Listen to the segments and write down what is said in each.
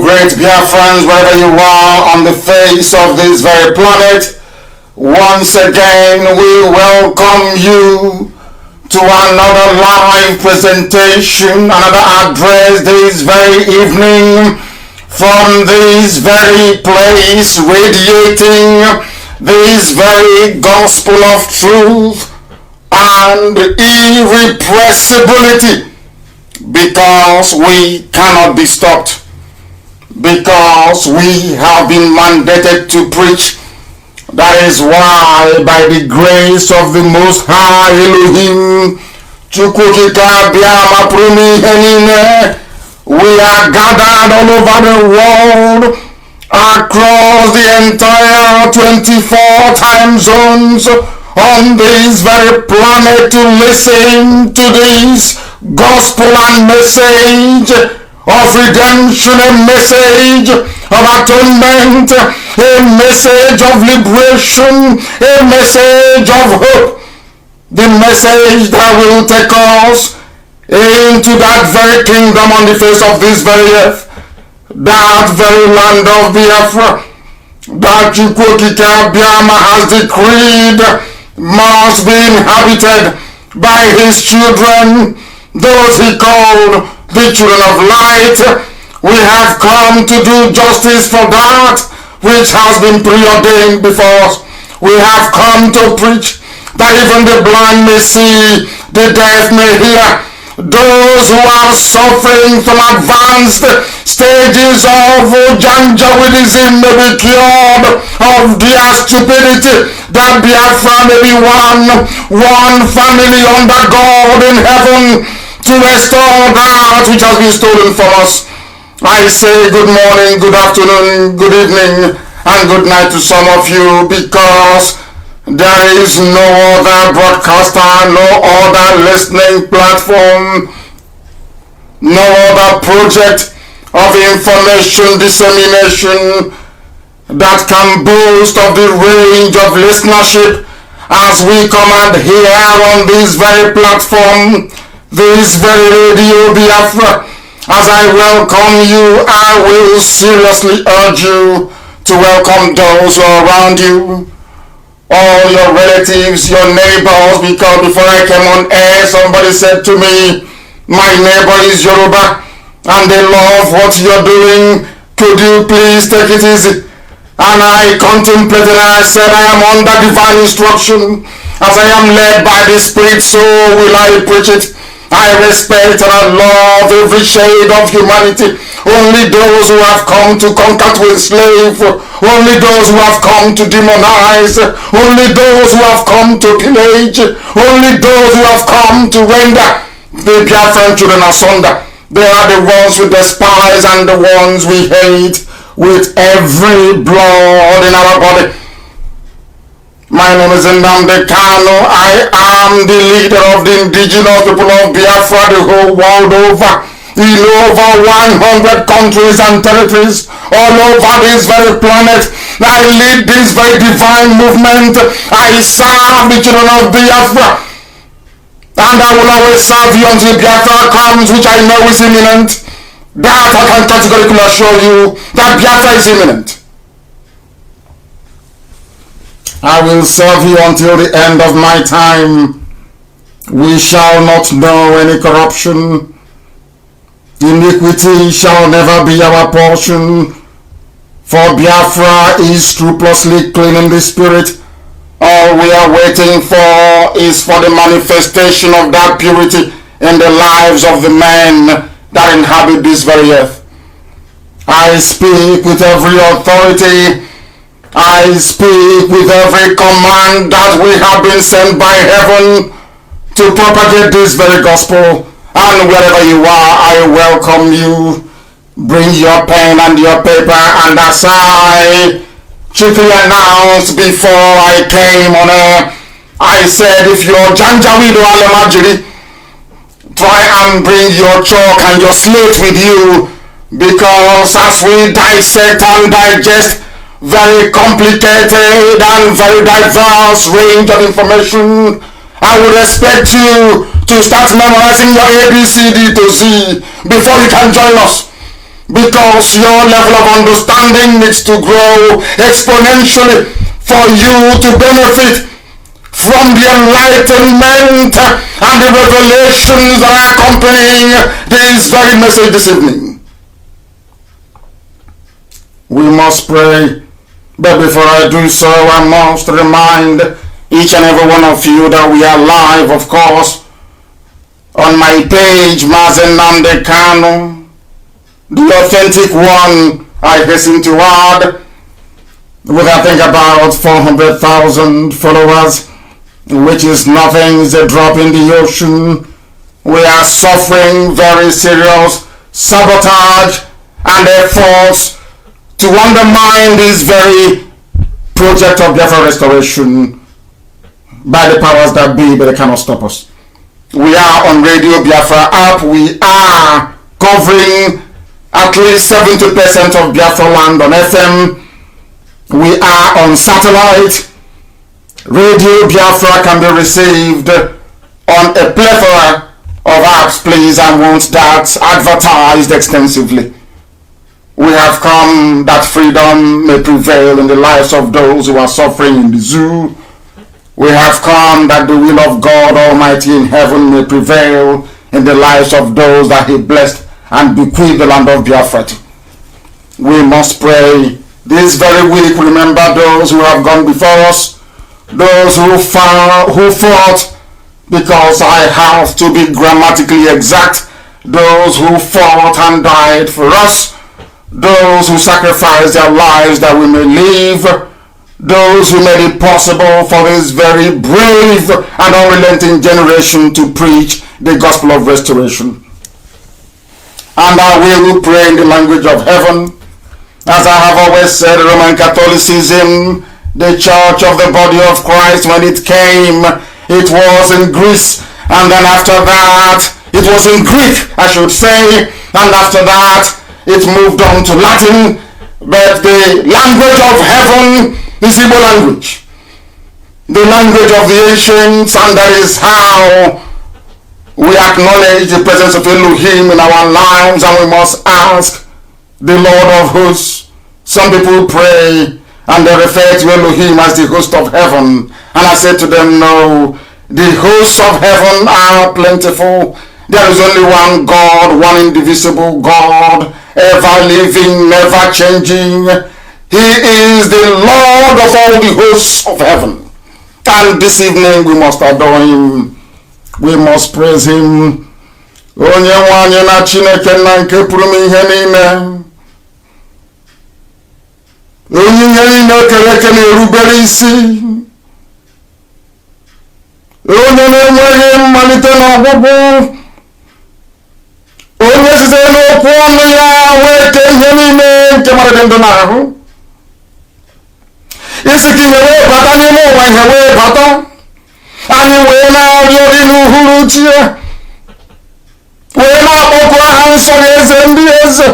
great Biafrans, wherever you are on the face of this very planet. Once again, we welcome you to another live presentation, another address this very evening from this very place, radiating this very gospel of truth and irrepressibility, because we cannot be stopped, because we have been mandated to preach. That is why, by the grace of the Most High Elohim, we are gathered all over the world, across the entire 24 time zones on this very planet, to listen to this gospel and message of redemption, a message of atonement, a message of liberation, a message of hope, the message that will take us into that very kingdom on the face of this very earth, that very land of Biafra, that Chukwokika Biama has decreed must be inhabited by his children, those he called the children of light. We have come to do justice for that which has been preordained before us. We have come to preach that even the blind may see, the deaf may hear, those who are suffering from advanced stages of Janjaweedism may be cured of their stupidity, that Biafra may be one family under God in heaven to restore that which has been stolen from us. I say good morning, good afternoon, good evening, and good night to some of you, because there is no other broadcaster, no other listening platform, no other project of information dissemination that can boast of the range of listenership as we command here on this very platform, this very Radio Biafra. As I welcome you, I will seriously urge you to welcome those who are around you, all your relatives, your neighbors, because before I came on air, somebody said to me, my neighbor is Yoruba and they love what you're doing. Could you please take it easy? And I contemplated and I said, I am under divine instruction. As I am led by the Spirit, so will I preach it. I respect and I love every shade of humanity. Only those who have come to conquer, to enslave, only those who have come to demonize, only those who have come to pillage, only those who have come to render the Biafran children asunder. They are the ones we despise and the ones we hate with every blood in our body. My name is Nnamdi Kanu. I am the leader of the indigenous people of Biafra the whole world over, in over 100 countries and territories all over this very planet. I lead this very divine movement. I serve the children of Biafra, and I will always serve you until Biafra comes, which I know is imminent. That I can categorically assure you, that Biafra is imminent. I will serve you until the end of my time. We shall not know any corruption. Iniquity shall never be our portion, for Biafra is scrupulously clean in the spirit. All we are waiting for is for the manifestation of that purity in the lives of the men that inhabit this very earth. I speak with every authority. I speak with every command that we have been sent by heaven to propagate this very gospel. And wherever you are, I welcome you. Bring your pen and your paper, and as I chiefly announced before I came on air, I said, if you're Janjaweed or Alemajiri, try and bring your chalk and your slate with you, because as we dissect and digest very complicated and very diverse range of information, I would expect you to start memorizing your ABCD to Z before you can join us. because your level of understanding needs to grow exponentially for you to benefit from the enlightenment and the revelations that are accompanying this very message this evening. We must pray, but before I do so, I must remind each and every one of you that we are live, of course, on my page, Mazi Nnamdi Kanu, the authentic one, I hasten to add, with I think about 400,000 followers, which is nothing, it's a drop in the ocean. We are suffering very serious sabotage and efforts to undermine this very project of Biafra restoration by the powers that be, but they cannot stop us. We are on Radio Biafra app. We are covering at least 70% of Biafra land on FM. We are on satellite. Radio Biafra can be received on a plethora of apps, please, I want that advertised extensively. We have come that freedom may prevail in the lives of those who are suffering in the zoo. We have come that the will of God Almighty in heaven may prevail in the lives of those that He blessed and bequeathed the land of Biafra to. We must pray this very week. Remember those who have gone before us, those who fought, because I have to be grammatically exact, those who fought and died for us, those who sacrificed their lives that we may live, those who made it possible for this very brave and unrelenting generation to preach the gospel of restoration. And I will pray in the language of heaven. As I have always said, Roman Catholicism, the church of the body of Christ, when it came, it was in Greece, and then after that, it was in Greek, I should say, and after that, it moved on to Latin, but the language of heaven is Igbo language, the language of the ancients, and that is how we acknowledge the presence of Elohim in our lives, and we must ask the Lord of hosts. Some people pray and they refer to Elohim as the host of heaven, and I said to them, no, the hosts of heaven are plentiful. There is only one God, one indivisible God, ever living, never changing. He is the Lord of all the hosts of heaven. And this evening we must adore Him. We must praise Him. Onye nwanyị na Chineke na nke pụrụ m ihe niile. Onye ihe niile kere eke na-erubere isi. Onye na-enweghị mmalite n'ọgwụgwụ. Onye sitere n'okwu ọnụ ya wee kee ihe niile nke mmadụ dị ndụ n'ahụ. Isi ka ihe wee bata n'ime ụwa, ihe wee bata. Anyị wee na-arịọ gị n'uhuruchi ya, wee na-akpọku aha nsọ gị, eze ndị eze,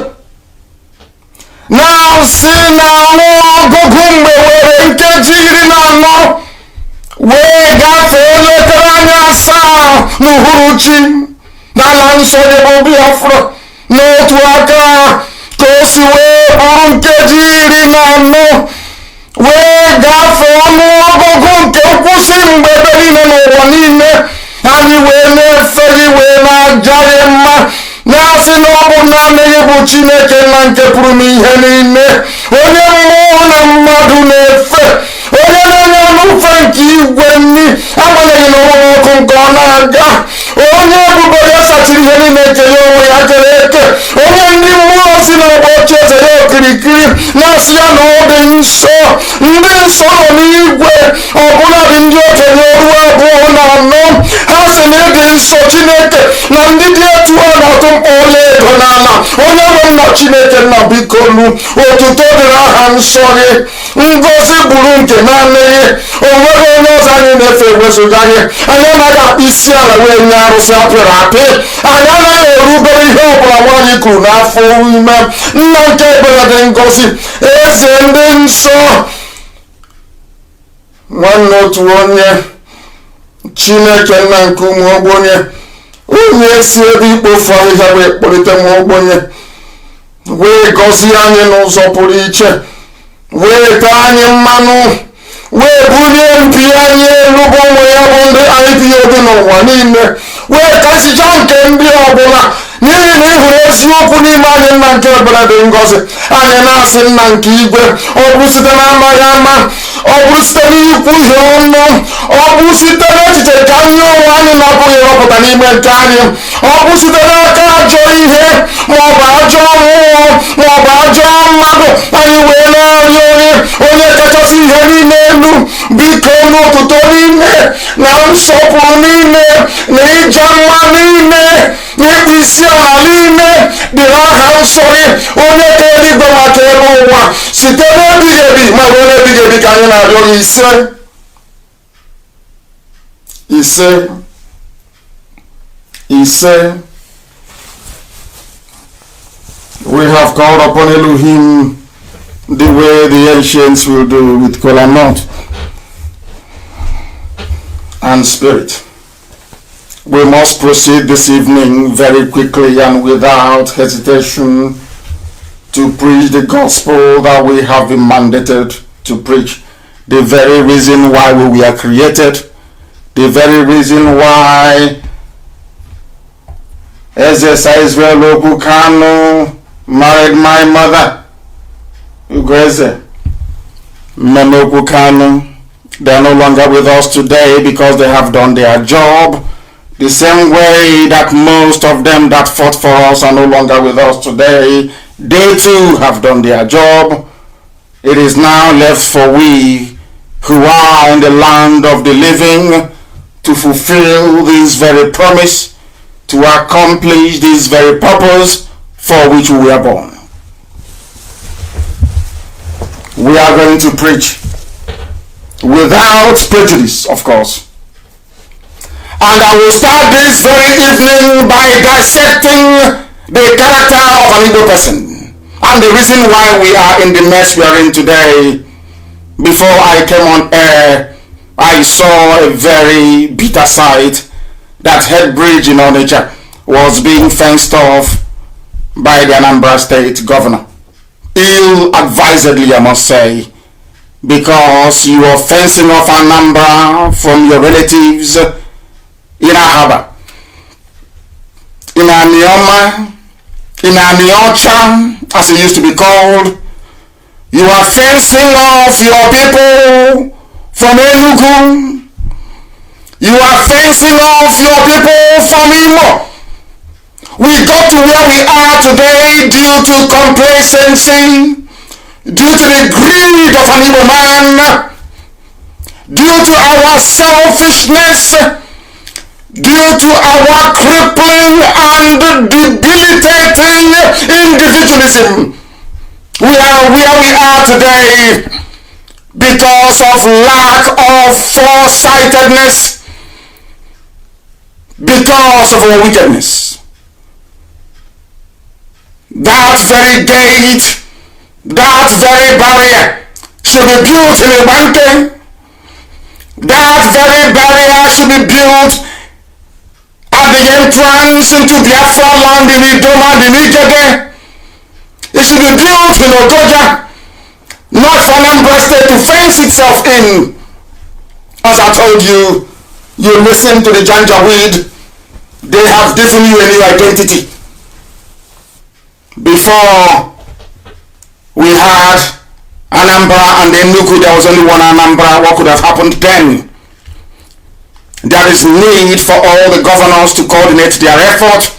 na-asị na ọnụọgụgụ mgbe were nkeji 14 wee gafee elekere anya 7 n'uhuruchi n'ala nsọ gị bụ Biafra. N'otu aka ka o si wee bụrụ nkeji 14 wee gafee ọnụọgụgụ nke nkwụsị mgbe ebe niile n'ụwa niile. Anyị wee na-efe gị, wee na-aja gị mma, na-asị na ọ bụ naanị gị bụ Chineke na nke pụrụ m ihe niile, onye mmụọ na mmadụ na-efe, onye na-enye n'ufe nke igwe nri agbanyeghị n'ọnwụrụ ọkụ nke ọ na-aga, onye ebube ya sachiri ihe niile ekele onwe ya kere eke, onye ndị mmụọ si n'ọgba oche eze ya okirikiri, na-asị ya na ọ dị nsọ. Ndị nsọ nọ n'igwe, ọbụla dị ndị okenye ruo 24 ha sị na ịdị nsọ Chineke, na ndị dị etu a na-atụ mkpa ọla edo n'ala. Onye nwe nna Chineke nna biko nu, otuto dịrị aha nsọ gị, ngozi bụrụ nke naanị gị, o nweghị onye ọzọ anyị na-efe ewezụga gị. Anyị anaghị akpụ isi ala wee nye arụsị apịrị apị, anyị anaghị erubere ihe ọbụla nwaanyị kwuru n'afọ ime. Nna nke ekpere dị ngozi, eze ndị nsọ, nwanne otu onye, Chineke nna nke ụmụ ogbenye, onye si ebe ikpofu ahịhịa wee kpọlite m ogbenye, wee gọzie anyị n'ụzọ pụrụ iche, wee tee anyị mmanụ, wee bulie mpi anyị elu bụ ụmụ ya bụ ndị IPOB n'ụwa niile, wee kasịcha nke ndị ọbụla, n'ihi na ịhụrụ eziokwu n'ime anyị. Nna nke ebere dị ngọzi, anyị na-asị nna nke igwe, ọ bụ site na amaghị ama, ọ bụrụ site n'ikwu ihe ọnụ, ọ bụ site n'echiche ka anyị onwe anyị na-apụghị ịrọpụta n'ime nke anyị, ọ bụ site n'aka ajọ ihe maọbụ ajọ mmụọ maọbụ ajọ mmadụ, anyị wee na-arịọ onye kachasị ihe niile elu, biko n'ụtụtụ niile na nsọpụrụ niile na ịja mma niile na ịkpụ isi ala niile dịrị aha nsọ gị, onye ka eluigwe maka elu ụwa, site n'ebighị ebi ma ruo n'ebighị ebi ka anyị na-arịọ gị. Ise. We have called upon Elohim the way the ancients will do, with kola nut and spirit. We must proceed this evening very quickly and without hesitation to preach the gospel that we have been mandated to preach. The very reason why we were created, the very reason why Israel Kanu married my mother, Ugweze Menoku Kanu. They are no longer with us today because they have done their job. The same way that most of them that fought for us are no longer with us today, they too have done their job. It is now left for we who are in the land of the living to fulfill this very promise, to accomplish this very purpose for which we were born. We are going to preach without prejudice, of course. And I will start this very evening by dissecting the character of an Igbo person and the reason why we are in the mess we are in today. Before I came on air, I saw a very bitter sight that Head Bridge in Onitsha was being fenced off by the Anambra State governor. Ill-advisedly, I must say, because you are fencing off Anambra from your relatives in Ahaba, in Anioma, in Aniocha, as it used to be called. You are fencing off your people from Enugu. You are fencing off your people from Imo. We got to where we are today due to complacency, due to the greed of an Igbo man, due to our selfishness, due to our crippling and debilitating individualism. We are where we are today because of lack of foresightedness, because of our wickedness. That very gate, that very barrier should be built in a mountain. That very barrier should be built at the entrance into Biafra land in Idoma and in Igede. It should be built in Ogoja, not for Anambra State to fence itself in. As I told you, you listen to the Janjaweed, they have given you a new identity. Before we had Anambra and Enugu, there was only one Anambra. What could have happened then? There is need for all the governors to coordinate their effort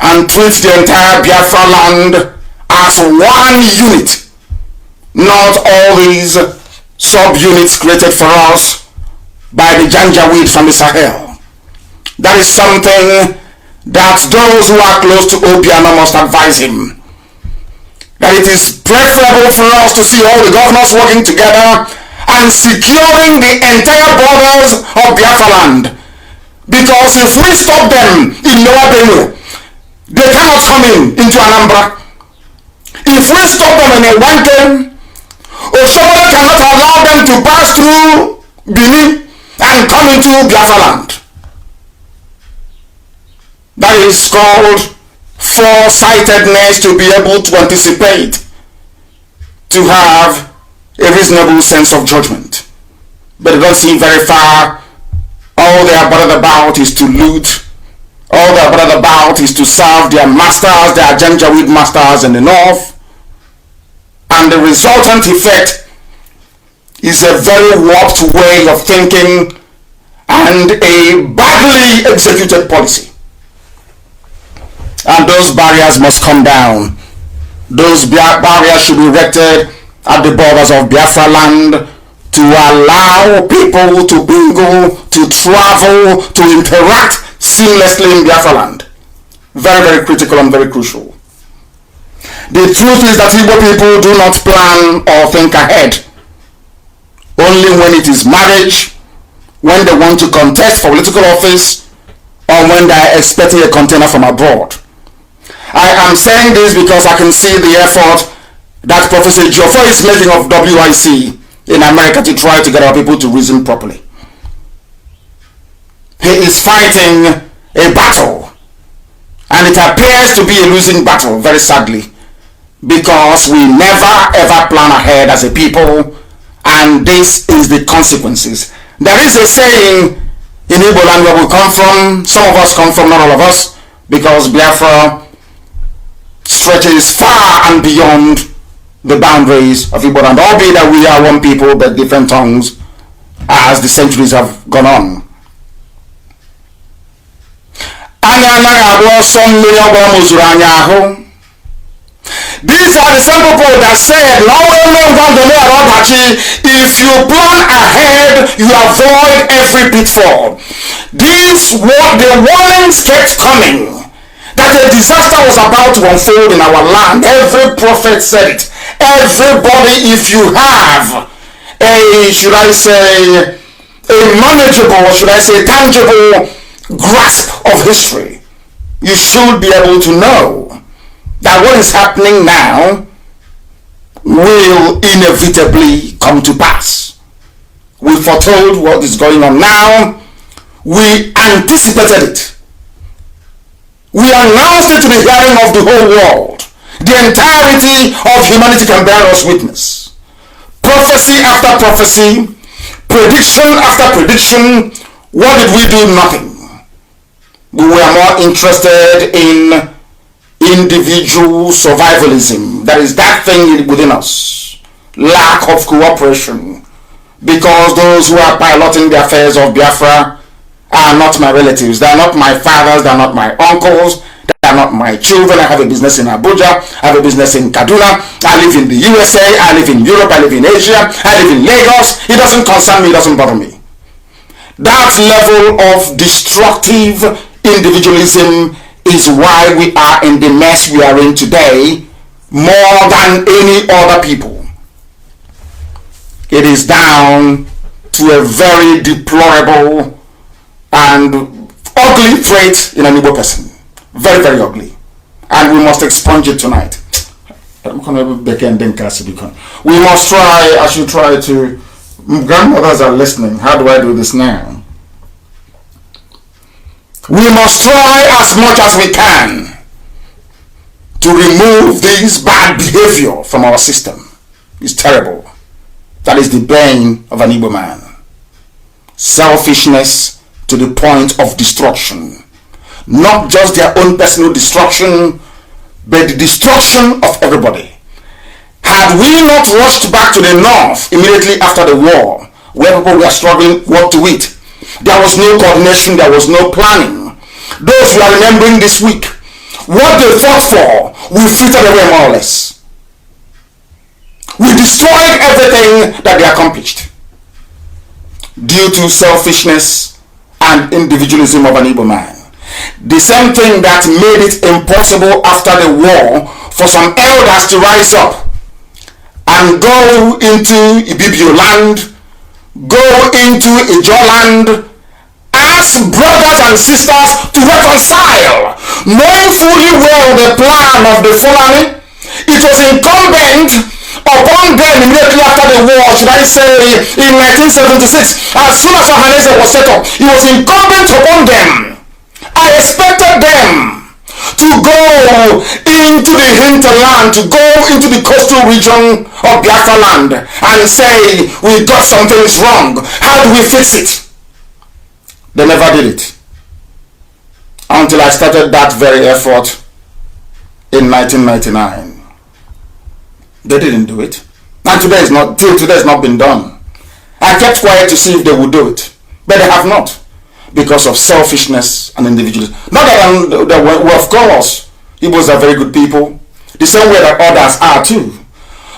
and treat the entire Biafra land as one unit, not all these sub-units created for us by the Janjaweed from the Sahel. That is something that those who are close to Obiano must advise him. That it is preferable for us to see all the governors working together and securing the entire borders of Biafra land. Because if we stop them in Lower Benue, they cannot come into Anambra. If we stop them in a Wanken, Oshobo cannot allow them to pass through Benin and come into Biafra land. That is called foresightedness to be able to anticipate, to have a reasonable sense of judgment. But they don't see very far. All they are bothered about is to loot. All they are bothered about is to serve their masters, their Janjaweed masters in the north. And the resultant effect is a very warped way of thinking and a badly executed policy. And those barriers must come down. Those barriers should be erected at the borders of Biafra land to allow people to mingle, to travel, to interact seamlessly in Biafra land. Very, very critical and very crucial. The truth is that Igbo people do not plan or think ahead. Only when it is marriage, when they want to contest for political office, or when they are expecting a container from abroad. I am saying this because I can see the effort that Professor Jofo is making of WIC in America to try to get our people to reason properly. He is fighting a battle, and it appears to be a losing battle, very sadly, because we never ever plan ahead as a people, and this is the consequences. There is a saying in Igbo land where we come from, some of us come from, not all of us, because Biafra stretches far and beyond the boundaries of Igbo land, albeit that we are one people but different tongues as the centuries have gone on. These are the same people that said, if you plan ahead, you avoid every pitfall. The warnings kept coming that a disaster was about to unfold in our land. Every prophet said it. Everybody, if you have a manageable, tangible grasp of history, you should be able to know that what is happening now will inevitably come to pass. We foretold what is going on now. We anticipated it. We announced it to the hearing of the whole world. The entirety of humanity can bear us witness. Prophecy after prophecy, prediction after prediction. What did we do? Nothing. We were more interested in individual survivalism. There is that thing within us. Lack of cooperation. Because those who are piloting the affairs of Biafra are not my relatives. They are not my fathers. They are not my uncles. They are not my children. I have a business in Abuja. I have a business in Kaduna. I live in the USA. I live in Europe. I live in Asia. I live in Lagos. It doesn't concern me. It doesn't bother me. That level of destructive individualism is why we are in the mess we are in today more than any other people. It is down to a very deplorable and ugly trait in an Igbo person. Very, very ugly. And we must expunge it tonight. We must try, I should try to, grandmothers are listening. How do I do this now? We must try as much as we can to remove this bad behavior from our system. It's terrible. That is the bane of an Igbo man. Selfishness to the point of destruction. Not just their own personal destruction, but the destruction of everybody. Had we not rushed back to the north immediately after the war, where people were struggling what to eat, there was no coordination, there was no planning. Those who are remembering this week, what they fought for, we frittered away more or less. We destroyed everything that they accomplished due to selfishness and individualism of an Igbo man. The same thing that made it impossible after the war for some elders to rise up and go into Ibibio land, go into Ijo land, ask brothers and sisters to reconcile, knowing fully well the plan of the Fulani. It was incumbent upon them immediately after the war, should I say, in 1976, as soon as Ohanese was set up, it was incumbent upon them. I expected them to go into the hinterland, to go into the coastal region of Biafra land and say, we got some things wrong. How do we fix it? They never did it. Until I started that very effort in 1999. They didn't do it. And today is not, till today has not been done. I kept quiet to see if they would do it. But they have not. Because of selfishness and individualism. Not that well, of course, Igbos are very good people. The same way that others are too.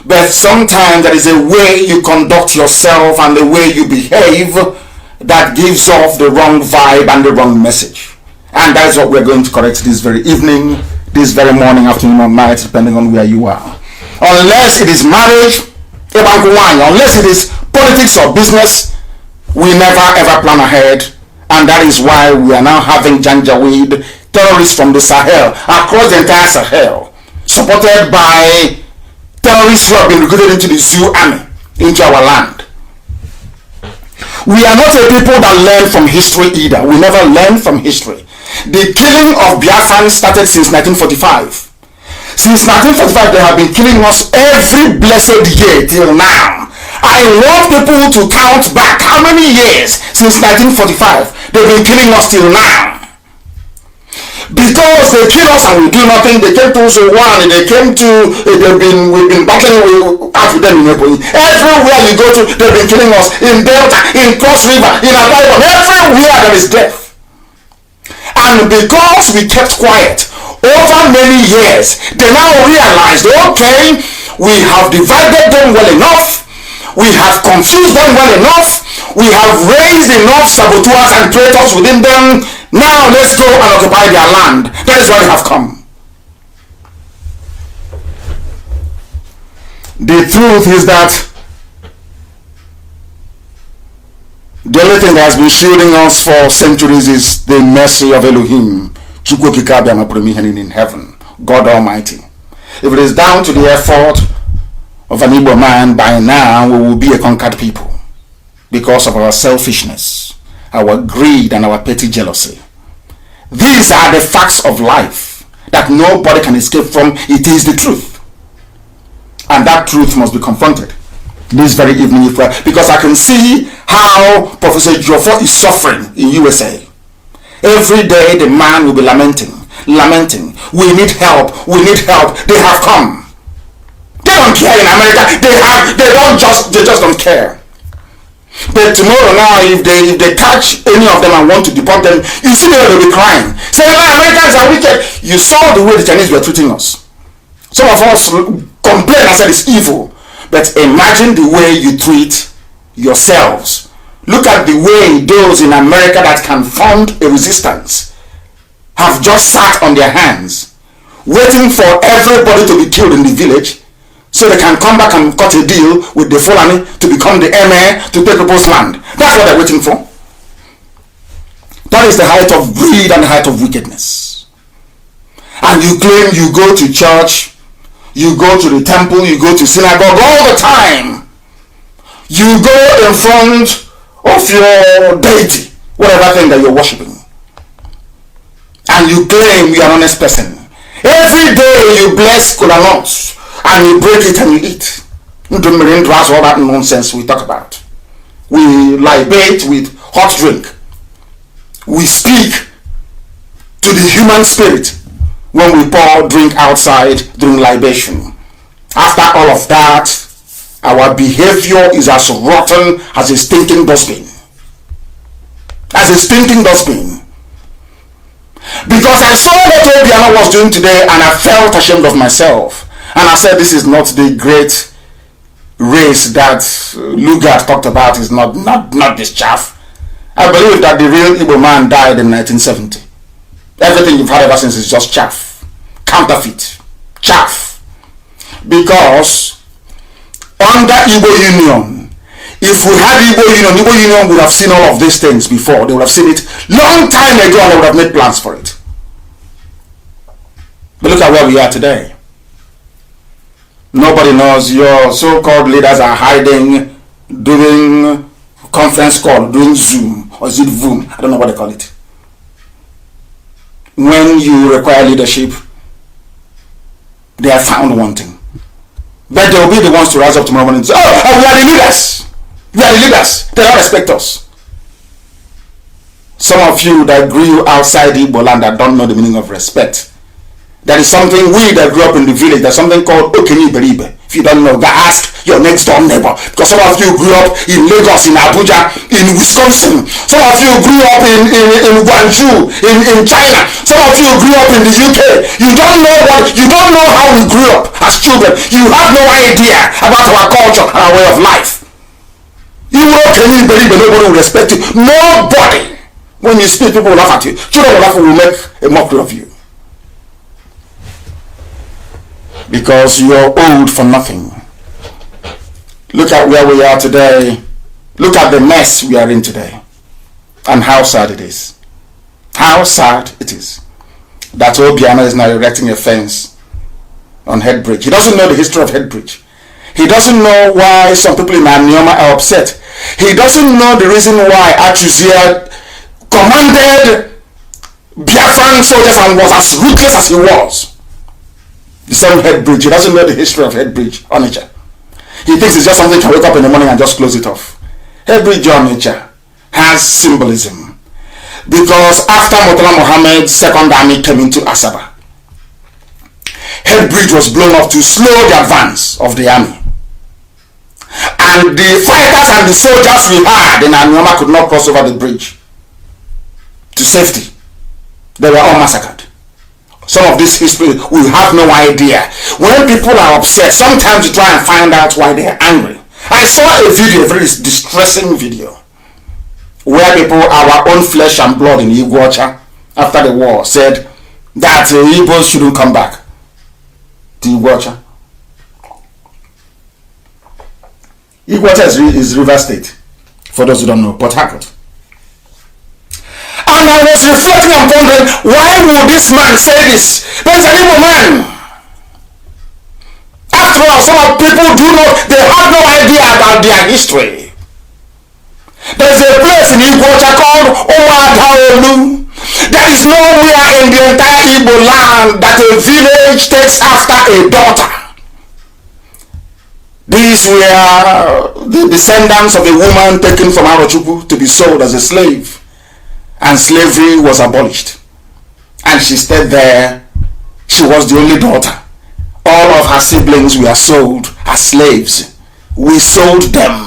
But sometimes there is a way you conduct yourself and the way you behave that gives off the wrong vibe and the wrong message. And that is what we're going to correct this very evening, this very morning, afternoon, or night, depending on where you are. Unless it is marriage, unless it is politics or business, we never ever plan ahead. And that is why we are now having Janjaweed terrorists from the Sahel, across the entire Sahel, supported by terrorists who have been recruited into the Zoo army, into our land. We are not a people that learn from history either. We never learn from history. The killing of Biafrans started since 1945. Since 1945, they have been killing us every blessed year till now. I want people to count back how many years since 1945 they've been killing us till now. Because they kill us and we do nothing. They came to Suwan, they came to, we've been battling out with them in April. Everywhere you go to, they've been killing us. In Delta, in Cross River, in Akwa, everywhere there is death. And because we kept quiet over many years, they now realized, okay, we have divided them well enough, we have confused them well enough, we have raised enough saboteurs and traitors within them. Now let's go and occupy their land. That is why they have come. The truth is that the only thing that has been shielding us for centuries is the mercy of Elohim, in heaven, God Almighty. If it is down to the effort of an Igbo man, by now we will be a conquered people because of our selfishness, our greed, and our petty jealousy. These are the facts of life that nobody can escape from. It is the truth. And that truth must be confronted this very evening, because I can see how Professor Jofo is suffering in USA. Every day the man will be lamenting. We need help. They have come. They don't care in America. They just don't care. But tomorrow now, if they catch any of them and want to deport them, you see they'll be crying. Saying, Americans are wicked. You saw the way the Chinese were treating us. Some of us complain and said it's evil. But imagine the way you treat yourselves. Look at the way those in America that can fund a resistance have just sat on their hands, waiting for everybody to be killed in the village, so they can come back and cut a deal with the Fulani to become the emir to take people's land. That's what they're waiting for. That is the height of greed and the height of wickedness. And you claim you go to church, you go to the temple, you go to synagogue all the time. You go in front of your deity, whatever thing that you're worshiping. And you claim you're an honest person. Every day you bless kola nuts, and you break it and you eat. You don't all that nonsense we talk about. We libate with hot drink. We speak to the human spirit when we pour drink outside during libation. After all of that, our behavior is as rotten as a stinking dustbin. As a stinking dustbin. Because I saw what Obiano was doing today and I felt ashamed of myself. And I said, this is not the great race that Lugard talked about. Is not this chaff. I believe that the real Igbo man died in 1970. Everything you've had ever since is just chaff. Counterfeit. Chaff. Because under Igbo Union, if we had Igbo Union would have seen all of these things before. They would have seen it long time ago and they would have made plans for it. But look at where we are today. Nobody knows. Your so-called leaders are hiding, doing conference call, doing Zoom, or is it Voom? I don't know what they call it. when you require leadership, they are found wanting. But they will be the ones to rise up tomorrow morning and say, oh, we are the leaders. We are the leaders. They don't respect us. Some of you that grew outside Igbo land that don't know the meaning of respect. That is something we that grew up in the village, there's something called Okenye Iberibe. If you don't know, go ask your next door neighbor. Because some of you grew up in Lagos, in Abuja, in Wisconsin. Some of you grew up in Guangzhou, in China. Some of you grew up in the UK. You don't know how we grew up as children. You have no idea about our culture and our way of life. You Okenye Iberibe, nobody will respect you. Nobody. When you speak, people will laugh at you. Children will laugh and will make a mockery of you. Because you're old for nothing. Look at where we are today. Look at the mess we are in today. And how sad it is. How sad it is that Obiano is now erecting a fence on Headbridge. He doesn't know the history of Headbridge. He doesn't know why some people in Anioma are upset. He doesn't know the reason why Achuzia commanded Biafran soldiers and was as ruthless as he was. The same Headbridge. He doesn't know the history of Headbridge, Onitsha. He thinks it's just something you can wake up in the morning and just close it off. Headbridge, Onitsha has symbolism. Because after Murtala Mohammed's second army came into Asaba, Headbridge was blown up to slow the advance of the army. And the fighters and the soldiers we had in Anioma could not cross over the bridge to safety. They were all massacred. Some of this history, we have no idea. When people are upset, sometimes you try and find out why they are angry. I saw a video, a very distressing video, where people, our own flesh and blood in Iguacha, after the war, said that Igbos shouldn't come back to Iguacha. Iguacha is River State, for those who don't know, Port Harcourt. And I was reflecting and wondering, why would this man say this? There's an evil man. After all, some people they have no idea about their history. There's a place in Iguacha called Owadhaolu. There is nowhere in the entire Igbo land that a village takes after a daughter. These were the descendants of a woman taken from Arochukwu to be sold as a slave. And slavery was abolished. And she stayed there. She was the only daughter. All of her siblings were sold as slaves. We sold them.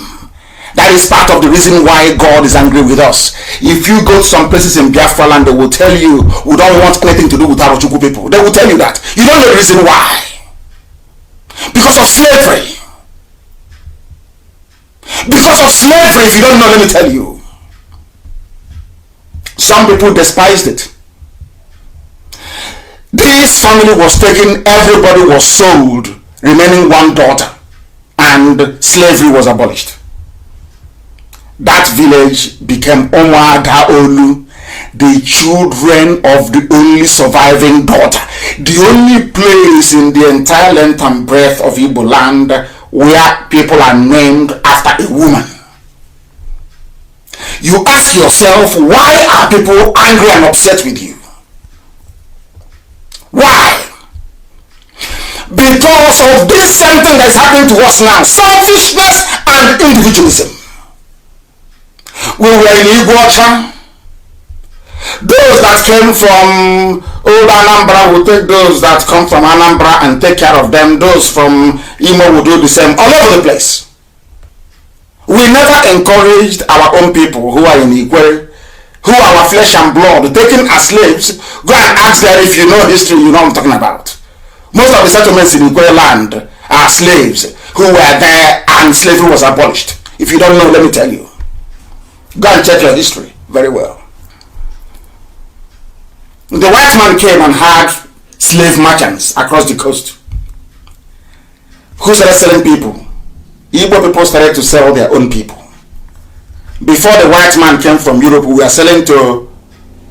That is part of the reason why God is angry with us. If you go to some places in Biafra land, they will tell you, we don't want anything to do with Arochukwu people. They will tell you that. You don't know the reason why. Because of slavery. Because of slavery, if you don't know, let me tell you. Some people despised it. This family was taken, everybody was sold, remaining one daughter, and slavery was abolished. That village became Owadhaolu, the children of the only surviving daughter. The only place in the entire length and breadth of Igbo land where people are named after a woman. You ask yourself, why are people angry and upset with you? Why? Because of this same thing that is happening to us now. Selfishness and individualism. We were in Iguacha. Those that came from old Anambra will take those that come from Anambra and take care of them. Those from Imo will do the same all over the place. We never encouraged our own people who are in Ikwere, who are our flesh and blood, taken as slaves. Go and ask them if you know history, you know what I'm talking about. Most of the settlements in Ikwere land are slaves who were there and slavery was abolished. If you don't know, let me tell you. Go and check your history very well. The white man came and had slave merchants across the coast who started selling people. Igbo people started to sell their own people. Before the white man came from Europe, we were selling to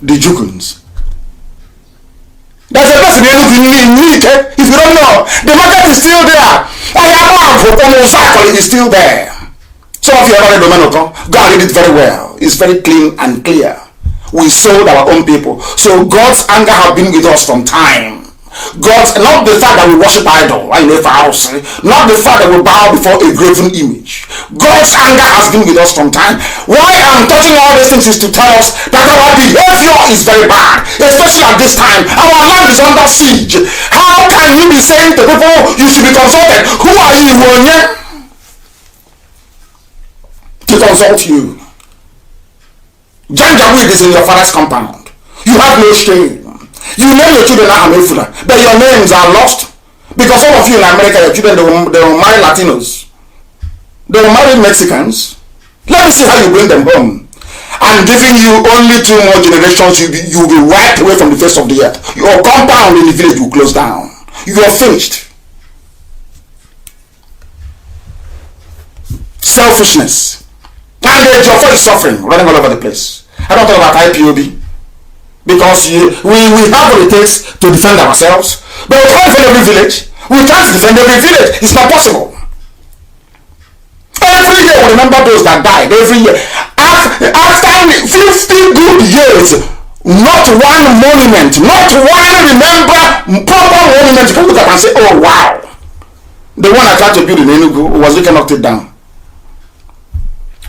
the Jukuns. There's a place in Enugu, if you don't know, the market is still there. Ayama is still there. Some of you have already go and read it very well. It's very clean and clear. We sold our own people. So God's anger has been with us from time. God's, not the fact that we worship idol, not the fact that we bow before a graven image. God's anger has been with us from time. Why I'm touching all these things is to tell us that our behavior is very bad, especially at this time. Our land is under siege. How can you be saying to people you should be consulted? Who are you, to consult you? Janjaweed is in your father's compound. You have no shame. You name your children Ahamefuna, but your names are lost. Because some of you in America, your children, they will marry Latinos. They will marry Mexicans. Let me see how you bring them home. I'm giving you only 2 more generations. You will be wiped away from the face of the earth. Your compound in the village will close down. You are finished. Selfishness. And the Joffa is suffering, running all over the place. I don't talk about IPOB. Because we have what it takes to defend ourselves. But we can't defend every village. We can't defend every village. It's not possible. Every year we remember those that died. Every year. After 50 good years, not one monument, not one proper monument. You can look at and say, oh wow. The one I tried to build in Enugu was we knocked it down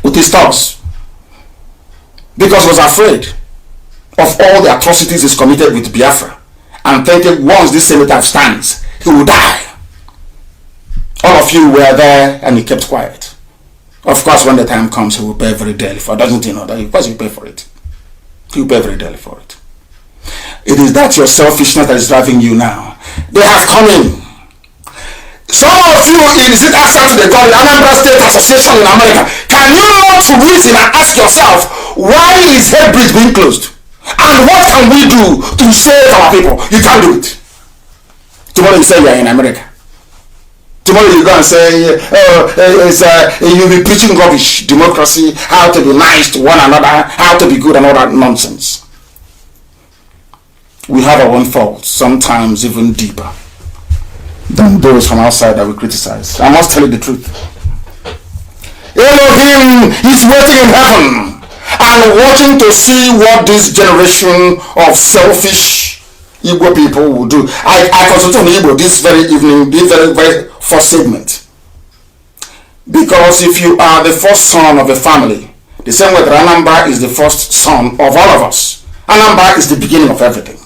with his thugs. Because he was afraid of all the atrocities he's committed with Biafra, and thinking once this cenotaph stands, he will die. All of you were there and he kept quiet. Of course, when the time comes, he will pay very dearly for it. Doesn't he know that? Of course, he will pay for it. He will pay very dearly for it. It is that your selfishness that is driving you now. They have come in. Some of you, is it access to the God, Anambra State Association in America? Can you not reason and ask yourself, why is Headbridge being closed? And what can we do to save our people? You can't do it. Tomorrow you say you are in America. Tomorrow you go and say, you'll be preaching rubbish, democracy, how to be nice to one another, how to be good and all that nonsense. We have our own faults, sometimes even deeper than those from outside that we criticize. I must tell you the truth. Elohim is waiting in heaven and watching to see what this generation of selfish Igbo people will do. I consulted on Igbo this very evening, this very first segment. Because if you are the first son of a family, the same way that Anambra is the first son of all of us, Anambra is the beginning of everything.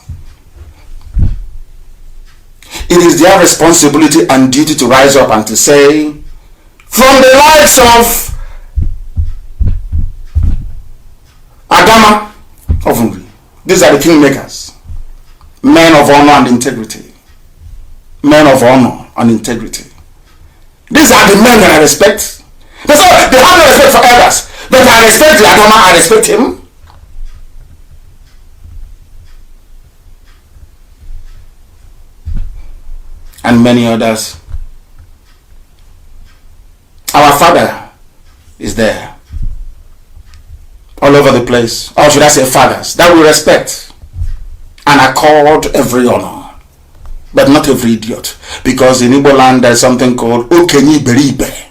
It is their responsibility and duty to rise up and to say, from the likes of Adama of Ngri, these are the kingmakers, men of honor and integrity. Men of honor and integrity. These are the men that I respect. They have no respect for others, but I respect the Adama, I respect him. And many others. Our father is there. All over the place. Or should I say fathers that we respect and accord every honor. But not every idiot. Because in Igbo land there is something called Okenyi Beribe.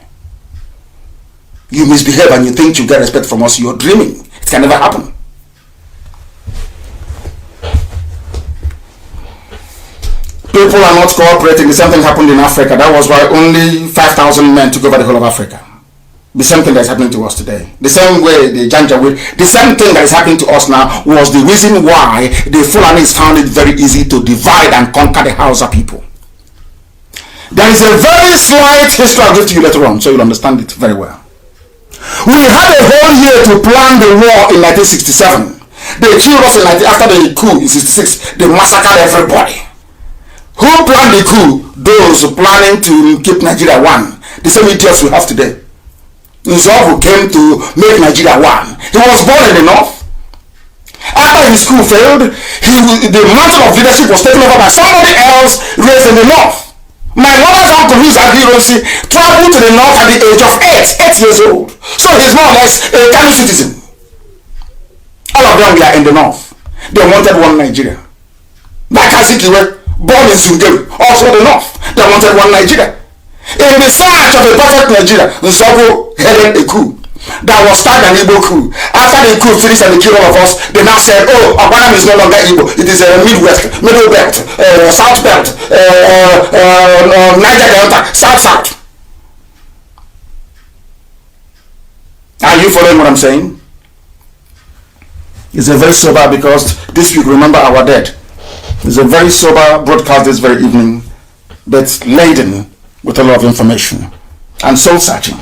You misbehave and you think you get respect from us. You're dreaming. It can never happen. People are not cooperating. The same thing happened in Africa. That was why only 5,000 men took over the whole of Africa. The same thing that is happening to us today. The same way the Janjaweed, the same thing that is happening to us now was the reason why the Fulanis found it very easy to divide and conquer the Hausa people. There is a very slight history I'll give to you later on, so you'll understand it very well. We had a whole year to plan the war in 1967. They killed us after the coup in 1966. They massacred everybody. Who planned the coup? Those planning to keep Nigeria one. The same idiots we have today. Nzogu came to make Nigeria one. He was born in the north. After his school failed, the mantle of leadership was taken over by somebody else raised in the north. My mother's uncle, who's at Hiroshi, traveled to the north at the age of 8 years old. So he's more or less a Kanu citizen. All of them were in the north. They wanted one Nigeria. Like Azikiwe, born in Zungeru, also the north. They wanted one Nigeria. In the search of a perfect Nigeria, Nzogu headed a coup. that was tagged an Igbo coup. After the coup finished and they killed all of us, they now said, oh, Abraham is no longer Igbo. It is a Midwest, Middle Belt, South Belt, Niger Delta, South. Are you following what I'm saying? It's a very sober, because this week, remember our dead. It's a very sober broadcast this very evening, but laden with a lot of information and soul searching,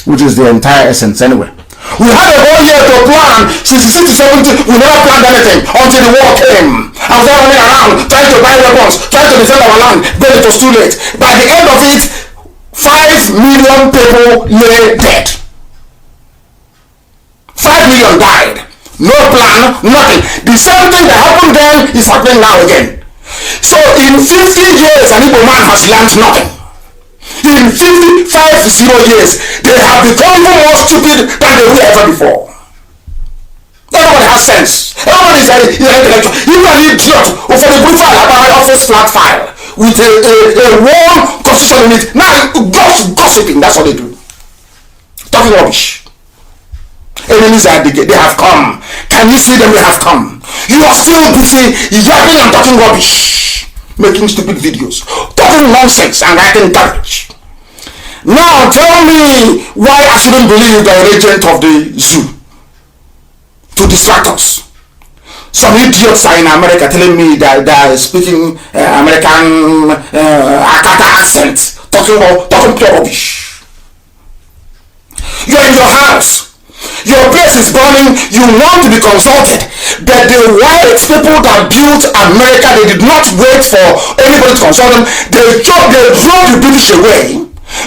which is the entire essence anyway. We had a whole year to plan. 66 to 70, we never planned anything until the war came. I was running around trying to buy weapons, trying to defend our land. Then it was too late. By the end of it, 5 million people lay dead. 5 million died. No plan, nothing. The same thing that happened then is happening now again. So in 50 years, an Igbo man has learned nothing. In 50 years, they have become even more stupid than they were ever before. Everybody has sense. Everybody is intellectual. Even an idiot who for the profile about office flat file with a warm constitution in it. Now, gossiping, that's what they do. Talking rubbish. Enemies are they have come. Can you see them? They have come. You are still busy yapping and talking rubbish, making stupid videos, talking nonsense and writing garbage. Now tell me why I shouldn't believe the agent of the zoo to distract us. Some idiots are in America telling me that they are speaking American Akata accent, talking pure rubbish. You're in your house. Your place is burning, you want to be consulted, but the white people that built America, they did not wait for anybody to consult them. They drove the British away,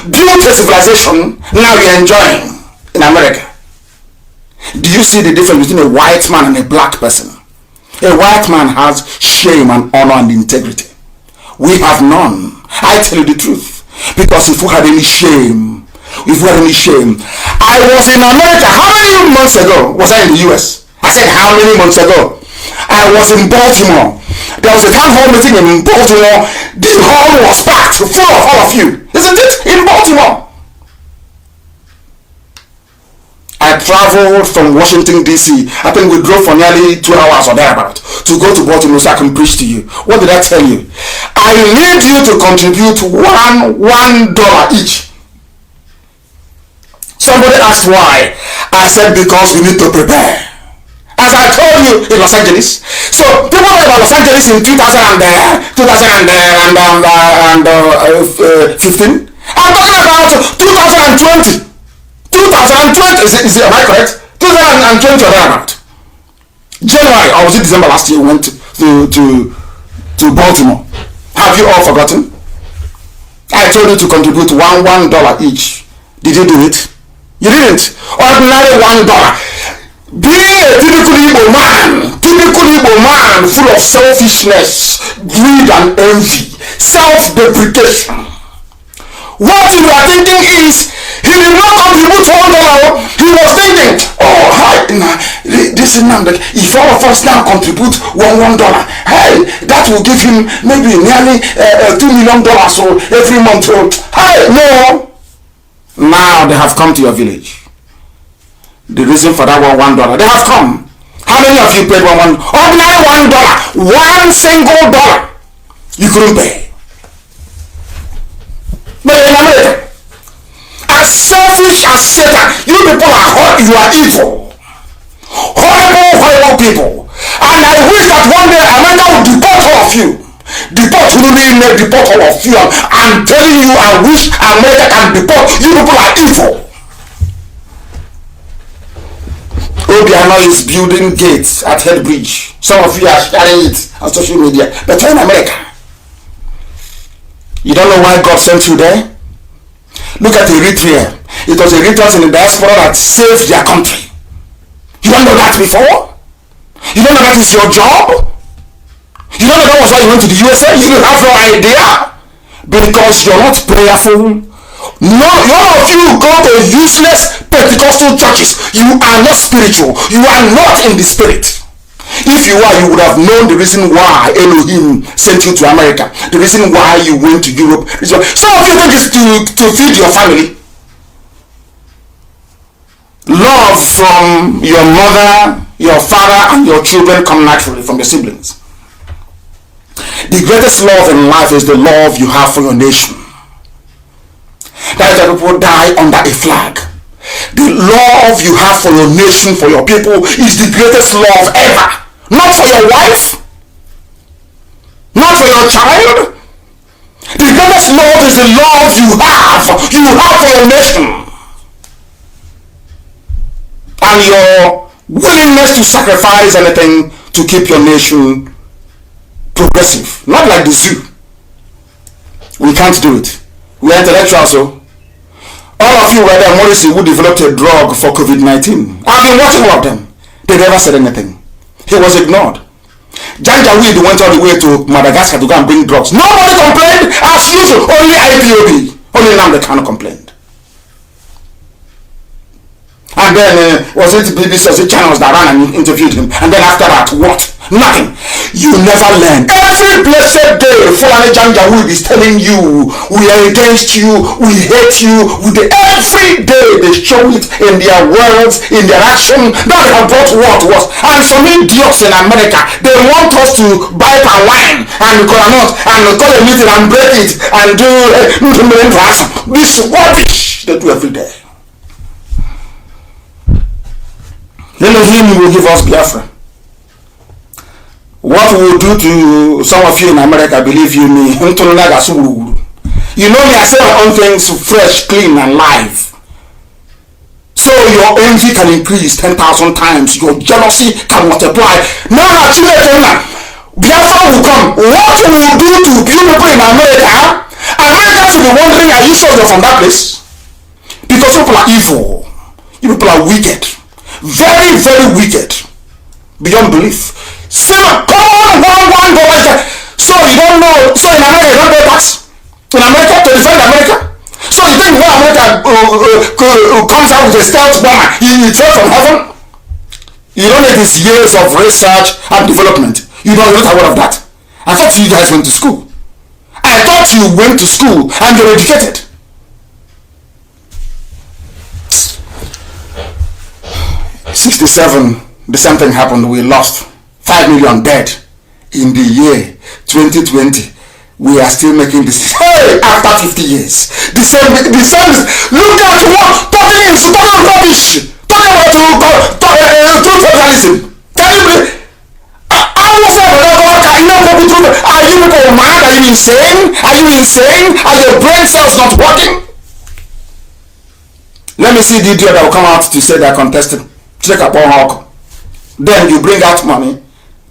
built a civilization, now you're enjoying in America. Do you see the difference between a white man and a black person? A white man has shame and honor and integrity. We have none. I tell you the truth, because if we had any shame, I was in America. How many months ago was I in the US? I said how many months ago? I was in Baltimore. There was a town hall meeting in Baltimore. The hall was packed full of all of you. Isn't it? In Baltimore. I traveled from Washington DC. I think we drove for nearly 2 hours or thereabout to go to Baltimore so I can preach to you. What did I tell you? I need you to contribute $1 each. Somebody asked why. I said because we need to prepare. As I told you in Los Angeles. So people know about Los Angeles in 2015. I'm talking about 2020. 2020 is it, am I correct? 2020 or thereabout. January or was it December last year we went to Baltimore. Have you all forgotten? I told you to contribute $1 each. Did you do it? You didn't. Ordinary $1. Being a typical Igbo man full of selfishness, greed and envy, self-deprecation. What you are thinking is, he did not contribute $1. He was thinking, oh, hi, this is Nnamdi. If all of us now contribute $1, hey, that will give him maybe nearly $2 million so every month. So, hey, no. Now they have come to your village. The reason for that $1, they have come. How many of you paid $1? Ordinary $1. One single dollar. You couldn't pay. But in America, as selfish as Satan, you people are you are evil. Horrible people. And I wish that one day America would deport all of you. Deport all of you. I'm telling you, I wish America can deport. You people are evil. Obiano is building gates at Headbridge. Some of you are sharing it on social media. But in America, you don't know why God sent you there? Look at Eritrea. It was Eritreans in the diaspora that saved their country. You don't know that before? You don't know that is your job? You don't know that was why you went to the USA? You have no idea. Because you're not prayerful. None of you go to useless Pentecostal churches. You are not spiritual. You are not in the spirit. If you are, you would have known the reason why Elohim sent you to America. The reason why you went to Europe. Some of you think it's to feed your family. Love from your mother, your father, and your children come naturally from your siblings. The greatest love in life is the love you have for your nation. That is why people die under a flag. The love you have for your nation, for your people, is the greatest love ever. Not for your wife, not for your child. The greatest love is the love you have for your nation. And your willingness to sacrifice anything to keep your nation progressive. Not like the zoo. We can't do it. We are intellectuals, so all of you were there, Morrissey, who developed a drug for COVID-19. I've been watching all of them. They never said anything. He was ignored. Janjaweed went all the way to Madagascar to go and bring drugs. Nobody complained. As usual, only IPOB, only Nnamdi Kanu complained. And then was it BBC channels that ran and interviewed him? And then after that, what? Nothing. You never learn. Every blessed day, Fulani Janjaweed is telling you, we are against you, we hate you. Every day they show it in their words, in their action. That they have brought war to us. And some idiots in America, they want us to buy palm wine and coconut and call a meeting and break it and do this rubbish they do every day. Elohim will give us Biafra. What we will do to some of you in America, believe you me, you know me, I say my own things fresh, clean, and live. So your envy can increase 10,000 times, your jealousy can multiply. Now, Biafra will come. What we will do to you people in America, Americans will be wondering, are you sure you're from that place? Because people are evil. You people are wicked. Very, very wicked. Beyond belief. Simon, come on, one government. So you don't know. So in America, you don't pay tax. In America, to defend America. So you think when America comes out with a stealth bomber, he fell from heaven? You don't know these years of research and development. You're not aware of that. I thought you guys went to school. I thought you went to school and you're educated. 67, the same thing happened. We lost 5 million dead in the year 2020. We are still making this. Hey, after 50 years, the same. Look at what talking rubbish. Talking about true federalism. Are you people mad? Are you insane? Are you insane? Are your brain cells not working? Let me see the idiot that will come out to say they're contesting. Check up on Hawk. Then you bring out money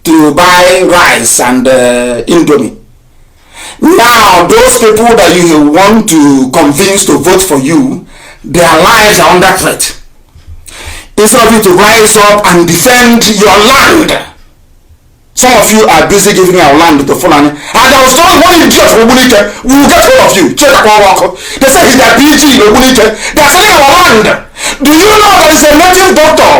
to buy rice and Indomie. Now, those people that you want to convince to vote for you, their lives are under threat. Instead of you to rise up and defend your land, some of you are busy giving our land to Fulani. And I was told one idiot from Obunike, we will get hold of you. Check up on Hawk. They say he's their PG in Obunike. They are selling our land. Do you know there is a native doctor,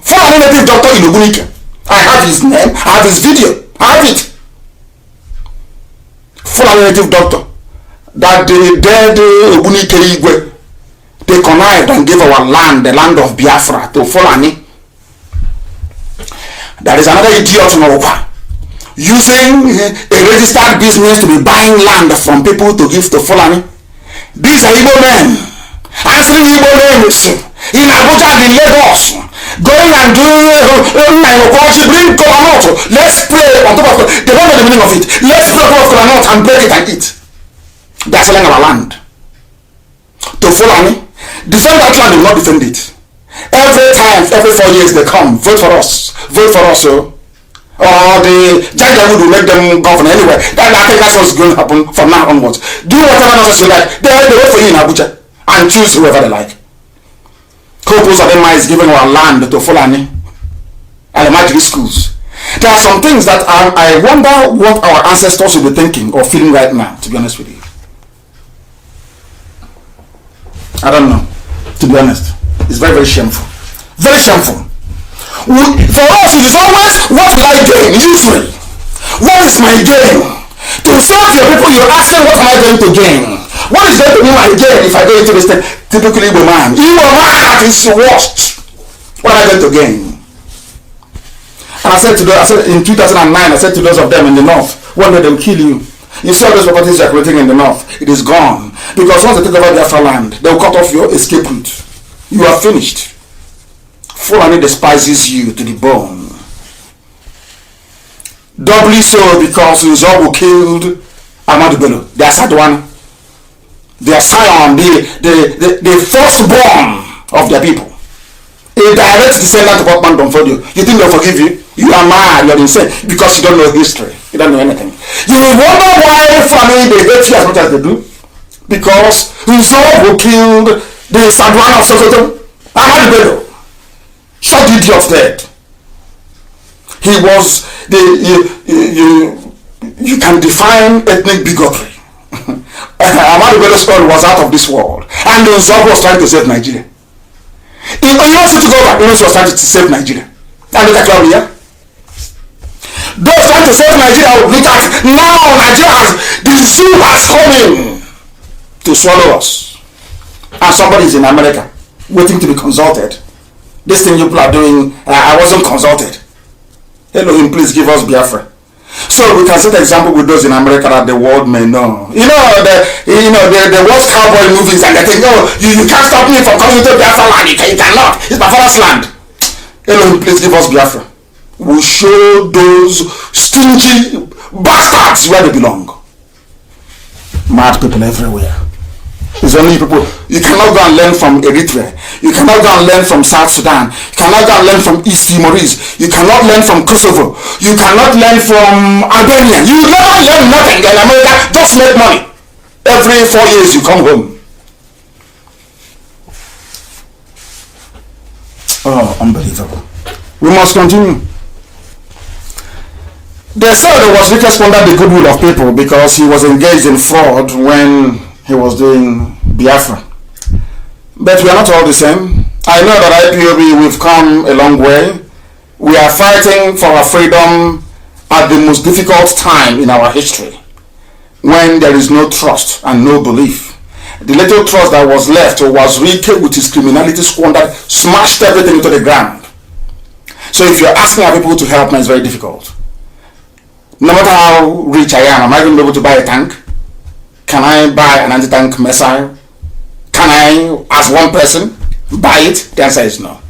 Fulani native doctor in Obunike? I have his name, I have his video, I have it. Fulani native doctor. That the dead Obunike Igwe, they connived and gave our land, the land of Biafra, to Fulani. There is another idiot in Opa, using a registered business to be buying land from people to give to Fulani. These are Igbo men, answering Igbo names in Abuja and in Lagos, going and doing bring coconut. Let's pray on top of it. They don't know the meaning of it. Let's pray on top of coconut and break it and eat. They're selling our land to Fulani. Defend that land, will not defend it. Every time, every 4 years they come, vote for us, so. Or the Janjaweed will make them governor anyway. I think that's what's going to happen from now onwards. Do whatever nonsense you like. They wait for you in Abuja and choose whoever they like. Kopos Adema is giving our land to Fulani elementary schools. There are some things that I wonder what our ancestors will be thinking or feeling right now, to be honest with you. I don't know, to be honest. It's very, very shameful. Very shameful. For us, it is always, what will I gain? Usually. What is my gain? To serve your people, you're asking, what am I going to gain? What is going to be my gain if I go into this thing? Typically, Igbo man. Igbo man is worst. I going to gain? And I said in 2009, I said to those of them in the north, one day they will kill you. You see all those properties you are creating in the north, it is gone. Because once they take over Biafra land, they will cut off your escape route. You are finished. Fulani despises you to the bone. Doubly so because Nzogu killed Ahmadu Bello, their Sadwan, their scion, the firstborn of their people. A direct descendant of Otman Donfodio. You think they'll forgive you? You are mad, you're insane, because you don't know history. You don't know anything. You will wonder why family they hate you as much as they do. Because Nzogu killed the Sadwan of Sokoto, Ahmadu Bello. Shot the idiot dead. He was you can define ethnic bigotry. Ahmadu Bello's story was out of this world. And Nzogu was trying to save Nigeria. He wants you to go back. He was trying to save Nigeria. And look at Claudia. Those trying to save Nigeria, look at now Nigeria has, the zoo has come in to swallow us. And somebody is in America waiting to be consulted. This thing you people are doing, I wasn't consulted. Elohim, please give us Biafra. So we can set an example with those in America that the world may know. You know, the watch cowboy movies and they think, oh, you can't stop me from coming to Biafra land. You cannot. It's my father's land. Elohim, please give us Biafra. We'll show those stingy bastards where they belong. Mad people everywhere. It's only people. You cannot go and learn from Eritrea. You cannot go and learn from South Sudan. You cannot go and learn from East Timorese. You cannot learn from Kosovo. You cannot learn from Albania. You never learn nothing in America. Just make money. Every 4 years you come home. Oh, unbelievable. We must continue. They said there was Ricky squandered the goodwill of people because he was engaged in fraud when he was doing Biafra. But we are not all the same. I know that IPOB, we've come a long way. We are fighting for our freedom at the most difficult time in our history, when there is no trust and no belief. The little trust that was left was Ricky with his criminality squandered, smashed everything into the ground. So if you're asking our people to help me, it's very difficult. No matter how rich I am I going to be able to buy a tank? Can I buy an anti-tank missile? Can I, as one person, buy it? The answer is no.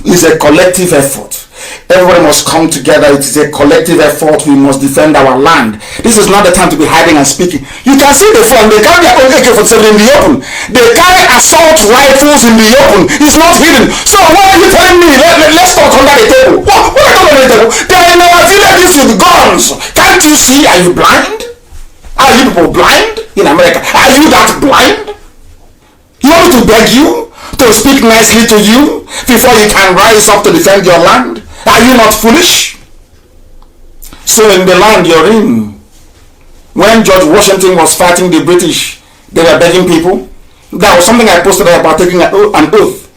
It's a collective effort. Everybody must come together. It is a collective effort. We must defend our land. This is not the time to be hiding and speaking. You can see the front. They carry their own AK-47 in the open. They carry assault rifles in the open. It's not hidden. So what are you telling me? Let's talk under the table. What are you talking under the table? They are in our villages with guns. Can't you see? Are you blind? Are you people blind in America? Are you that blind? You want me to beg you to speak nicely to you before you can rise up to defend your land? Are you not foolish? So in the land you're in, when George Washington was fighting the British, they were begging people. That was something I posted about taking an oath.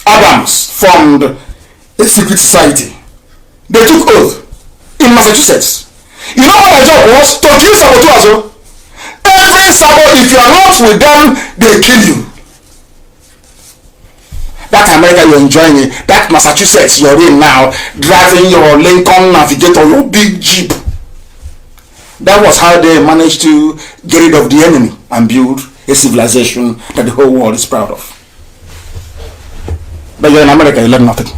Adams formed a secret society. They took oath in Massachusetts. You know what their job was? To kill saboteurs. Every sabot, if you are not with them, they kill you. That America you're enjoying it, that Massachusetts you're in now, driving your Lincoln Navigator, your big Jeep. That was how they managed to get rid of the enemy and build a civilization that the whole world is proud of. But you're in America, you learn nothing.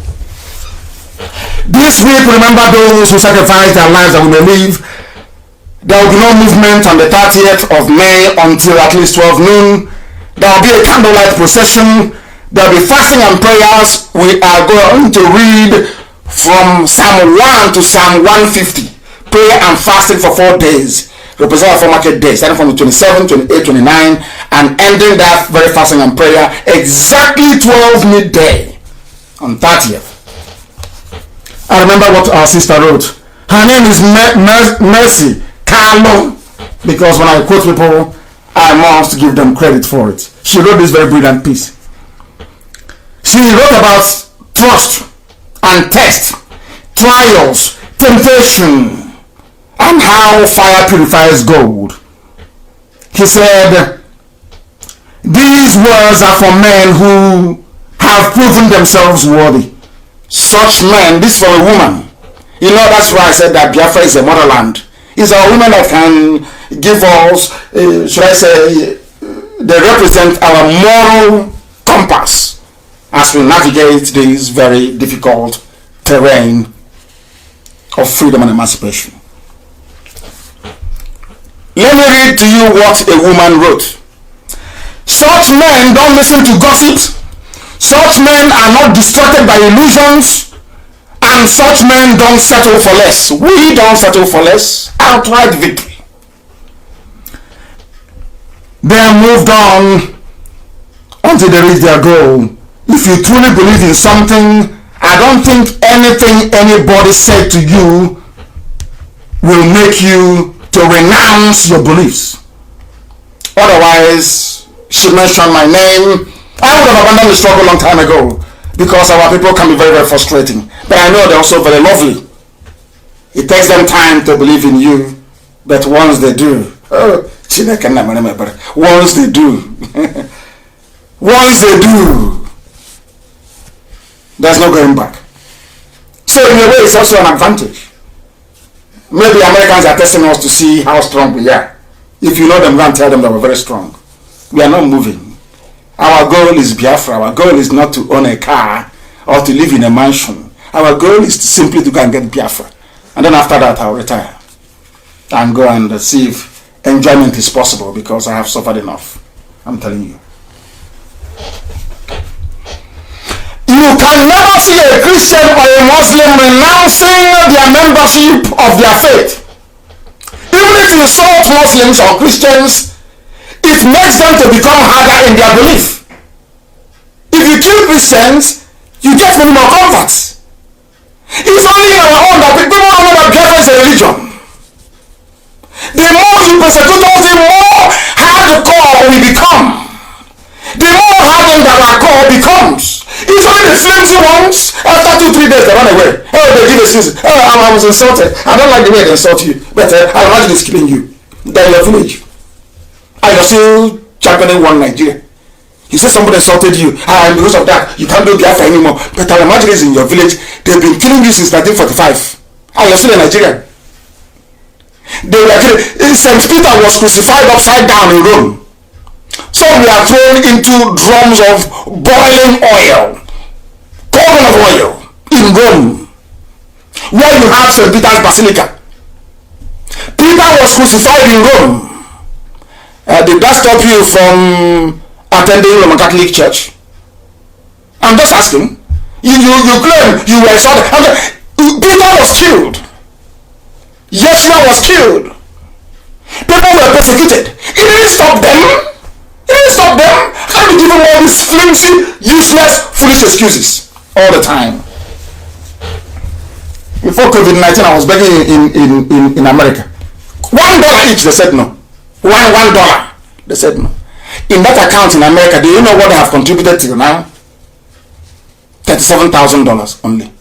This week, remember those who sacrificed their lives that we may live. There will be no movement on the 30th of May until at least 12 noon. There will be a candlelight procession. There will be fasting and prayers. We are going to read from Psalm 1 to Psalm 150. Prayer and fasting for 4 days. Represent our 4 market days, starting from the 27, 28, 29, and ending that very fasting and prayer exactly 12 midday on 30th. I remember what our sister wrote. Her name is Mazi Kanu, because when I quote people, I must give them credit for it. She wrote this very brilliant piece. She wrote about trust and test, trials, temptation, and how fire purifies gold. He said, these words are for men who have proven themselves worthy. Such men, this for a woman. You know, that's why I said that Biafra is a motherland. It's a woman that can give us, should I say, they represent our moral compass as we navigate this very difficult terrain of freedom and emancipation. Let me read to you what a woman wrote. Such men don't listen to gossips. Such men are not distracted by illusions. And such men don't settle for less. We don't settle for less. Outright victory. They moved on until they reach their goal. If you truly believe in something, I don't think anything anybody said to you will make you to renounce your beliefs. Otherwise, she mentioned my name. I would have abandoned the struggle a long time ago, because our people can be very, very frustrating. But I know they're also very lovely. It takes them time to believe in you, but once they do, once they do, once they do, there's no going back. So in a way, it's also an advantage. Maybe Americans are testing us to see how strong we are. If you know them, go and tell them that we're very strong. We are not moving. Our goal is Biafra. Our goal is not to own a car or to live in a mansion. Our goal is to simply to go and get Biafra. And then after that, I'll retire and go and see if enjoyment is possible, because I have suffered enough. I'm telling you. You can never see a Christian or a Muslim renouncing their membership of their faith. Even if you insult Muslims or Christians, it makes them to become harder in their belief. If you kill Christians, you get many more converts. It's only in our own that people don't know that Biafra is a religion. The more you persecute us, the more hardcore we become. The more hardened that our core becomes. It's only the flimsy ones. After 2-3 days, they run away. Oh, they give a season. Oh, I was insulted. I don't like the way they insult you. But I imagine it's killing you. They're in your village. And you're still championing one Nigeria. You say somebody insulted you, and because of that, you can't do Biafra anymore. But I imagine it's in your village. They've been killing you since 1945. And you're still in Nigeria. They were killing. St. Peter was crucified upside down in Rome. So we are thrown into drums of boiling oil, cauldron of oil in Rome, where you have St. Peter's Basilica. Peter was crucified in Rome. Did that stop you from attending Roman Catholic Church? I'm just asking. You claim you were insulted. Peter was killed. Yeshua was killed. People were persecuted. It didn't stop them. It didn't stop them. Can't be giving all these flimsy, useless, foolish excuses all the time. Before COVID-19, I was begging in America. $1 each, they said no. $1. They said no. In that account in America, do you know what they have contributed to now? $37,000 only.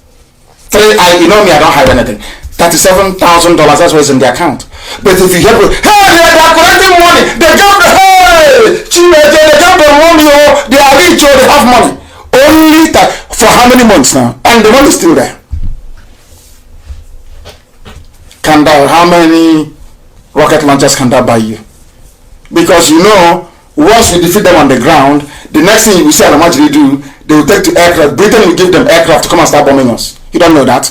You know me, I don't hide anything. $37,000, that's what's in the account. But if you hear, hey, they are collecting money. They got the, hey, they got the money, oh, they are rich, oh, they have money. Only that, for how many months now? And the money is still there. Can that, how many rocket launchers can that buy you? Because you know, once we defeat them on the ground, the next thing we see Alamajiri do, they will take to aircraft. Britain will give them aircraft to come and start bombing us. You don't know that?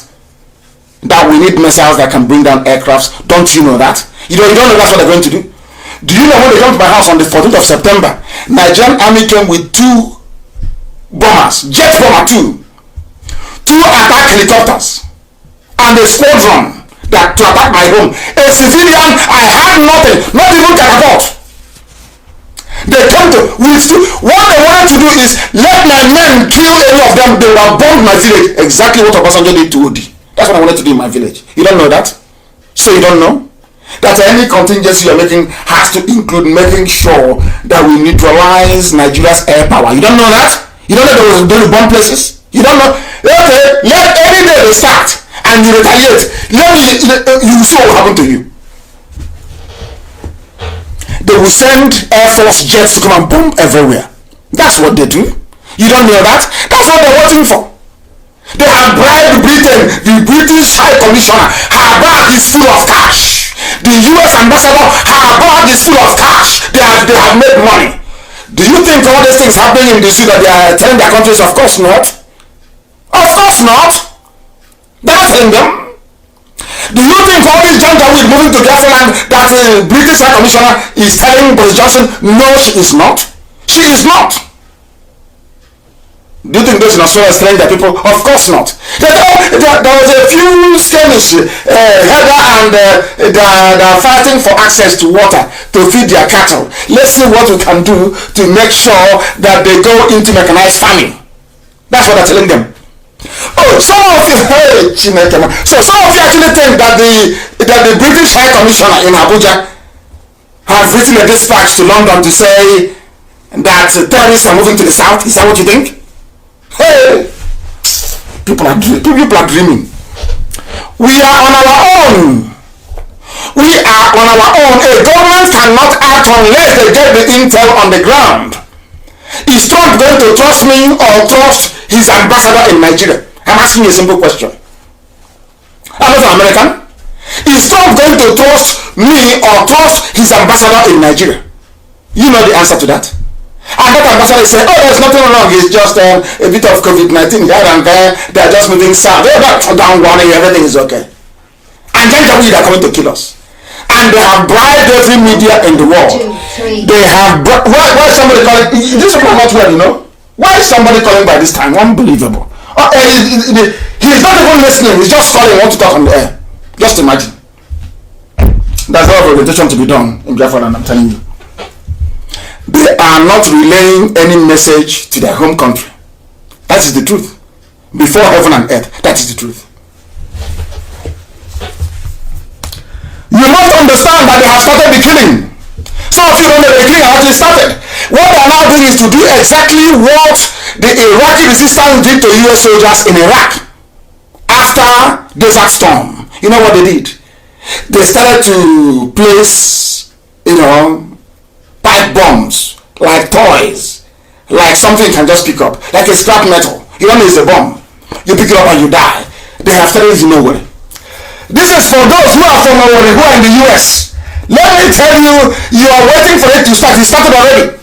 That we need missiles that can bring down aircrafts. Don't you know that? You don't know that's what they're going to do? Do you know when they come to my house on the 14th of September, Nigerian army came with 2 bombers, jet bomber 2 attack helicopters, and a squadron that to attack my home. A civilian, I had nothing, not even catapult. They came to, what they wanted to do is let my men kill any of them. They were bombed my village. Exactly what Obasanjo did to Odi. That's what I wanted to do in my village. You don't know that? So you don't know? That any contingency you're making has to include making sure that we neutralize Nigeria's air power. You don't know that? You don't know they will bomb places? You don't know? Okay, let any day they start and you retaliate. You see what will happen to you. They will send Air Force jets to come and bomb everywhere. That's what they do. You don't know that? That's what they're waiting for. They have bribed Britain. The British High Commissioner, her bag is full of cash. The US Ambassador, her bag is full of cash. They have made money. Do you think all these things happening in the sea that they are telling their countries? Of course not. Of course not. They're not telling them. Do you think all this Janjaweed moving to Biafra land that the British High Commissioner is telling Boris Johnson? No, she is not. She is not. Do you think those in Australia are telling their people? Of course not. There was a few skirmish header and they're fighting for access to water to feed their cattle. Let's see what we can do to make sure that they go into mechanized farming. That's what they're telling them. Oh, some of you, so some of you actually think that the British High Commissioner in Abuja has written a dispatch to London to say that terrorists are moving to the south. Is that what you think? Hey, people are dreaming. We are on our own. We are on our own. A government cannot act unless they get the intel on the ground. Is Trump going to trust me or trust his ambassador in Nigeria? I'm asking you a simple question. I'm not an American. Is Trump going to trust me or trust his ambassador in Nigeria? You know the answer to that. And that ambassador is saying, oh, there's nothing wrong. It's just a bit of COVID-19 here and there. They're just moving south. They're not down warning. Everything is okay. And then they are coming to kill us. And they have bribed every media in the world. They have why is somebody calling? This is not well, you know. Why is somebody calling by this time? Unbelievable. He's not even listening. He's just calling. Want to talk on the air. Just imagine. There's a lot of orientation to be done in Biafra, and I'm telling you. They are not relaying any message to their home country. That is the truth. Before heaven and earth, that is the truth. You must understand that they have started the killing. Some of you don't know the killing has actually started. What they are now doing is to do exactly what the Iraqi resistance did to US soldiers in Iraq after Desert Storm. You know what they did? They started to place, pipe bombs, like toys, like something you can just pick up, like a scrap metal. You don't know it's a bomb. You pick it up and you die. They have started in nowhere. This is for those who are from nowhere, who are in the US. Let me tell you, you are waiting for it to start. It started already.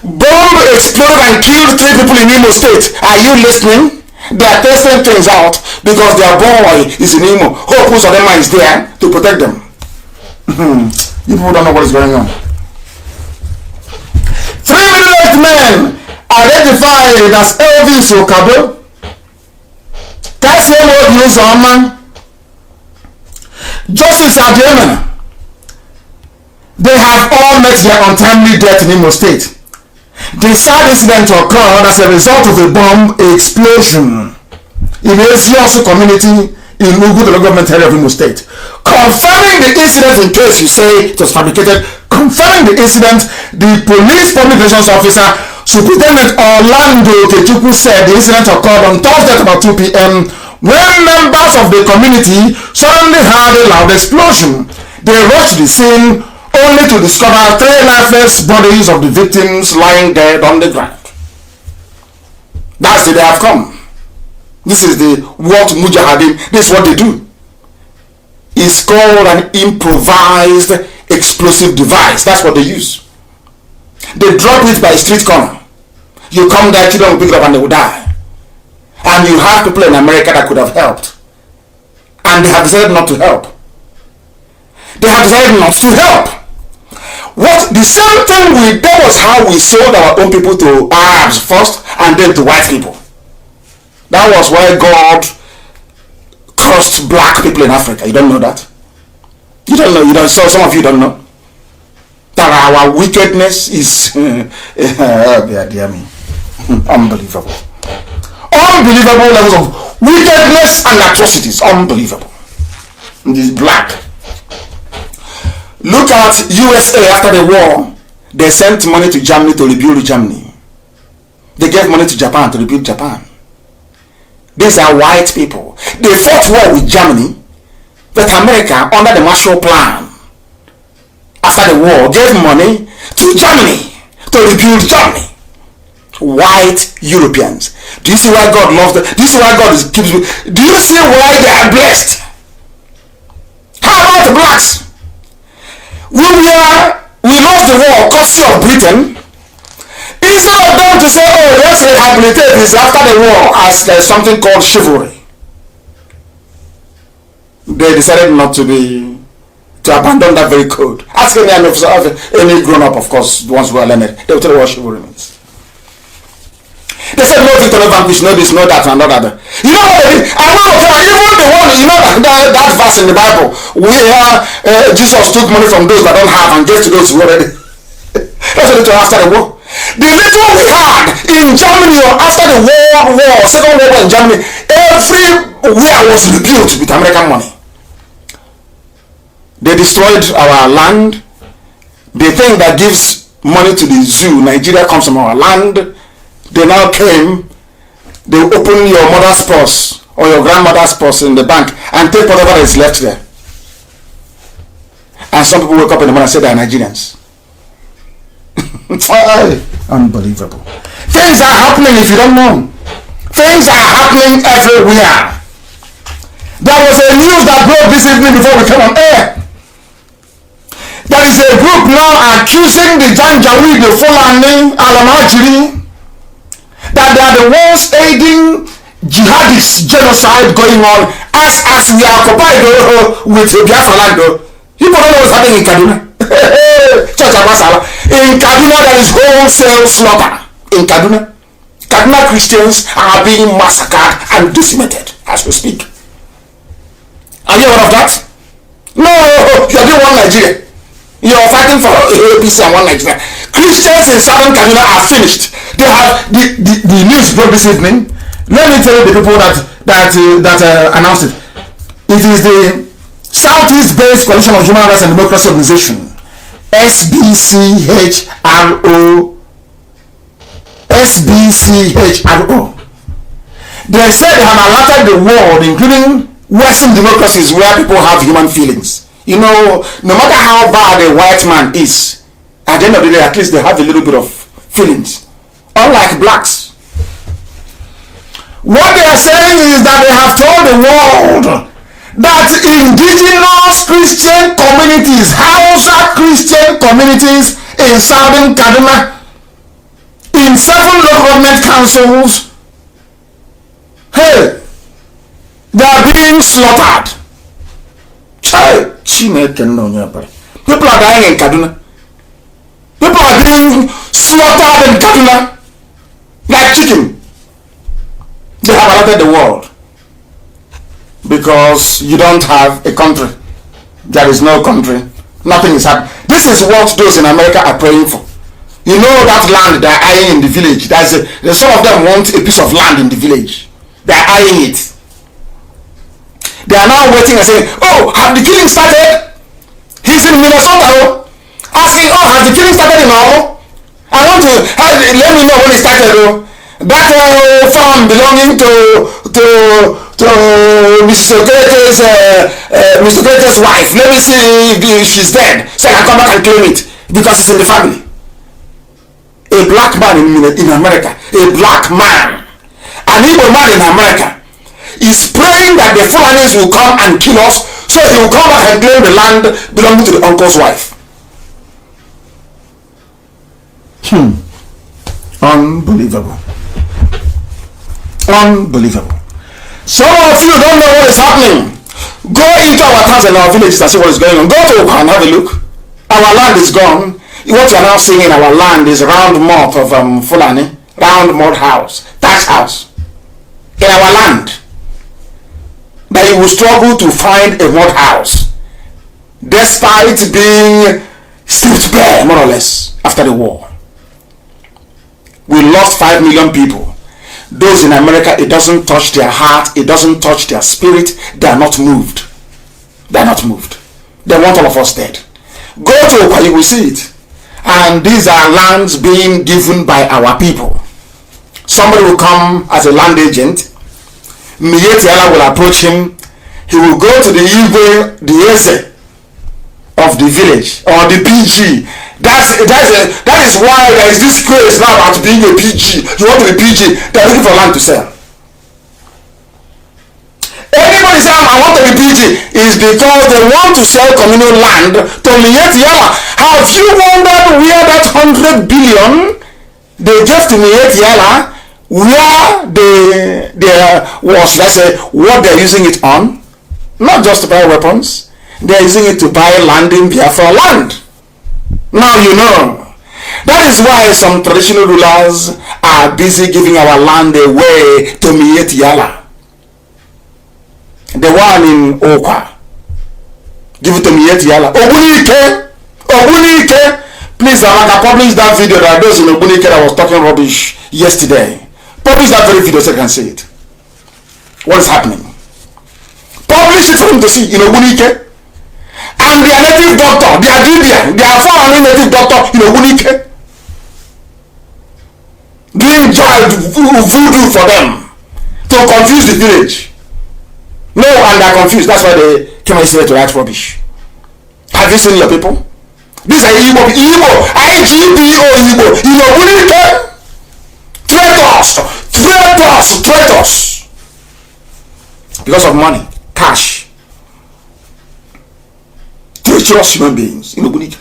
Bomb exploded and killed 3 people in Imo State. Are you listening? They are testing things out because their boy is in Imo. Hope Uzodema is there to protect them. You people don't know what is going on. 3 middle-aged men identified as Elvis Okabo, Kassim Obiuzoma, Joseph Adriana. They have all met their untimely death in Imo State. The sad incident occurred as a result of a bomb explosion in a Eziosu community in Ugu, the government area of Imo State. Confirming the incident, in case you say it was fabricated, confirming the incident, the police public relations officer, Superintendent Orlando Kechukwu, said the incident occurred on Thursday at about 2 p.m. when members of the community suddenly heard a loud explosion. They rushed to the scene only to discover 3 lifeless bodies of the victims lying dead on the ground. That's the day have come. This is what Mujahideen, this is what they do. It's called an improvised explosive device. That's what they use. They drop it by a street corner. You come there, children will pick it up and they will die. And you have people in America that could have helped. And they have decided not to help. They have decided not to help. What the same thing we did was how we sold our own people to Arabs first and then to white people. That was why God cursed black people in Africa. You don't know that? You don't know. So some of you don't know that our wickedness is dear me, unbelievable. Unbelievable levels of wickedness and atrocities. Unbelievable. This black. Look at USA after the war. They sent money to Germany to rebuild Germany. They gave money to Japan to rebuild Japan. These are white people. They fought war with Germany, but America, under the Marshall Plan, after the war, gave money to Germany to rebuild Germany. white Europeans. Do you see why God loves them? Do you see why God keeps? Do you see why they are blessed? How about the blacks? We lost the war courtesy of Britain. Instead of them to say, oh, let's rehabilitate this after the war as there's something called chivalry, they decided not to abandon that very code. Ask any grown-up, of course, the ones who are learned, they will tell you what chivalry means. They said no victor, no vanquish, no this, no that, and no that. You know what they did? I know, even the one, you know that verse in the Bible where Jesus took money from those that don't have and gave to those who already. That's what they did after the war. The little we had in Germany after the Second World War in Germany, everywhere was rebuilt with American money. They destroyed our land. The thing that gives money to the zoo, Nigeria, comes from our land. They now came, they open your mother's purse or your grandmother's purse in the bank and take whatever is left there. And some people wake up in the morning and say they are Nigerians. Unbelievable. Things are happening if you don't know. Things are happening everywhere. There was a news that broke this evening before we came on air. There is a group now accusing the Janjaweed, the Fulani, Alamajiri, that they are the ones aiding jihadist genocide going on as we are occupied with Biafra land. People don't know what's happening in Kaduna. In Kaduna there is wholesale slaughter. In Kaduna Christians are being massacred and decimated as we speak. Are you aware of that? No, you are doing one Nigeria. You are fighting for APC and one Nigeria. Christians in southern Kaduna are finished. They have the news broke this evening. Let me tell you the people that announced it. It is the Southeast-based Coalition of Human Rights and Democracy Organization, SBCHRO. They said they have alerted the world, including Western democracies where people have human feelings. You know, no matter how bad a white man is, at the end of the day, at least they have a little bit of feelings. Unlike blacks. What they are saying is that they have told the world that indigenous Christian communities, Hausa Christian communities in southern Kaduna, in 7 local government councils, hey, they are being slaughtered. People are dying in Kaduna. People are being slaughtered in Kaduna like chicken. They have alerted the world because you don't have a country. There is no country. Nothing is happening. This is what those in America are praying for. You know that land they are eyeing in the village. Some of them want a piece of land in the village. They are eyeing it. They are now waiting and saying, oh, have the killing started? He's in Minnesota, asking, oh, has the killing started in Ohio? I want to let me know when it started. That farm belonging to Mr. Okereke's wife. Let me see if she's dead, so I can come back and claim it because it's in the family. A black man in America, a black man, an Igbo man in America, is praying that the Fulanis will come and kill us, so he will come back and claim the land belonging to the uncle's wife. Unbelievable. Unbelievable. Some of you don't know what is happening. Go into our towns and our villages and see what is going on. Go to Oka and have a look. Our land is gone. What you are now seeing in our land is round moth of Fulani, round mud house, thatch house. In our land, that you will struggle to find a mud house, despite being stripped bare, more or less, after the war. We lost 5 million people. Those in America, it doesn't touch their heart, it doesn't touch their spirit. They are not moved. They are not moved. They want all of us dead. Go to Oka, you will see it. And these are lands being given by our people. Somebody will come as a land agent. Miyetiala will approach him. He will go to the Igwe, the Eze of the village, or the PG, That is why there is this craze now about being a PG. You want to be PG, they are looking for land to sell. Anybody say I want to be PG is because they want to sell communal land to Miyetti Allah. Have you wondered where that 100 billion they gave to Miyetti Allah, where there was, let's say, what they're using it on? Not just to buy weapons, they're using it to buy land in Biafra land. Now you know. That is why some traditional rulers are busy giving our land away to Miyetti Allah. The one in Okwa, give it to Miyetti Allah. Obunike, please, I published that video that those in Obunike that was talking rubbish yesterday. Publish that very video so you can see it. What is happening? Publish it for him to see in Obunike. And their native doctor, their Libyan, their foreign native doctor in Obunike, doing voodoo for them to confuse the village. No, and they're confused. That's why they came here to write rubbish. Have you seen your people? These are Igbo, IGPO Igbo, in Obunike. Traitors. Because of money, cash. Treacherous human beings in Obunike.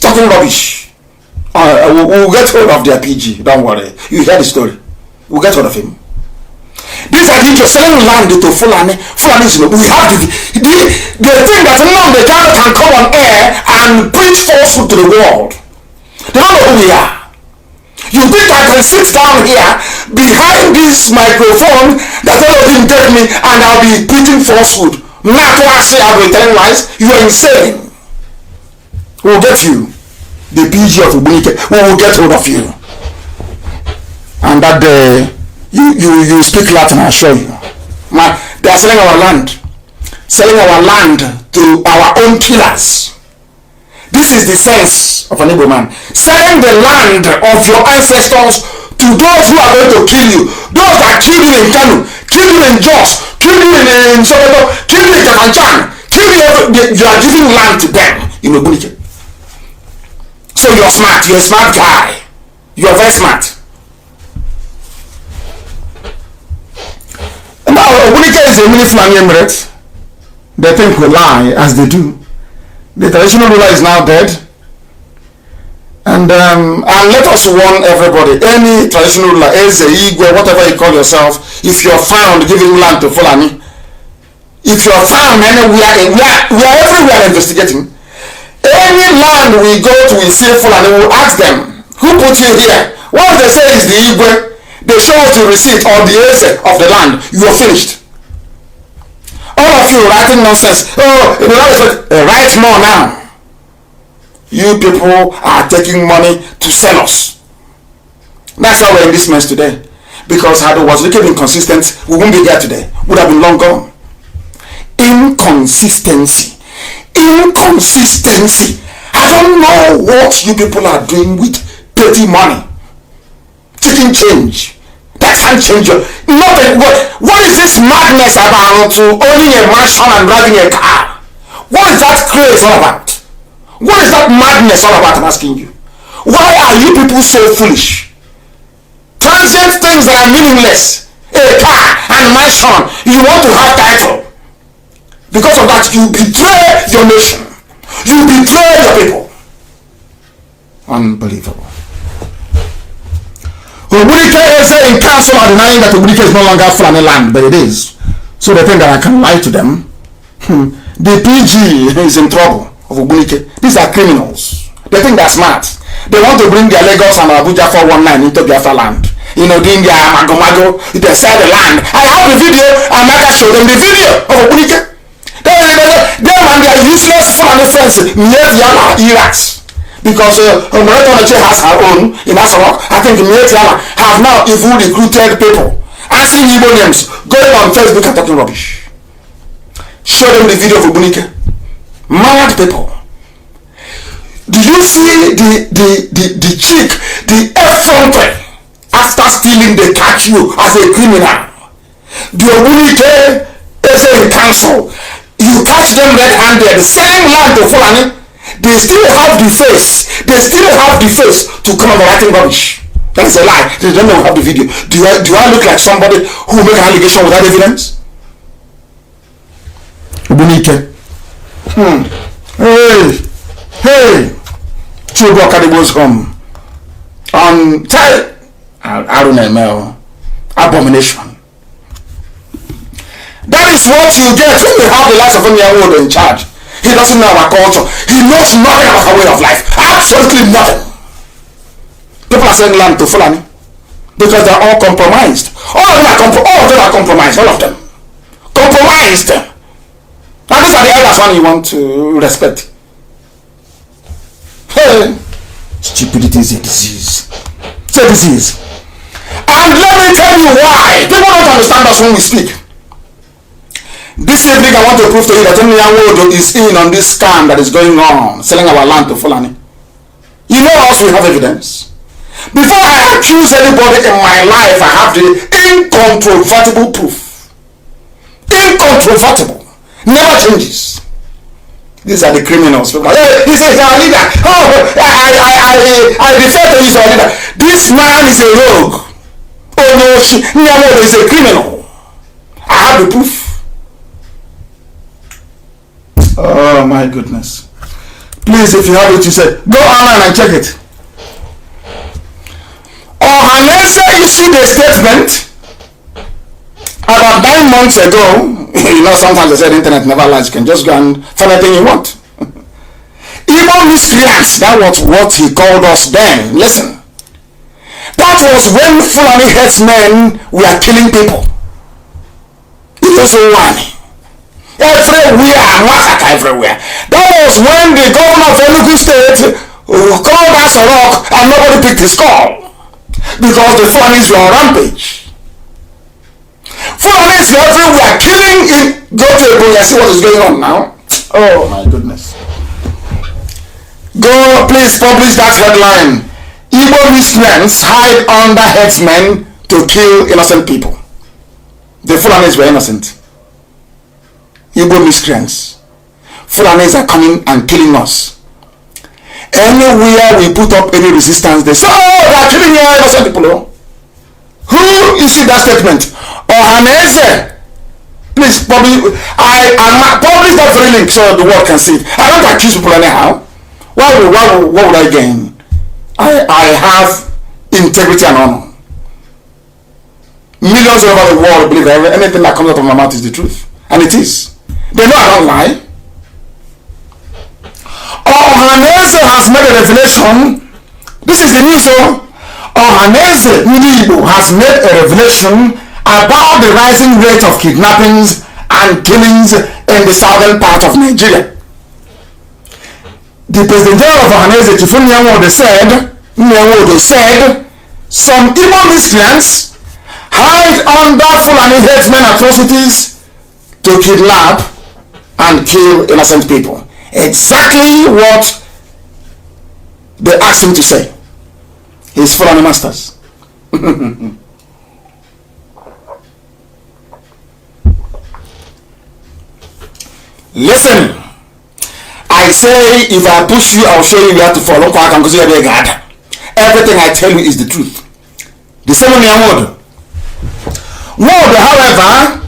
Talking rubbish. We'll get hold of their PG. Don't worry. You hear the story. We'll get hold of him. These are just selling land to Fulani. Fulanis, we have they think that Nnamdi Kanu can come on air and preach falsehood to the world. They don't know who we are. You think I can sit down here behind this microphone that all of them take me and I'll be preaching falsehood? Not what I say I'll be telling lies. You are insane. We'll get you. The PG of Obunike. We will get hold of you. And that day, you speak Latin, I assure you. They are selling our land to our own killers. This is the sense of an Igbo man. Selling the land of your ancestors to those who are going to kill you. Those that killed you in Kanu, killed you in Jos, killed you in Sokoto, killed you in Kafanchan, killed you. You are giving land to them in Obunike. So you're smart. You're a smart guy. You're very smart. Now, Obunike is a mini Fulani emirate. They think we lie as they do. The traditional ruler is now dead. And let us warn everybody, any traditional ruler, Eze, Igwe, whatever you call yourself, if you're found giving land to Fulani, if you're found anywhere, we are everywhere investigating. Any land we go to, we see Fulani, we will ask them, who put you here? What they say is the Igwe. They show us the receipt or the Eze of the land. You are finished. All of you writing nonsense. Write more now. You people are taking money to sell us. That's how we're in this mess today. Because had it was looking inconsistent, we wouldn't be here today. Would have been long gone. Inconsistency. I don't know what you people are doing with petty money. Chicken change. That can't change you. Nothing. What is this madness about to owning a mansion and driving a car? What is that craze all about? What is that madness all about? I'm asking you. Why are you people so foolish? Transient things that are meaningless. A car and mansion. You want to have title. Because of that, you betray your nation. You betray your people. Unbelievable. Obunike is in council are denying that Obunike is no longer Fulani land, but it is. So they think that I can lie to them. The PG is in trouble of Obunike. These are criminals. They think they're smart. They want to bring their Lagos and Abuja 419 into Biafra land. You know, doing their mago, they sell the land. I have the video, and I can show them the video of Obunike. Them and their useless Fulani friends, Miyetti Allah, Iraqs. Because Omeretonache has her own in Asarok. I think Miyetti Allah have now even recruited people asking Igbo names, going on Facebook and talking rubbish. Show them the video of Obunike. Mad people. Did you see the chick, the effrontery after stealing they catch you as a criminal? The Obunike is in council. You catch them red-handed, selling land to Fulani. They still have the face They still have the face to come up writing rubbish. That's a lie. They don't know have the video. Do I look like somebody who make an allegation without evidence? Hey, Chubaka goes home on I don't know, abomination. That is what you get when you have the likes of Onyawodo in charge. He doesn't know our culture. He knows nothing about our way of life. Absolutely nothing. People are selling land to Fulani because they're all compromised. All of them are compromised. All of them. Compromised. Now these are the elders one you want to respect. Hey, stupidity is a disease. It's a disease. And let me tell you why. People don't understand us when we speak. This evening I want to prove to you that Onyawodo is in on this scam that is going on, selling our land to Fulani. You know us, we have evidence. Before I accuse anybody in my life, I have the incontrovertible proof. Incontrovertible. Never changes. These are the criminals. Hey, he says our leader. Oh, I refer to you as our leader. This man is a rogue. Oh no, Onyawodo is a criminal. I have the proof. Oh my goodness. Please, if you have it, you say, go online and check it. You see the statement about 9 months ago. You know, sometimes they say the internet never lies. You can just go and find anything you want. Even miscreants, that was what he called us then. Listen. That was when Fulani headsmen were killing people. It was one. Everywhere, massacre everywhere. That was when the governor of Enugu State called us a rock and nobody picked his call. Because the Fulanis were on rampage. Fulanis everywhere killing in. Go to Ebola, see what is going on now. Oh my goodness. Go, please publish that headline. Igbo miscreants hide under headsmen to kill innocent people. The Fulanis were innocent. Igbo miscreants. Fulanis are coming and killing us. Anywhere we put up any resistance, they say, oh, they are killing innocent people. Who issued that statement? Ohaneze. Please publish. I publish that very link so the world can see it. I don't accuse people anyhow. What would I gain? I have integrity and honor. Millions over the world believe anything that comes out of my mouth is the truth. And it is. They know I don't lie. Ohaneze has made a revelation. This is the news. Ohaneze Ndigbo has made a revelation about the rising rate of kidnappings and killings in the southern part of Nigeria. The President General of Ohaneze, Chief Onyawodo said, some Igbo miscreants hide under Fulani headsmen atrocities to kidnap and kill innocent people. Exactly what they asked him to say. His Fulani masters. Listen, I say if I push you, I'll show you where to follow. Everything I tell you is the truth. The same Onyawodo. Word, however,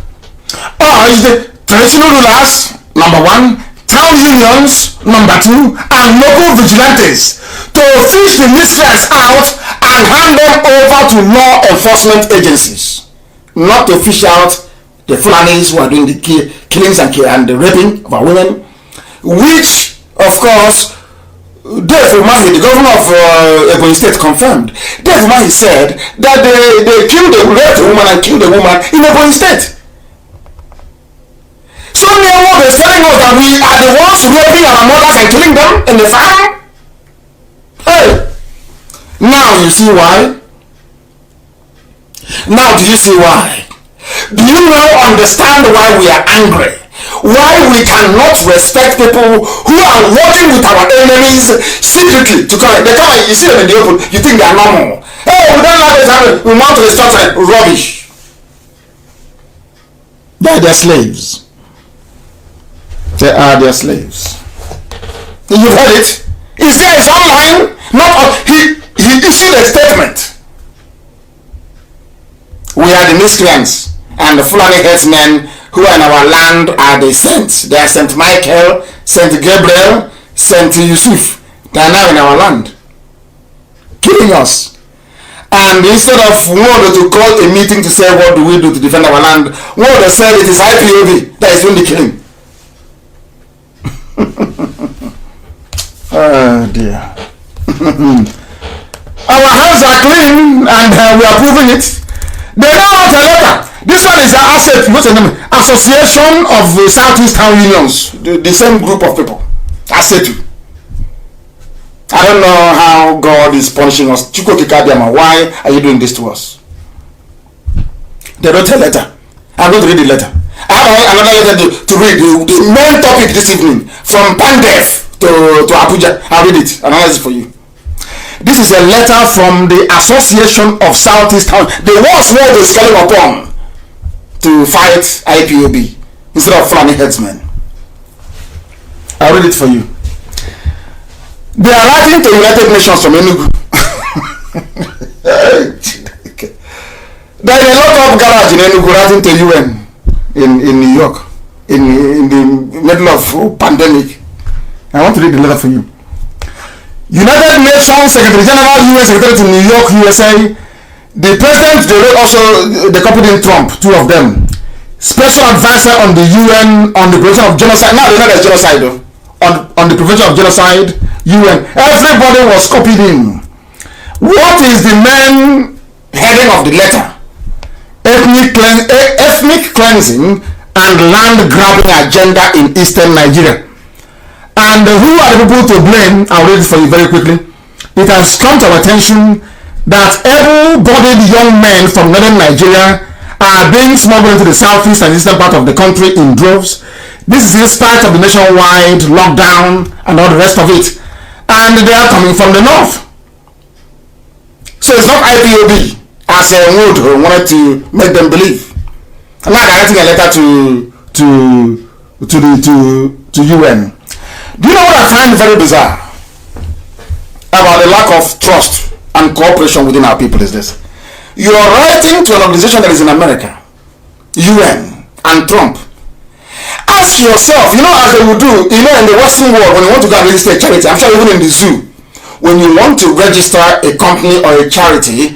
urged the traditional rulers, number one, town unions, number two, and local vigilantes to fish the miscreants out and hand them over to law enforcement agencies. Not to fish out the Fulanis who are doing the killings and the raping of our women, which, of course, Dave Umahi, the governor of Ebonyi State, confirmed. Dave Umahi said that they raped a woman and killed a woman in Ebonyi State. So Onyawodo is telling us that we are the ones raping our mothers and killing them in the farm? Hey! Now you see why? Now do you see why? Do you now understand why we are angry? Why we cannot respect people who are working with our enemies secretly to come? They come, you see them in the open, you think they are normal. Hey, we don't like this happening. We want to restructure. Rubbish. They are their slaves. They are their slaves. You've heard it. Is there? It's online. He issued a statement. We are the miscreants, and the Fulani headsmen who are in our land are the saints. They are Saint Michael, Saint Gabriel, Saint Yusuf. They are now in our land, killing us. And instead of Nwodo to call a meeting to say what do we do to defend our land, Nwodo said it is IPOB that is doing the killing. Oh dear. Our hands are clean and we are proving it. They now want a letter. This one is an asset. What's the name? Association of Southeast Town Unions. The same group of people. ASETU. I don't know how God is punishing us. Why are you doing this to us? They wrote a letter. I'm going to read the letter. I have another letter to read. The main topic this evening. From Pandef to Abuja. I'll read it. Analyze it for you. This is a letter from the Association of Southeast Town. The worst world is calling upon to fight IPOB instead of Fulani headsmen. I'll read it for you. They are writing to United Nations from Enugu. There is a lot of garage in Enugu writing to UN in New York in the middle of pandemic. I want to read the letter for you. United Nations Secretary General, UN Secretary to New York, USA. The President, they wrote also, they copied in Trump, two of them. Special Advisor on the UN on the prevention of genocide. Now they know there's genocide though. On the prevention of genocide, UN. Everybody was copied in. What is the main heading of the letter? Ethnic cleansing and land grabbing agenda in eastern Nigeria. And who are the people to blame? I'll read it for you very quickly. It has come to our attention that able-bodied young men from northern Nigeria are being smuggled into the southeast and eastern part of the country in droves. This is in spite of the nationwide lockdown and all the rest of it. And they are coming from the north. So it's not IPOB as a would wanted to make them believe. I'm not writing a letter to UN. Do you know what I find very bizarre about the lack of trust and cooperation within our people is this? You are writing to an organization that is in America, UN, and Trump. Ask yourself, as they will do, in the Western world, when you want to go and register a charity, I'm sure even in the zoo, when you want to register a company or a charity,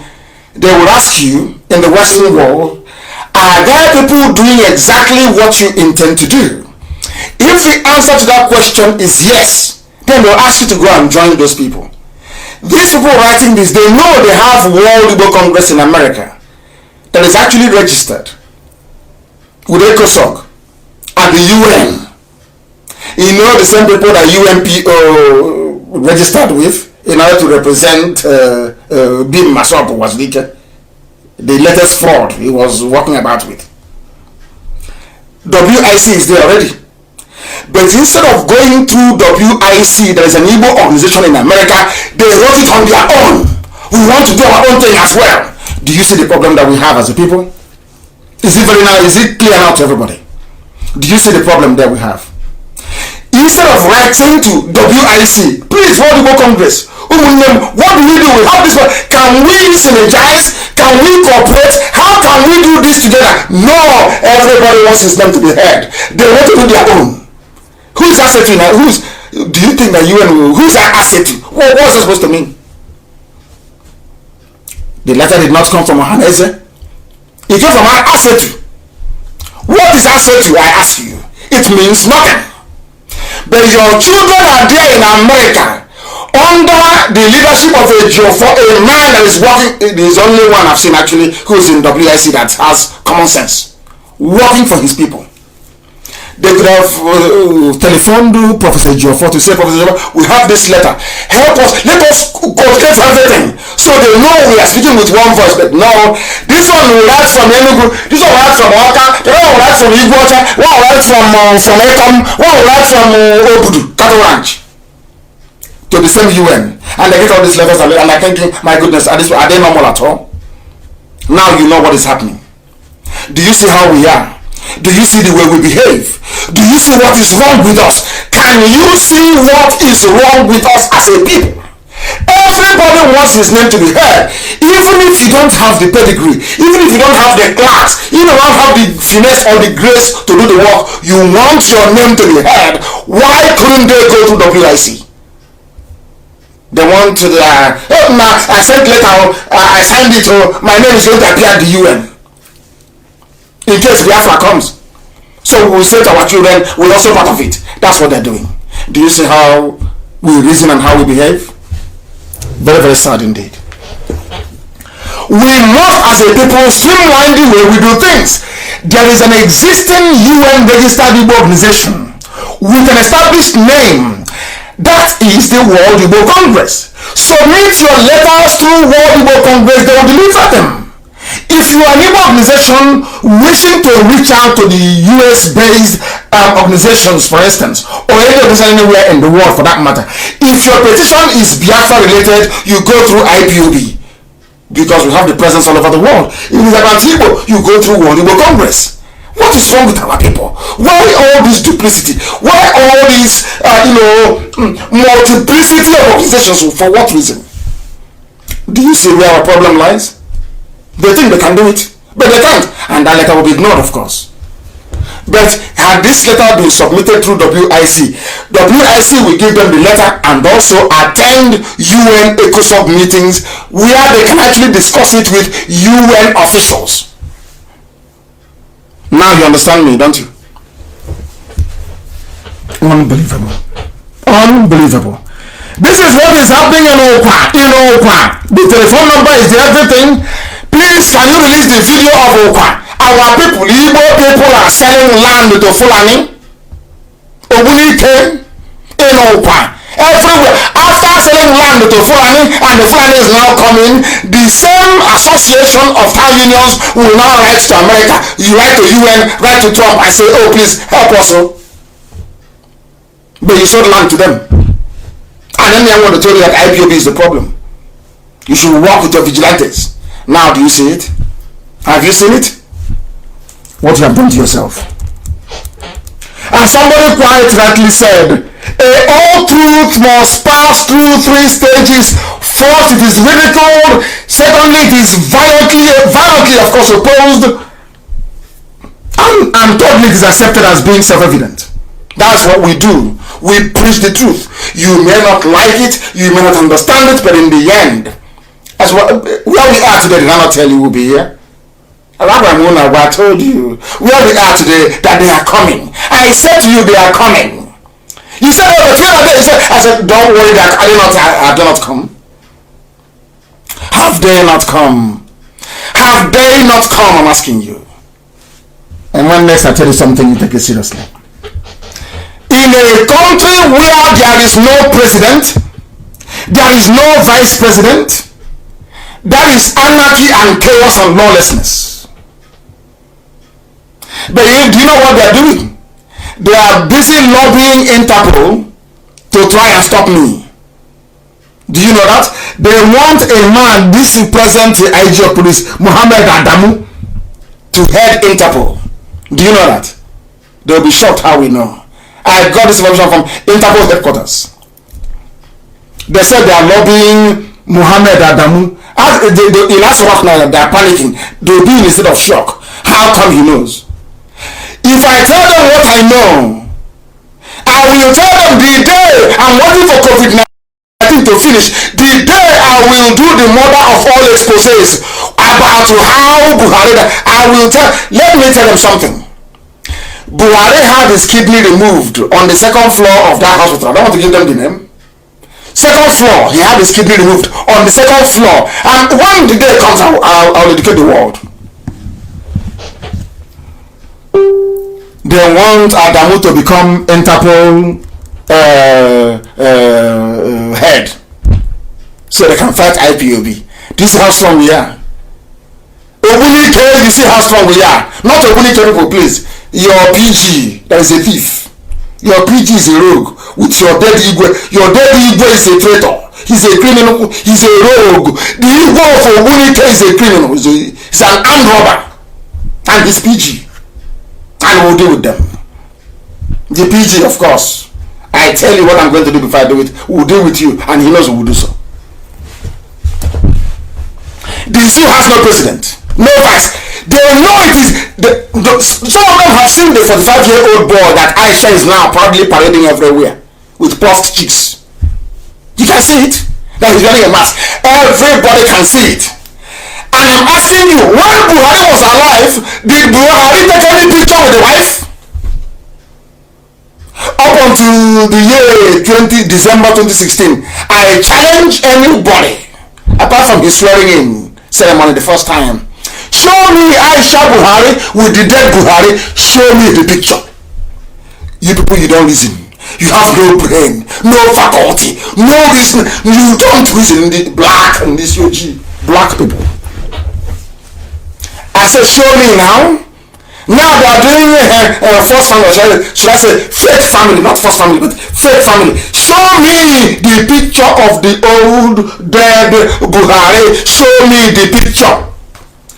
they will ask you, in the Western world, are there people doing exactly what you intend to do? If the answer to that question is yes, then they'll ask you to go and join those people. These people writing this, they know they have World Igbo Congress in America that is actually registered with ECOSOC at the UN. The same people that UNPO registered with in order to represent Bim Masop was the latest fraud he was walking about with. WIC is there already. But instead of going through WIC, there is an Igbo organization in America, they wrote it on their own. We want to do our own thing as well. Do you see the problem that we have as a people? Is it clear now to everybody? Do you see the problem that we have? Instead of writing to WIC, please, World Igbo Congress, what do we do? We have this one. Can we synergize? Can we cooperate? How can we do this together? No, everybody wants his name to be heard. They want to do their own. Who's ASETU now? Do you think that UN will? Who's ASETU? What's it supposed to mean? The letter did not come from Ohaneze. It came from ASETU. What is ASETU? I ask you. It means nothing. But your children are there in America under the leadership of a man that is working. There's only one I've seen actually who's in WIC that has common sense, working for his people. They could have telephoned Professor Geoffrey to say, Professor Geoffrey, we have this letter. Help us. Let us coordinate everything. So they know we are speaking with one voice. But no, this one will write from Enugu, this one will write from Oka, the one will write from Igbocha, one will write from Ekom, one will write from Obudu, Cattle Ranch. To the same UN. And they get all these letters and I'm thinking, my goodness, are they normal at all? Now you know what is happening. Do you see how we are? Do you see the way we behave? Do you see what is wrong with us? Can you see what is wrong with us as a people? Everybody wants his name to be heard, even if you don't have the pedigree, even if you don't have the class, you don't have the finesse or the grace to do the work. You want your name to be heard. Why couldn't they go to WIC? They want to the I sent letter, I signed it, my name is going to appear at the UN in case Biafra comes. So we will say to our children, we're also part of it. That's what they're doing. Do you see how we reason and how we behave? Very, very sad indeed. We must, as a people, streamline the way we do things. There is an existing UN registered Igbo organization with an established name. That is the World Igbo Congress. Submit your letters to World Igbo Congress, they will deliver them. If you are an Igbo organization wishing to reach out to the US-based organizations, for instance, or any organization anywhere in the world for that matter, if your petition is Biafra related, you go through IPOB, because we have the presence all over the world. If it is about Igbo, you go through World Igbo Congress. What is wrong with our people? Why all this duplicity? Why all this, multiplicity of organizations? For what reason? Do you see where our problem lies? They think they can do it, but they can't, and that letter will be ignored, of course. But had this letter been submitted through WIC, WIC will give them the letter and also attend UN ECOSOC meetings where they can actually discuss it with UN officials. Now you understand me, don't you? Unbelievable. Unbelievable. This is what is happening in Okwa. The telephone number is everything. Please, can you release the video of Okwa? Our people, Igbo people, are selling land to Fulani, Obunike, in Okwa, everywhere. After selling land to Fulani, and the Fulani is now coming, the same association of town unions will now write to America. You write to UN, write to Trump, and say, oh, please help us. But you sold land to them. And then they want to tell you that IPOB is the problem. You should work with your vigilantes. Now, do you see it? Have you seen it? What you have done to yourself. And somebody quite rightly said, all truth must pass through 3 stages. First, it is ridiculed. Secondly, it is violently, of course, opposed. And thirdly, it is accepted as being self-evident. That's what we do. We preach the truth. You may not like it, you may not understand it, but in the end, as well, where we are today, did I not tell you we'll be here? I told you where we are today, that they are coming. I said to you, they are coming. You said, oh, but where are they? I said, don't worry, that I do not come. Have they not come? Have they not come? I'm asking you. And when next I tell you something, you take it seriously. In a country where there is no president, there is no vice president, there is anarchy and chaos and lawlessness. But do you know what they are doing? They are busy lobbying Interpol to try and stop me. Do you know that? They want a man, this present IG of police, Mohammed Adamu, to head Interpol. Do you know that? They'll be shocked how we know. I got this information from Interpol headquarters. They said they are lobbying Mohammed Adamu. In Aswak now, they are panicking. They'll be in a state of shock. How come he knows? If I tell them what I know, I will tell them the day I'm waiting for COVID-19 to finish, the day I will do the mother of all exposés about how Buhari, let me tell them something. Buhari had his kidney removed on the 2nd floor of that hospital. I don't want to give them the name. 2nd floor, he had his kidney removed on the 2nd floor. And when the day comes, I'll educate the world. They want Adamu to become Interpol head, so they can fight IPOB. This is how strong we are. Obunike, you see how strong we are. Not Obunike people, please. Your PG, that is a thief. Your PG is a rogue. With your dead Igwe. Your dead Igwe is a traitor. He's a criminal. He's a rogue. The Igwe of Obunike is a criminal. He's an armed robber. And he's PG. And we'll deal with them. The PG, of course. I tell you what I'm going to do before I do it, we'll deal with you, and he knows we will do so. The zoo has no president, no vice. They know it is some of them have seen the 45-year-old boy that Aisha is now proudly parading everywhere with puffed cheeks. You can see it, that he's wearing a mask. Everybody can see it. And I'm asking you, when Buhari was alive, did Buhari take any picture with the wife? Up until the year December 2016, I challenge anybody, apart from his swearing in ceremony the first time, show me Aisha Buhari with the dead Buhari, show me the picture. You people, you don't reason. You have no brain, no faculty, no reason. You don't reason. The black and this UG, black people. I said, show me now. Now they are doing first family, should I say fake family, not first family, but fake family. Show me the picture of the old dead Buhari. Show me the picture.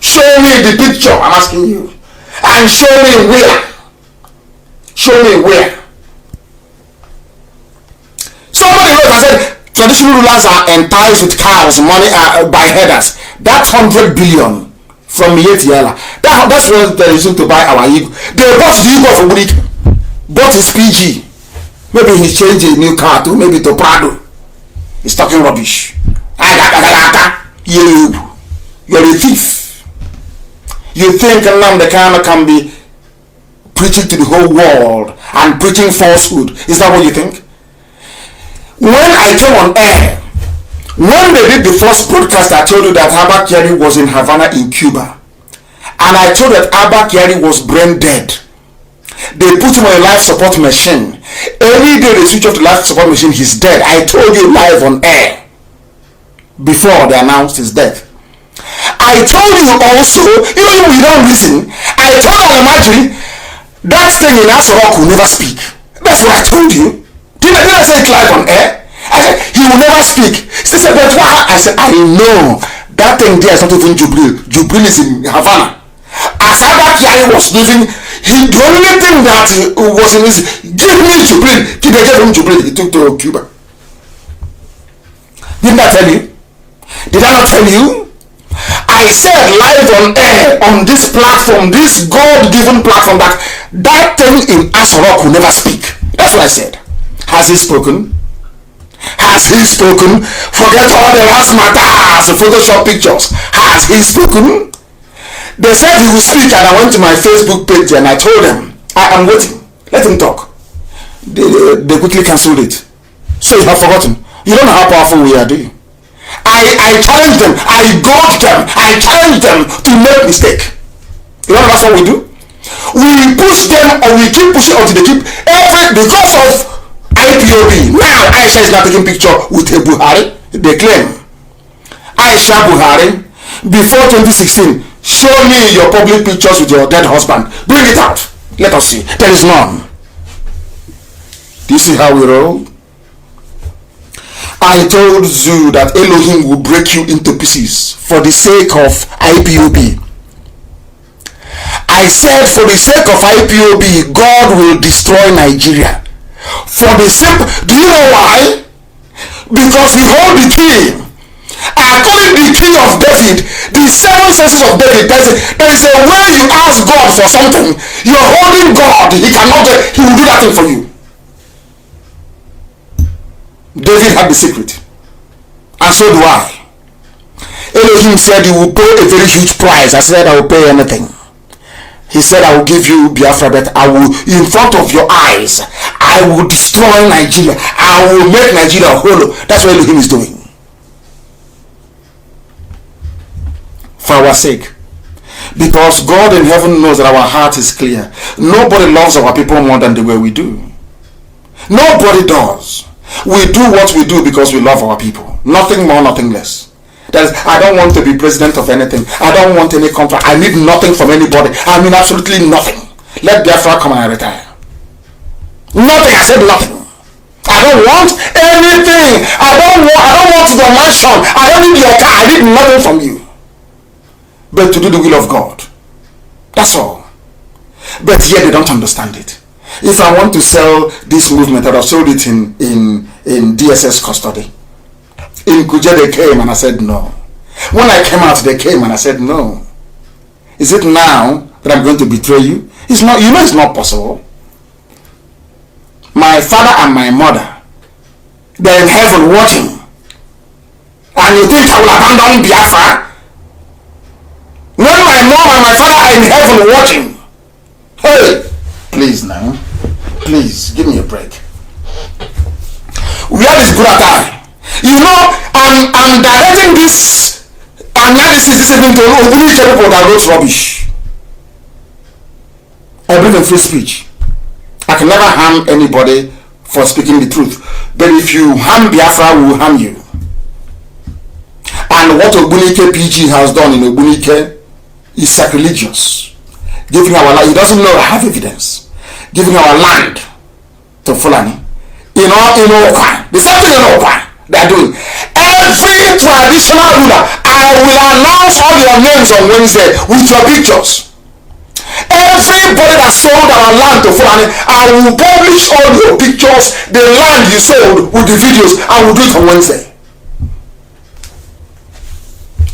Show me the picture, I'm asking you. And show me where. Show me where. Somebody wrote and said, traditional rulers are enticed with cows, money by headers. That's 100 billion from Yetiala. That's what they used to buy our Igbo. They bought the Igbo for Burik. Bought his PG. Maybe he changed a new car to maybe to Prado. He's talking rubbish. You're a thief. You think Nnamdi Kanu can be preaching to the whole world and preaching falsehood? Is that what you think? When I came on air, when they did the first broadcast, I told you that Abba Kyari was in Havana in Cuba. And I told that Abba Kyari was brain dead. They put him on a life support machine. Every day they switch off the life support machine, he's dead. I told you live on air before they announced his death. I told you also, you don't listen. I told Alamaji that thing in Asorok will never speak. That's what I told you. Didn't I say it live on air? I said he will never speak. She said, but why? I said, I know that thing there is not even Jubril. Jubril is in Havana. As Abba Kyari was living, the only thing that was in his, give me Jubril. They gave him Jubril. He took to Cuba. Didn't I tell you? Did I not tell you? I said live on air on this platform, this God-given platform, that thing in Asorok will never speak. That's what I said. Has he spoken? Has he spoken? Forget all the razzmatazz, the Photoshop pictures. Has he spoken? They said he will speak, and I went to my Facebook page and I told them, I am waiting. Let him talk. They quickly cancelled it. So you have forgotten. You don't know how powerful we are, do you? I challenge them, I goad them, I challenge them to make mistake. You know that's what we do? We push them, or we keep pushing until they keep because of IPOB. Now Aisha is not taking picture with a Buhari. They claim Aisha Buhari before 2016. Show me your public pictures with your dead husband. Bring it out. Let us see. There is none. Do you see how we roll? I told Zoo that Elohim will break you into pieces for the sake of IPOB. I said for the sake of IPOB, God will destroy Nigeria. For the simple, do you know why? Because we hold the key. According to the key of David, the 7 senses of David, there is a way you ask God for something. You're holding God. He will do that thing for you. David had the secret, and so do I. Elohim said he will pay a very huge price. I said I will pay anything. He said I will give you Biafra, but I will, in front of your eyes, I will destroy Nigeria. I will make Nigeria hollow. That's what Elohim is doing. For our sake. Because God in heaven knows that our heart is clear. Nobody loves our people more than the way we do. Nobody does. We do what we do because we love our people. Nothing more, nothing less. I don't want to be president of anything. I don't want any contract. I need nothing from anybody. I mean absolutely nothing. Let Biafra come and I retire. Nothing. I said nothing. I don't want anything. I don't want your mansion. I don't need your car. I need nothing from you. But to do the will of God. That's all. But yet they don't understand it. If I want to sell this movement, I would have sold it in DSS custody. In Kuje they came and I said no. When I came out, they came and I said no. Is it now that I'm going to betray you? It's not. You know it's not possible. My father and my mother, they're in heaven watching. And you think I will abandon Biafra? When my mom and my father are in heaven watching. Hey, please now. Please, give me a break. Where is Buratai? You know, I'm directing this analysis this evening to Obuni people that wrote rubbish. I believe in free speech. I can never harm anybody for speaking the truth. But if you harm Biafra, we will harm you. And what Ogbunike PG has done in Ogbunike is sacrilegious. Giving our land, he doesn't know I have evidence. Giving our land to Fulani. In Okwa. The same thing in Okwa they are doing. Every traditional ruler, I will announce all your names on Wednesday with your pictures. Everybody that sold our land to Fulani, I will publish all your pictures, the land you sold with the videos. I will do it on Wednesday.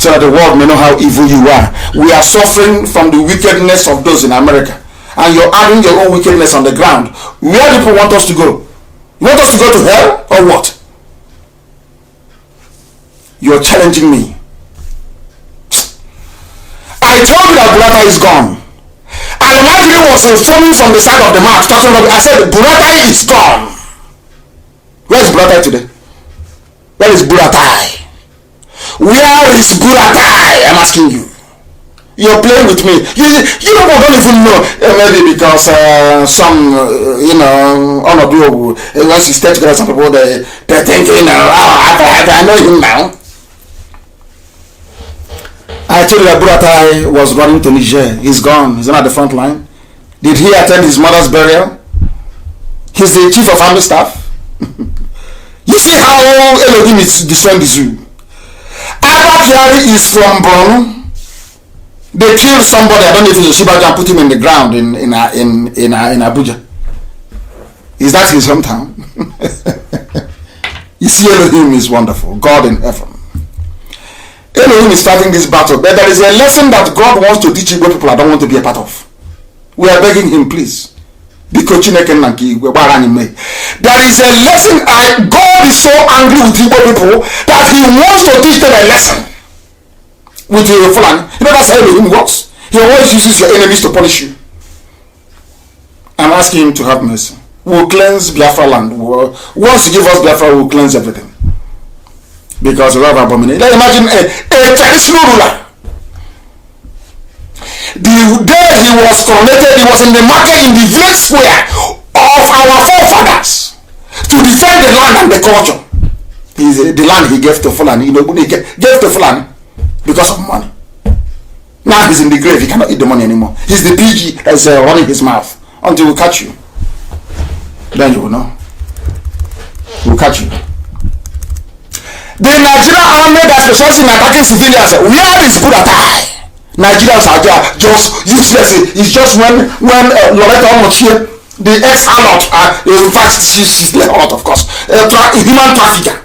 So that the world may know how evil you are. We are suffering from the wickedness of those in America. And you're adding your own wickedness on the ground. Where do people want us to go? You want us to go to hell or what? You're challenging me. I told you that Burata is gone. And Mazi was informing from the side of the mouth, talking about, I said, Burata is gone. Where is Burata today? Where is Burata? Where is Buratai? I'm asking you. You're playing with me. You people don't even know. Maybe because some, honorable, once you stay together, some people, they're thinking, I know him now. I told you that Buratai was running to Niger. He's gone. He's not at the front line. Did he attend his mother's burial? He's the chief of army staff. You see how Elohim is destroying the zoo. Abba is from Borno. They killed somebody, I don't know if it's Yoshibaja, and put him in the ground in Abuja. Is that his hometown? You see, Elohim is wonderful. God in heaven. Elohim is starting this battle, but there is a lesson that God wants to teach Igbo people I don't want to be a part of. We are begging him, please. There is a lesson. God is so angry with Igbo people that he wants to teach them a lesson. With the Fulani. You know that's how Elohim works. He always uses your enemies to punish you. I'm asking him to have mercy. We'll cleanse Biafra land. Once he gives us Biafra, we'll cleanse everything. Because a lot of abomination. Imagine a traditional ruler. The day he was coronated, he was in the market in the village square of our forefathers to defend the land and the culture. The land he gave to Fulani, he gave to Fulani because of money. Now he's in the grave, he cannot eat the money anymore. He's the PG that's running his mouth until we catch you. Then you will know. We'll catch you. The Nigerian army that specializes in attacking civilians, where is Buratai? Nigerians are just useless. It's just when Loretta Omochie, the ex-harlot, in fact she's the harlot of course, human trafficker.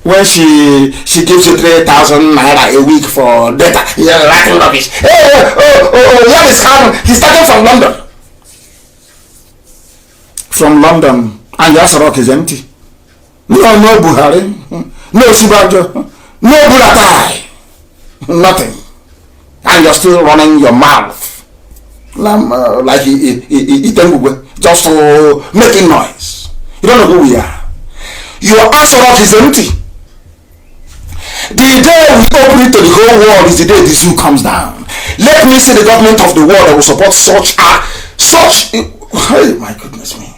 When she gives you 3,000 naira a week for data, you're writing rubbish. Where is Kanu? He started from London. From London, and Yasarok is empty. No Buhari, no Shibajo, no Buratai, nothing. And you're still running your mouth like just to making noise. You don't know who we are. Your Asarok is empty. The day we open it to the whole world is the day the zoo comes down. Let me see the government of the world that will support such oh my goodness me,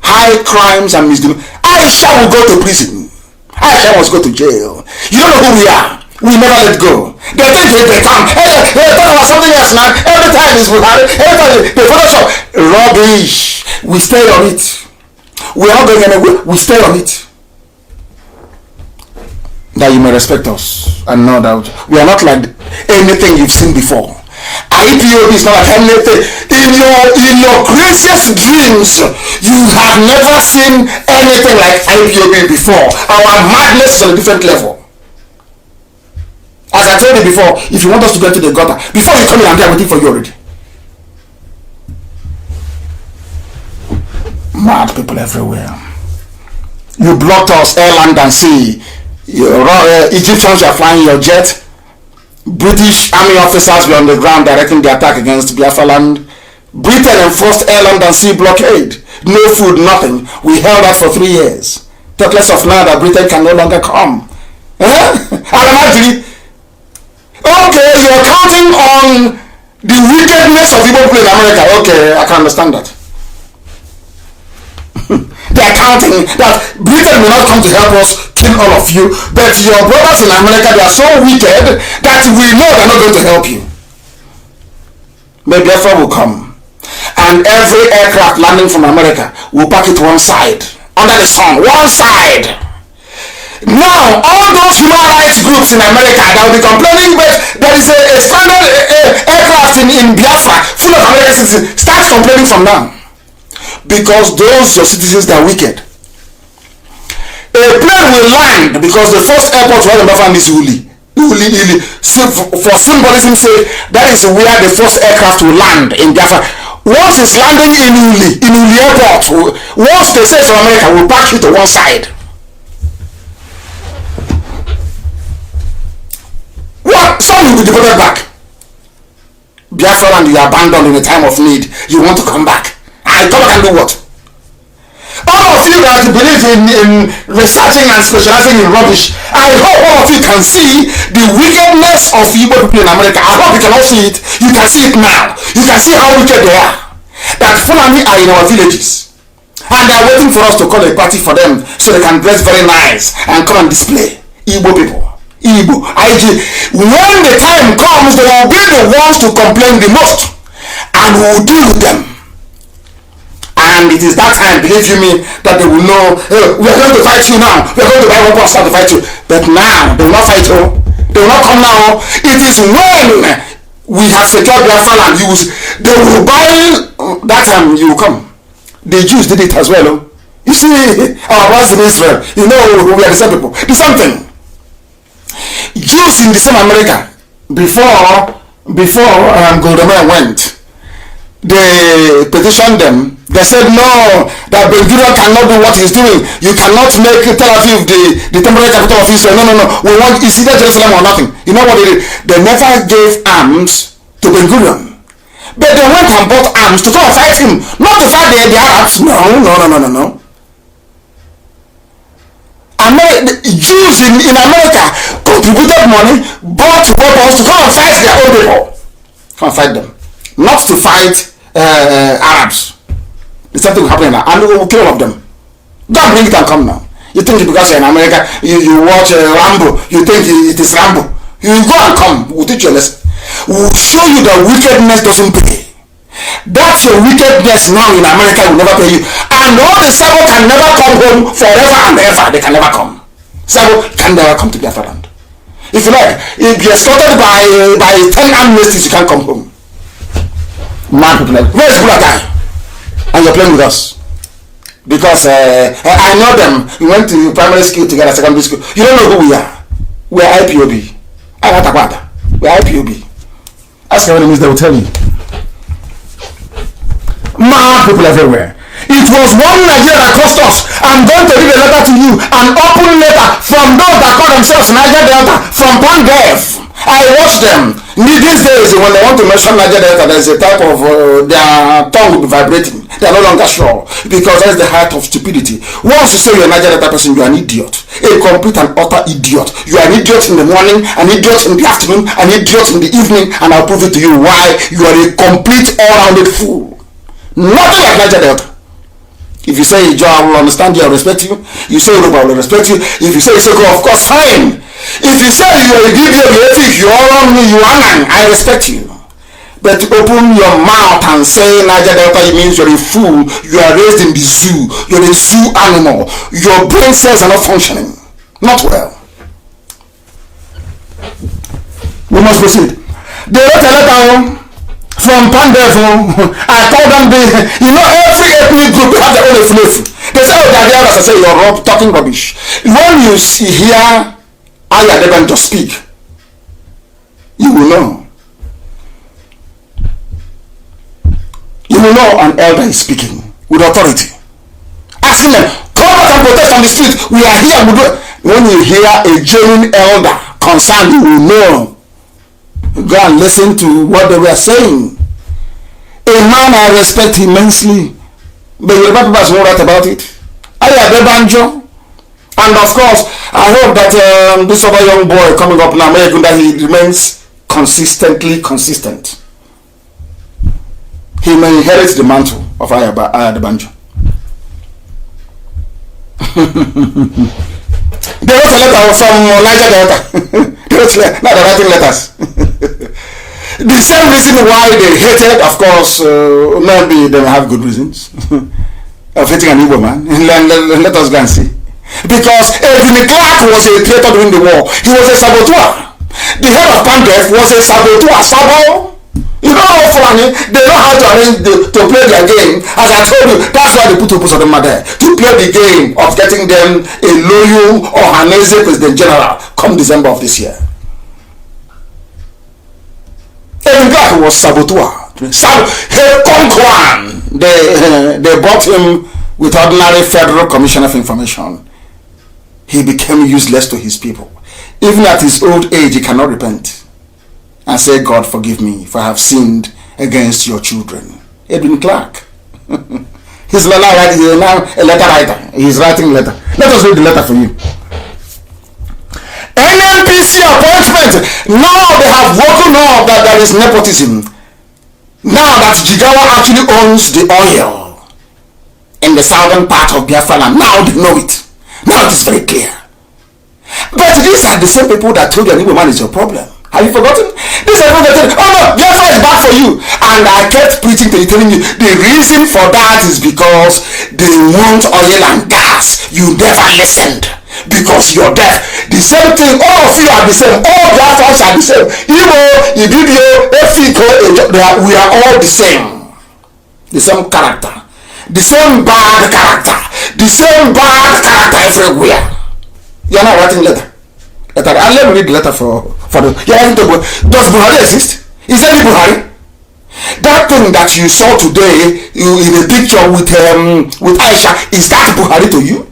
high crimes and misdemeanors. Aisha will go to prison. Aisha must go to jail. You don't know who we are. We never let go. They think they come. Hey, talk about something else now. Every time is Buhari. Every time they Photoshop. Rubbish. We stay on it. We are not going anywhere. We stay on it. That you may respect us and know that we are not like anything you've seen before. IPOB is not like anything. In your craziest dreams, you have never seen anything like IPOB before. Our madness is on a different level. As I told you before, if you want us to get to the gutter, before you come in, I'm there waiting for you already. Mad people everywhere. You blocked us, air, land, and sea. Egyptians were flying your jet. British army officers were on the ground directing the attack against Biafra land. Britain enforced air, land, and sea blockade. No food, nothing. We held out for 3 years. Talk less of now that Britain can no longer come. Okay, you're counting on the wickedness of Igbo people in America. Okay, I can understand that. They are counting that Britain will not come to help us kill all of you, but your brothers in America, they are so wicked that we know they are not going to help you. Maybe Biafra will come, and every aircraft landing from America will park it one side, under the sun, one side. Now, all those human rights groups in America that will be complaining, but there is a stranded aircraft in Biafra full of American citizens, start complaining from now. Because those your citizens, they are wicked. A plane will land because the first airport where the Biafra is Uli. So for symbolism's sake, that is where the first aircraft will land in Biafra. Once it's landing in Uli airport, once they say from America, we'll park you to one side. What? Some will be deported back. Biafra land, you are abandoned in a time of need. You want to come back. I come back and do what? All of you that believe in researching and specializing in rubbish, I hope all of you can see the wickedness of Igbo people in America. I hope you can all see it. You can see it now. You can see how wicked they are. That Fulani are in our villages. And they are waiting for us to call a party for them so they can dress very nice and come and display. Igbo people. Igbo. IG. When the time comes, they will be the ones to complain the most. And we will deal with them. And it is that time, believe you me, that they will know, hey, we are going to fight you now. We are going to buy one start to fight you. But now, they will not fight you. They will not come now. It is when we have secured Biafra land, they will buy, that time you will come. The Jews did it as well. You see, our brothers in Israel, you know, we are the same people. The same thing. Jews in the same America, before Golda Meir went, they petitioned them. They said no, that Ben Gurion cannot do what he's doing. You cannot make Tel Aviv the temporary capital of Israel. No. We want it's either Jerusalem or nothing. You know what they did? They never gave arms to Ben Gurion. But they went and bought arms to come and fight him. Not to fight the Arabs. No. Jews in America contributed money, bought weapons to come and fight their own people. Come and fight them. Not to fight Arabs. The same thing will happen now, and we will kill all of them. Don't bring it and come now. You think because you're in America, you watch Rambo, you think it is Rambo. You go and come, we'll teach you a lesson. We'll show you that wickedness doesn't pay. That your wickedness now in America will never pay you. And all the Sabo can never come home forever and ever. They can never come. Sabo can never come to Biafra land. If you like, if you're slaughtered by 10 amnesties, you can't come home. Man, people like, where is Bulagai? And you're playing with us. Because I know them. We went to primary school together, secondary school. You don't know who we are. We are IPOB. We are IPOB. Ask our enemies, they will tell you. Mad people everywhere. It was one Nigeria that cost us. I'm going to read a letter to you, an open letter from those that call themselves Niger Delta, from Pandev. I watch them. These days, when they want to mention Niger Delta, there's a type of their tongue will be vibrating. They are no longer sure because that's the height of stupidity. Once you say you're a Niger Delta person, you are an idiot, a complete and utter idiot. You are an idiot in the morning, an idiot in the afternoon, an idiot in the evening, and I'll prove it to you why you are a complete all-rounded fool. Nothing like Niger Delta. If you say Ijo, I will understand you, I will respect you. You say Yoruba, I will respect you. If you say Isoko, of course, fine. If you say you are a DBA, you are on me, you are none, I respect you. But open your mouth and say Niger Delta, it means you're a fool. You are raised in the zoo. You're a zoo animal. Your brain cells are not functioning. Not well. We must proceed. They wrote a letter from Pandevo. I call them every ethnic group have their own flavor. They say, oh, they are the others. I say, you're talking rubbish. When you hear Ayadeban to speak, you will know. You will know an elder is speaking with authority. Asking them, come out and protest on the street. We are here. When you hear a genuine elder concerned, you will know. Go and listen to what they were saying. A man I respect immensely, but you remember people won't write about it. Ayadebanjo. And of course, I hope that this other young boy coming up now, that he remains consistently consistent. He may inherit the mantle of Ayadebanjo. They wrote a letter from Niger Delta. They wrote now they're writing letters. The same reason why they hated, of course, maybe they have good reasons of hating an Igbo man. Let us go and see. Because Edwin Clark was a traitor during the war. He was a saboteur. The head of Pandef was a saboteur. Sabo. You know how funny, they know how to arrange to play their game. As I told you, that's why they put Opus Odema there. To play the game of getting them a loyal or Hanese President General come December of this year. Edwin Clark was saboteur. They brought him with ordinary Federal Commission of Information. He became useless to his people. Even at his old age, he cannot repent and say, God, forgive me, for I have sinned against your children. Edwin Clark. He's now a letter writer. He's writing a letter. Let us read the letter for you. NNPC appointment. Now they have woken up that there is nepotism. Now that Jigawa actually owns the oil in the southern part of Biafra land. Now they know it. Now it is very clear. But these are the same people that told you an Igbo man is your problem. Have you forgotten? These are people that said, oh no, Biafra is bad for you. And I kept preaching to you, telling you, the reason for that is because they want oil and gas. You never listened. Because you're deaf. The same thing, all of you are the same. All Biafrans are the same. Igbo, Ibibio, Efiko, we are all the same. The same character. The same bad character. The same bad character everywhere. You're not writing letter. And let me read the letter for the. Does Buhari exist? Is that Buhari? That thing that you saw today in a picture with Aisha, is that Buhari to you?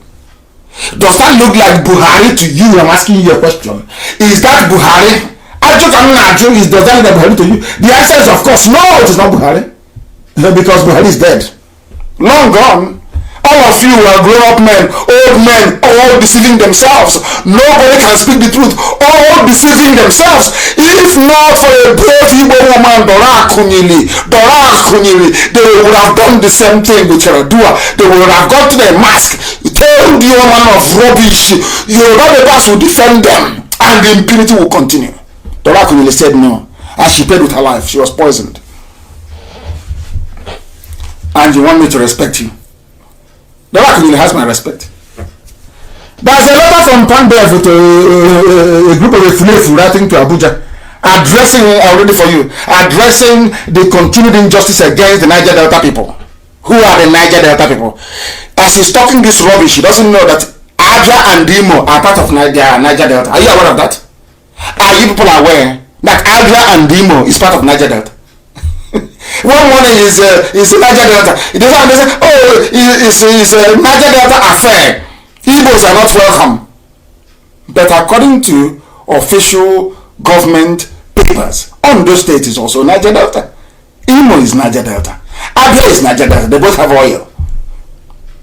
Does that look like Buhari to you? I'm asking you a question. Is that Buhari? Does that look like Buhari to you? The answer is of course no, it is not Buhari. Because Buhari is dead. Long gone. All of you are grown-up men, old men, all deceiving themselves. Nobody can speak the truth. All deceiving themselves. If not for a brave Igbo woman, Dora Kunyili, they would have done the same thing with Yaradua. They would have gotten a mask, told the woman of rubbish. Yoruba papers will defend them, and the impunity will continue. Dora Kunyili said no, and she paid with her life. She was poisoned. And you want me to respect you? Dora Kunyili has my respect. There's a letter from Pandev to a group of Efulefu writing to Abuja, addressing the continued injustice against the Niger Delta people. Who are the Niger Delta people? As he's talking this rubbish, he doesn't know that Abia and Imo are part of Niger Delta. Are you aware of that? Are you people aware that Abia and Imo is part of Niger Delta? One morning is Niger Delta. They say, oh, it's a Niger Delta affair. Igbos are not welcome. But according to official government papers, Ondo State is also Niger Delta. Imo is Niger Delta. Abia is Niger Delta. They both have oil.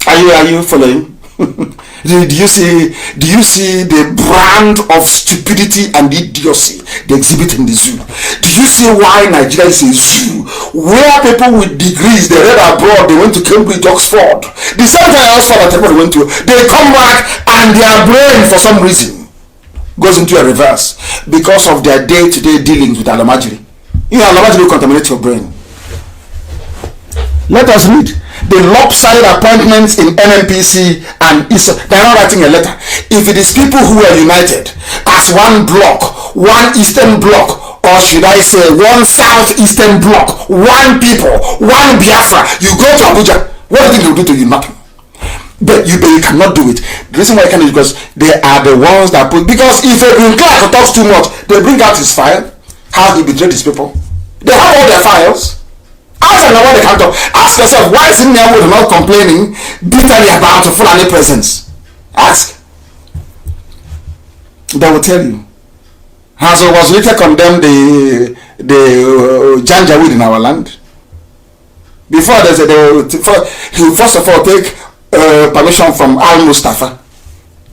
Are you following? Do you see the brand of stupidity and idiocy they exhibit in the zoo? Do you see why Nigeria is a zoo where people with degrees they read abroad, they went to Cambridge, Oxford, the same time Oxford that everybody went to, they come back and their brain for some reason goes into a reverse because of their day-to-day dealings with Alamajiri. You know, Alamajiri will contaminate your brain. Let us read the lopsided appointments in NNPC and ISO. They are not writing a letter. If it is people who are united as one block, one eastern block or should I say one southeastern bloc, one people, one Biafra, you go to Abuja, what do you think they will do to you? Nothing. But you cannot do it. The reason why you can't is because they are the ones that put, because if a green clerk talks too much, they bring out his file, how he betrayed his people. They have all their files. Ask them what they can talk. Ask yourself, why is Nyawood not complaining bitterly about Fulani presence? Ask. They will tell you. Has was later condemned the Janjaweed in our land. Before he will first of all take permission from Al Mustafa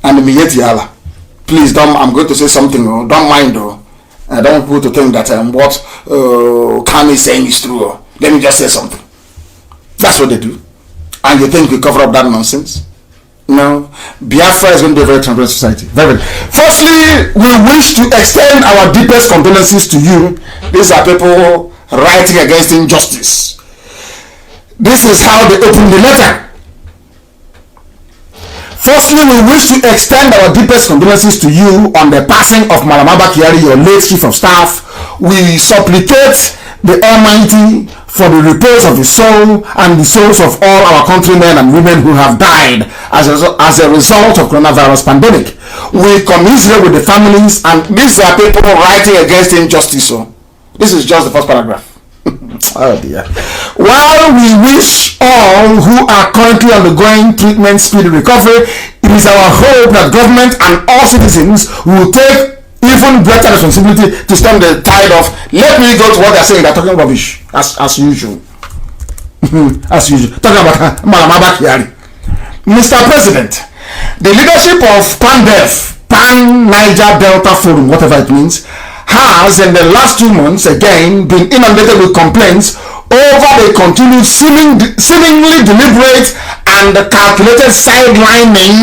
and Miyeti Allah. Please don't. I'm going to say something. Don't mind. I don't want people to think that what Kanu is saying is true. Let me just say something. That's what they do. And you think we cover up that nonsense? No. Biafra is going to be a very transparent society. Very. Firstly, we wish to extend our deepest condolences to you. These are people writing against injustice. This is how they open the letter. Firstly, we wish to extend our deepest condolences to you on the passing of Malam Abba Kyari, your late chief of staff. We supplicate the Almighty for the repose of his soul and the souls of all our countrymen and women who have died as a result of coronavirus pandemic. We commiserate with the families, and these are people writing against injustice. So this is just the first paragraph. Oh dear. While we wish all who are currently undergoing treatment speedy recovery, it is our hope that government and all citizens will take even greater responsibility to stem the tide of. Let me go to what they're saying. They're talking rubbish as usual. As usual. Talking about Malam Abba Kyari. Mr. President, the leadership of PANDEF, Pan Niger Delta Forum, whatever it means, has in the last 2 months again been inundated with complaints over the continued seemingly deliberate and calculated sidelining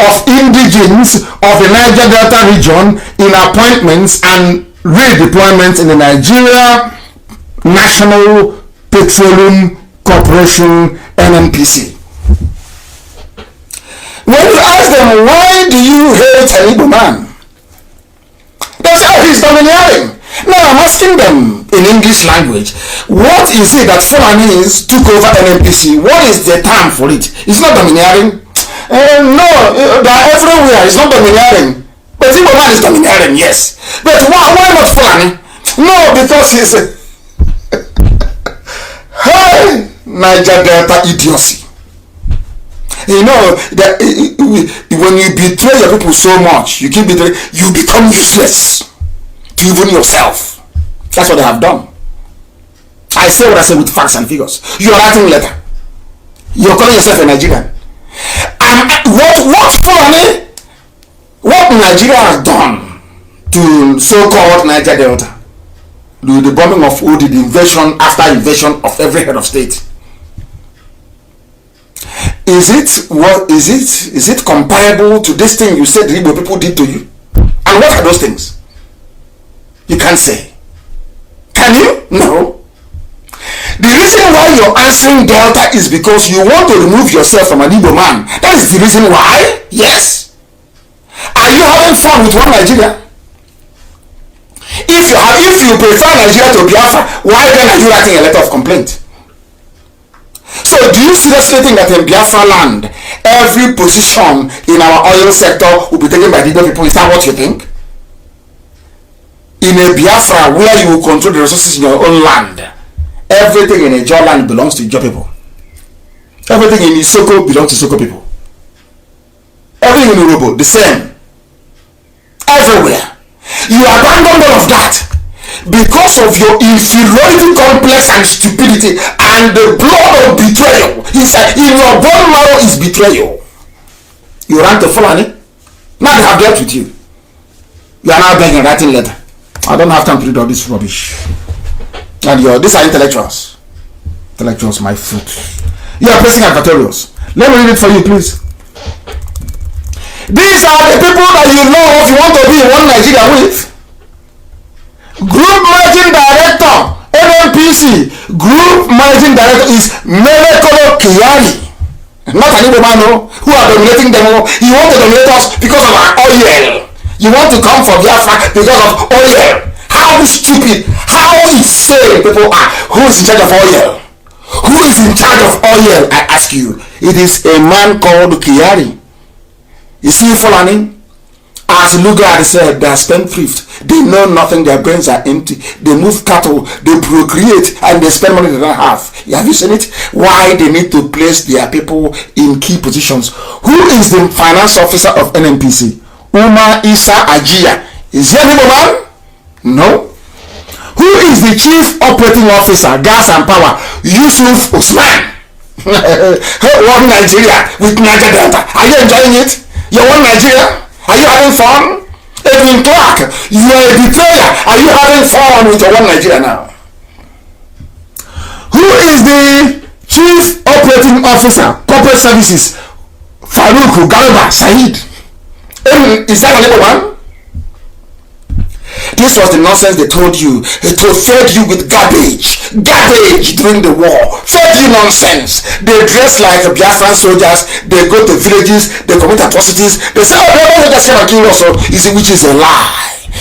of indigents of the Niger Delta region in appointments and redeployments in the Nigeria National Petroleum Corporation, NNPC. When you ask them, why do you hate an Igbo man? They say, oh, he's domineering. Now I'm asking them in English language, what is it that Fulanis took over NNPC? What is the term for it? It's not domineering. No, they are everywhere. It's not domineering. But Igbo man is domineering, yes. But why not Fulani? No, because he's hey, Niger Delta idiocy. You know that when you betray your people so much, you keep betraying, you become useless to even yourself. That's what they have done. I say what I say with facts and figures. You are writing a letter. You're calling yourself a Nigerian. And what Nigeria has done to so-called Niger Delta, the bombing of Udi, the invasion after invasion of every head of state. Is it comparable to this thing you said the Igbo people did to you? And what are those things? You can't say. Can you? No. The reason why you're answering Delta is because you want to remove yourself from an Igbo man. That is the reason why? Yes. Are you having fun with one Nigeria? If you prefer Nigeria to Biafra, why then are you writing a letter of complaint? So do you seriously think that in Biafra land, every position in our oil sector will be taken by the Igbo people? Is that what you think? In a Biafra where you will control the resources in your own land, everything in a Ijaw land belongs to Ijaw people. Everything in Isoko belongs to Isoko people. Everything in Urobo, the same. Everywhere. You abandoned all of that because of your inferiority complex and stupidity, and the blood of betrayal. In your bone marrow is betrayal. You ran to Fulani. Now they have dealt with you. You are now begging, writing letter. I don't have time to read all this rubbish. And these are intellectuals. Intellectuals, my foot. You are pressing advertorials. Let me read it for you, please. These are the people that you know if you want to be in one Nigeria with. Group Managing Director, NNPC. Group Managing Director is Melekolo Kyari. Not an Igbo man who are dominating them. You want to dominate us because of our oil. You want to come for Biafra because of oil. How how stupid, how insane people are. Who is in charge of oil? Who is in charge of oil? I ask you. It is a man called Kyari. You see, Fulani, as Lugard said, they are spendthrift. They know nothing. Their brains are empty. They move cattle. They procreate, and they spend money they don't have. Have you seen it? Why they need to place their people in key positions? Who is the finance officer of NNPC? Umar Isa Ajia. Is he a man? No. Who is the chief operating officer, gas and power? Yusuf Usman. One Nigeria with Niger Delta. Are you enjoying it? You want Nigeria? Are you having fun? Edwin Clark, you are a betrayer. Are you having fun with your one Nigeria now? Who is the chief operating officer, corporate services? Farouk Garba Said. Is that a little one? This was the nonsense they told you. They fed you with garbage during the war. Fed you nonsense. They dress like Biafran soldiers. They go to villages. They commit atrocities. They say, oh, they just came and kill us. Which is a lie.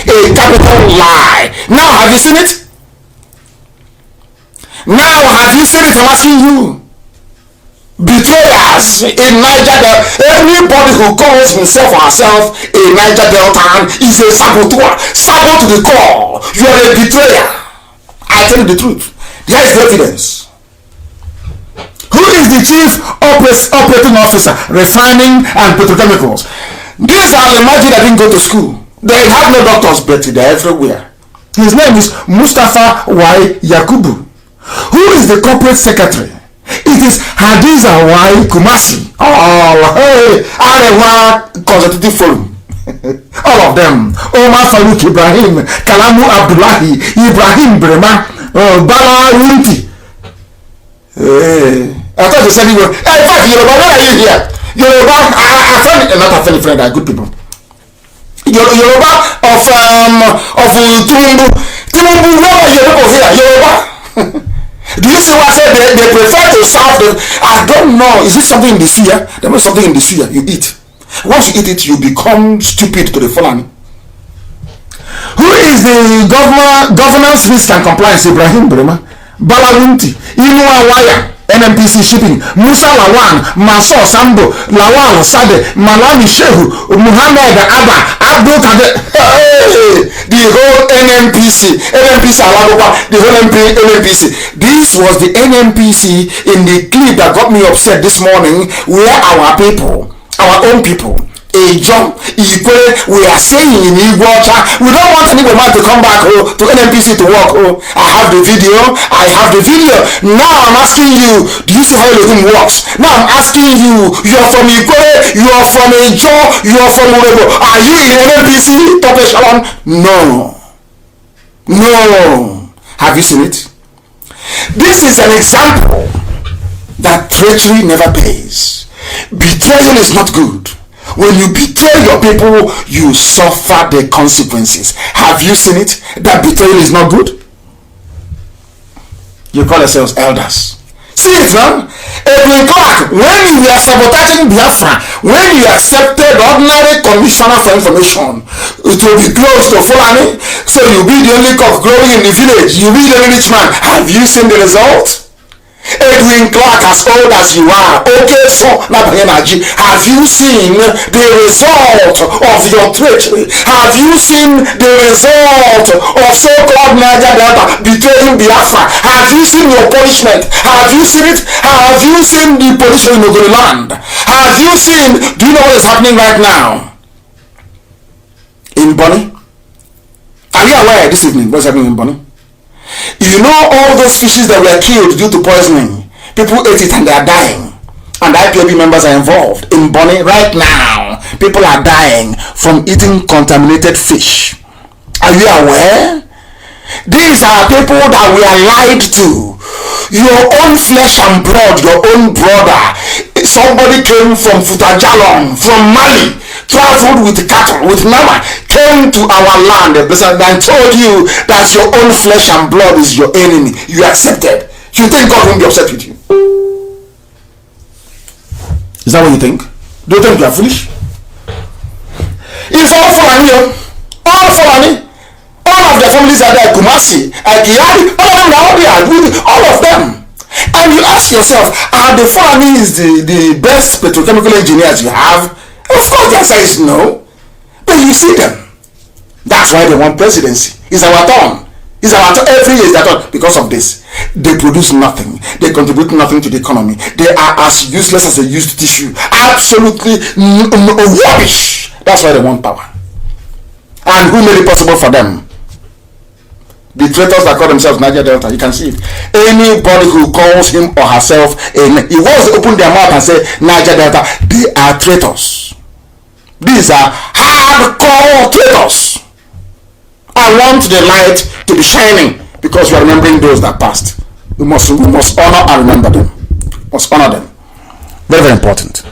A capital lie. Now, have you seen it? Now, have you seen it? I'm asking you. Betrayers in Niger Delta. Everybody who calls himself or herself a Niger Delta is a saboteur. Sabot to the core. You are a betrayer. I tell you the truth. Here is the evidence. Who is the chief operating officer, refining and petrochemicals? These are the magic that didn't go to school. They have no doctors, but they're everywhere. His name is Mustafa Y. Yakubu. Who is the corporate secretary? It is Hadiza Y. Kumasi. Oh, hey, Arewa Consultative Forum. All of them. Omar Farouk Ibrahim, Kalamu Abdullahi, Ibrahim Brema, Bala Wunti. I thought you said you were. In fact, Yoruba, where are you here? Yoruba, I found it, not a funny friend, are good people. Yoruba of Tinubu. Tinubu, where are Yoruba here? Yoruba. Do you see what I said? They prefer to serve the. I don't know. Is it something in the suya? There was something in the suya you eat. Once you eat it, you become stupid to the Fulani. Who is the governance risk and compliance? Ibrahim Brema, Balawunti, Inua Waya, NNPC Shipping, Musa Lawan, Maso Sambo, Lawal Sade, Malami Shehu, Muhammad Abba, Abdul Kader, the whole NNPC, Alagoba, the whole NNPC. This was the NNPC in the clip that got me upset this morning, where our people, our own people, we are saying in Igbocha, we don't want any man to come back to NNPC to work. I have the video. Now I'm asking you, do you see how everything works? Now I'm asking you, you are from Igbo, you are from Ejo, you are from Urebo. Are you in NNPC? Top echelon? No. Have you seen it? This is an example that treachery never pays. Betrayal is not good. When you betray your people, you suffer the consequences. Have you seen it? That betrayal is not good. You call yourselves elders. See it now? Edwin Clark, when you were sabotaging Biafra, when you accepted ordinary commissioner for information to be close to Fulani, so you'll be the only cock growing in the village, you'll be the only rich man. Have you seen the result? Edwin Clark, as old as you are, okay, so have you seen the result of your treachery? Have you seen the result of so-called Niger Delta betraying Biafra? Have you seen your punishment? Have you seen it? Have you seen the position in Ogoniland? Have you seen, do you know what is happening right now in Bonny? Are you aware this evening what's happening in Bonny? You know all those fishes that were killed due to poisoning, people ate it and they are dying, and IPOB members are involved in Bonny right now. People are dying from eating contaminated fish. Are you aware? These are people that we are lied to. Your own flesh and blood, your own brother, somebody came from Futajalon, from Mali, traveled with cattle, with Nama, came to our land and told you that your own flesh and blood is your enemy. You accepted. You think God won't be upset with you? Is that what you think? Do you think you are foolish? If all Fulani, All of their families are there. Kumasi, Agiyari, all of them are all there. All of them. And you ask yourself, are the Fulanis the best petrochemical engineers you have? Of course, the answer is no. But you see them. That's why they want presidency. It's our turn. It's our turn. Every year is their turn. Because of this, they produce nothing. They contribute nothing to the economy. They are as useless as a used tissue. Absolutely rubbish. That's why they want power. And who made it possible for them? The traitors that call themselves Niger Delta. You can see it. Anybody who calls him or herself he wants to open their mouth and say Niger Delta, they are traitors. These are hardcore traitors. I want the light to be shining because we are remembering those that passed. We must honor and remember them. We must honor them. Very, very important.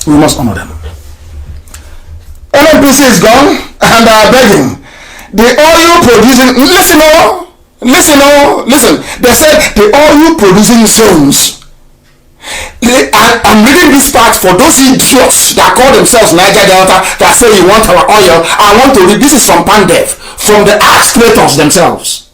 We must honor them. NNPC is gone and they are begging. The oil producing, listen. They said the oil producing zones. I'm reading this part for those idiots that call themselves Niger Delta that say you want our oil. I want to read. This is from Pandev, from the arch creators themselves.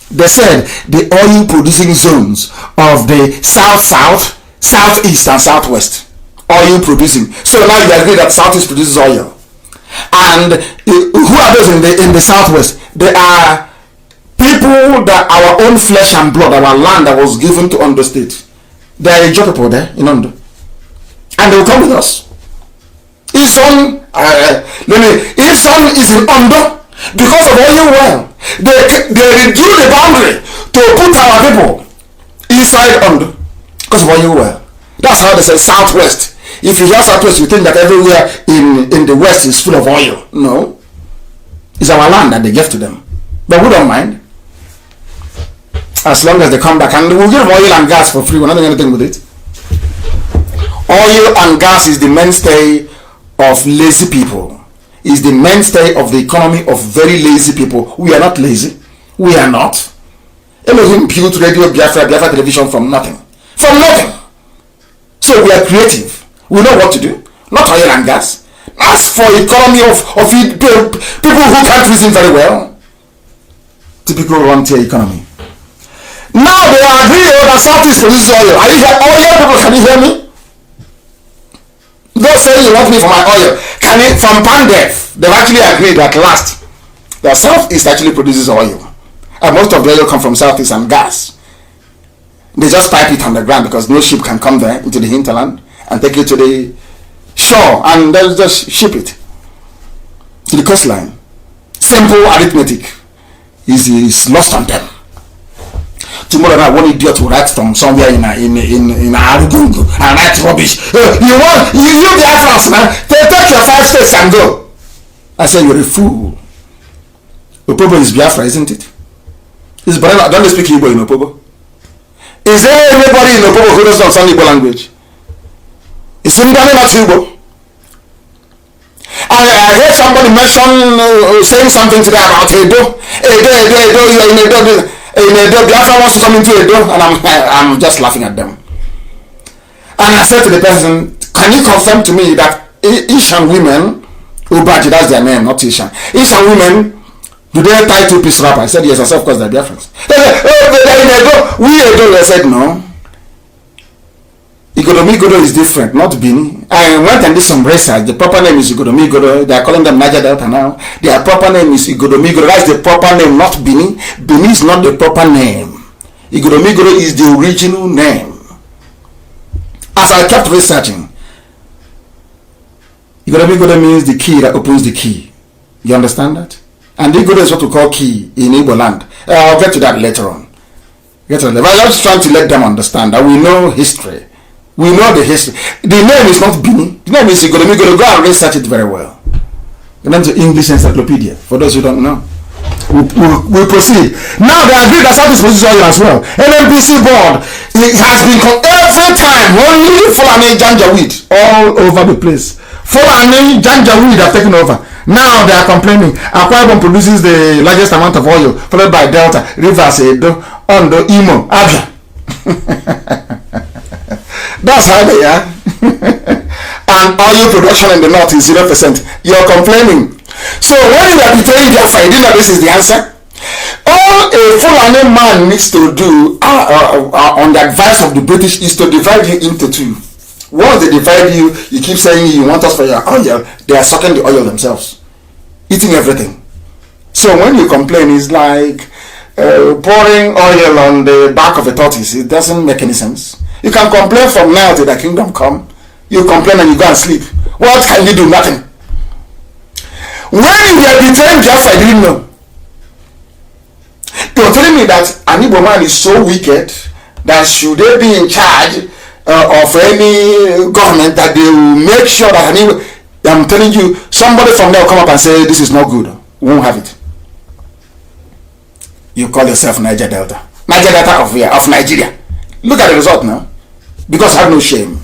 They said the oil producing zones of the south, southeast, and southwest. Oil producing. So now you agree that southeast produces oil. And who are those in the southwest? They are people that our own flesh and blood, our land that was given to Ondo State. There are Ijo people there in Ondo, and they will come with us. His son is in Ondo because of oil well. They reduce the boundary to put our people inside Ondo because of oil well. That's how they say southwest. If you hear southwest, you think that everywhere in the west is full of oil. No. It's our land that they give to them. But we don't mind. As long as they come back. And we'll give oil and gas for free. We're not doing anything with it. Oil and gas is the mainstay of lazy people. Is the mainstay of the economy of very lazy people. We are not lazy. We are not. Elohim built Radio Biafra television from nothing. From nothing. So we are creative. We know what to do. Not oil and gas. As for economy of people who can't reason very well. Typical run-tier economy. Now they agree that Southeast produces oil. Are you here? Oil people, can you hear me? Don't say you want me for my oil. Can you? From Pandev, they've actually agreed at last that Southeast actually produces oil. And most of the oil come from Southeast and gas. They just pipe it on the ground because no ship can come there into the hinterland and take it to the shore and they'll just ship it to the coastline. Simple arithmetic is lost on them. Tomorrow night, one idiot will write from somewhere in Arugungu and write rubbish. You Biafrans now, take your 5 states and go. I say you're a fool. Opobo is Biafra, isn't it? Is Barana, don't they speak Igbo in Opobo? Is there anybody in Opobo who doesn't understand Igbo language? Is anybody not Igbo? I heard somebody mention saying something today about Edo. You're in Edo. Biafra wants to come into Edo, and I'm just laughing at them. And I said to the person, can you confirm to me that Ishan women, Ubaji, that's their name, not Ishan. Ishan women, do they tie 2-piece wrapper? I said yes. I said of course they're Biafrans. They said, they're in Edo. We Edo. I said no. Igodomi is different, not Bini. I went and did some research. The proper name is Igodomi. They are calling them Niger Delta now. Their proper name is Igodomi. That's the proper name, not Bini. Bini is not the proper name. Igodomi is the original name. As I kept researching, Igodomi means the key that opens the key. You understand that? And Igodo is what we call key in Igbo land. I'll get to that later on. I'm just trying to let them understand that we know history. We know the history. The name is not Bini. The name is Igodomi. Go and research it very well. The name is English Encyclopedia. For those who don't know, we'll proceed. Now they agree that Southeast produces oil as well. NNPC board, it has been every time only Fulani Janjaweed all over the place. Fulani Janjaweed have taken over. Now they are complaining. Akwa Ibom produces the largest amount of oil, followed by Delta, Rivers, Edo, Ondo, Imo, Abia. That's how they are. And oil production in the north is 0%. You're complaining. So when you are betraying Biafra, you know this is the answer. All a Fulani man needs to do on the advice of the British is to divide you into two. Once they divide you, you keep saying you want us for your oil, they are sucking the oil themselves, eating everything. So when you complain, it's like pouring oil on the back of a tortoise. It doesn't make any sense. You can complain from now till the kingdom come. You complain and you go and sleep. What can you do? Nothing. When you were betraying Biafra, I didn't know. You're telling me that an Igbo man is so wicked that should they be in charge of any government that they will make sure that I'm telling you, somebody from there will come up and say this is not good. We won't have it. You call yourself Niger Delta. Niger Delta of Nigeria. Look at the result now. Because I have no shame,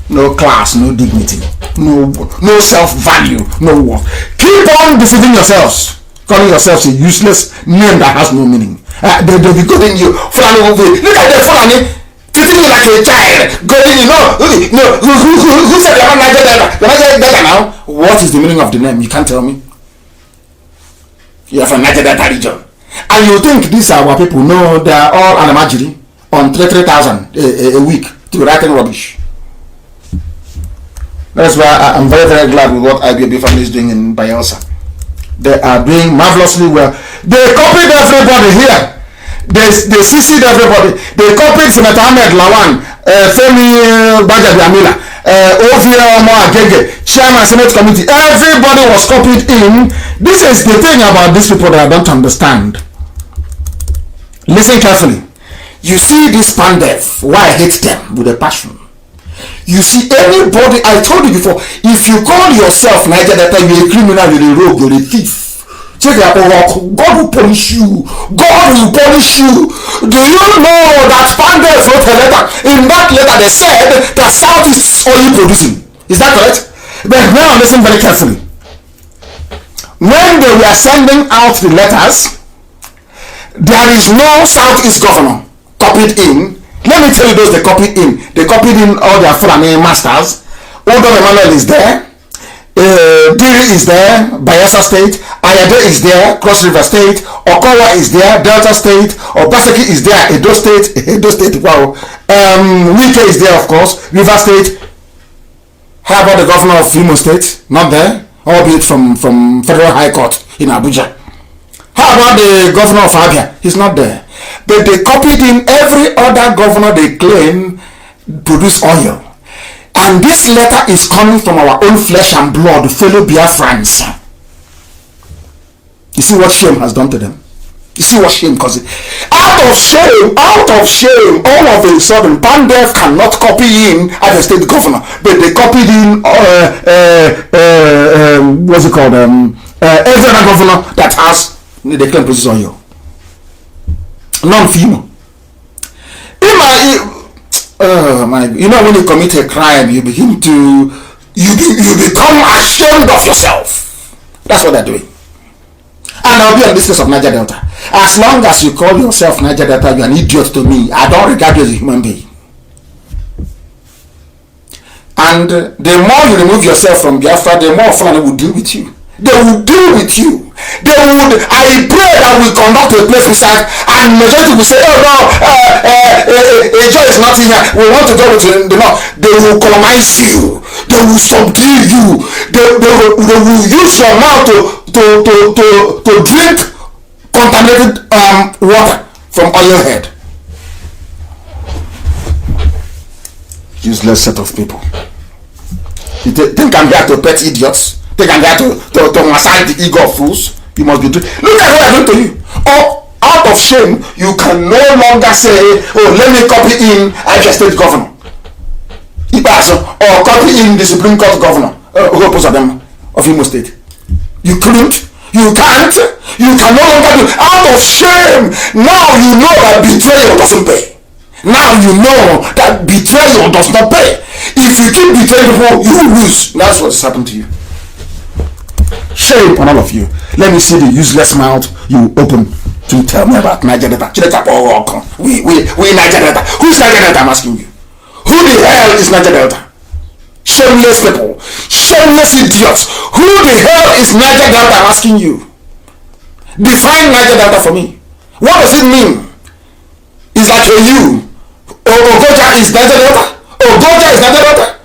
no class, no dignity, no self-value, no worth. Keep on deceiving yourselves. Calling yourselves a useless name that has no meaning. They'll be calling you Fulani. Look at the Fulani treating you like a child. Who said you're not Niger Delta? You're Niger Delta now. What is the meaning of the name? You can't tell me. You're from Niger Delta region. And you think these are our people? No, they are all Alamajiri on 3,000 a week to writing rubbish. That's why I'm very, very glad with what IBB family is doing in Bayelsa. They are doing marvelously well. They copied everybody here. They CC'd everybody. They copied Senator Ahmed Lawan, Femi Bajabiamila, Ovia Omar Agege, Chairman Senate Committee. Everybody was copied in. This is the thing about these people that I don't understand. Listen carefully. You see this Pandev, why I hate them with a passion. You see anybody, I told you before, if you call yourself Niger Delta, you're a criminal, you're a rogue, you're a thief. Check it out, God will punish you. God will punish you. Do you know that Pandev wrote a letter? In that letter they said that South is oil producing. Is that correct? But now listen very carefully. When they were sending out the letters, there is no Southeast governor copied in. Let me tell you those they copied in. They copied in all their Fulani masters. Odo Emmanuel is there. Diri is there. Bayelsa State. Ayade is there. Cross River State. Okowa is there. Delta State. Obaseki is there. Edo State. Edo State. Wow. Wike is there, of course. River State. How about the governor of Imo State? Not there. Albeit from Federal High Court in Abuja. How about the governor of Abia? He's not there. But they copied in every other governor they claim produce oil. And this letter is coming from our own flesh and blood, fellow Biafrans. You see what shame has done to them? You see what shame causes? Out of shame, all of a sudden, Pandev cannot copy in as a state governor. But they copied in, what's it called? Every other governor that has, they claim produce oil. Non-female. You know when you commit a crime, you become ashamed of yourself. That's what they're doing. And I'll be on this case of Niger Delta. As long as you call yourself Niger Delta, you're an idiot to me. I don't regard you as a human being. And the more you remove yourself from Biafra, the more Fulani will deal with you. They will deal with you. I pray that we conduct a place research and majority will say, oh no, a joy is not here. We want to go with the north. They will colonize you. They will subdue you. They will use your mouth to drink contaminated water from oil head. Useless set of people. You think I'm here to pet idiots? Think I'm here to massage the ego of fools? You must be doing. Look at what I do to you. Or out of shame, you can no longer say, oh, let me copy in Abia State governor. Or copy in the Supreme Court governor, of Imo State. You couldn't. You can't. You can no longer do. Out of shame. Now you know that betrayal doesn't pay. Now you know that betrayal does not pay. If you keep betraying people, you will lose. That's what's happened to you. Shame on all of you. Let me see the useless mouth you open to tell me about Niger Delta. We Niger Delta. Who's Niger Delta? I'm asking you. Who the hell is Niger Delta? Shameless people. Shameless idiots. Who the hell is Niger Delta? I'm asking you. Define Niger Delta for me. What does it mean? Is that you? Ogoja is Niger Delta? Ogoja is Niger Delta?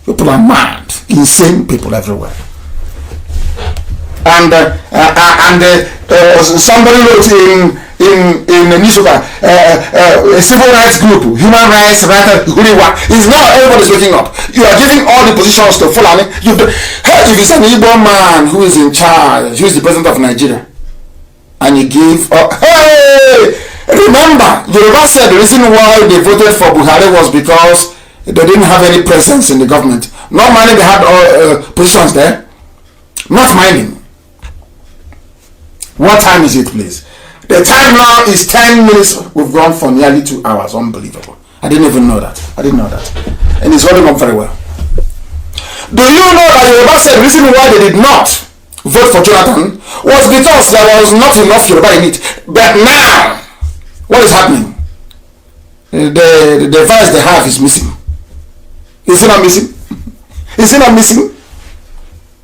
People are mad. Insane people everywhere. And somebody wrote in a newspaper, a civil rights group, human rights writer, is now everybody's waking up. You are giving all the positions to Fulani. If it's an Igbo man who is in charge, who is the president of Nigeria, and you give, hey, remember, Yoruba said the reason why they voted for Buhari was because they didn't have any presence in the government. Not minding they had all positions there. Not minding. What time is it, please? The time now is 10 minutes. We've gone for nearly 2 hours. Unbelievable. I didn't even know that. I didn't know that. And it's holding up very well. Do you know that Yoruba said the reason why they did not vote for Jonathan was because there was not enough Yoruba in it. But now, what is happening? The vice they have is missing. Is it not missing? Is it not missing?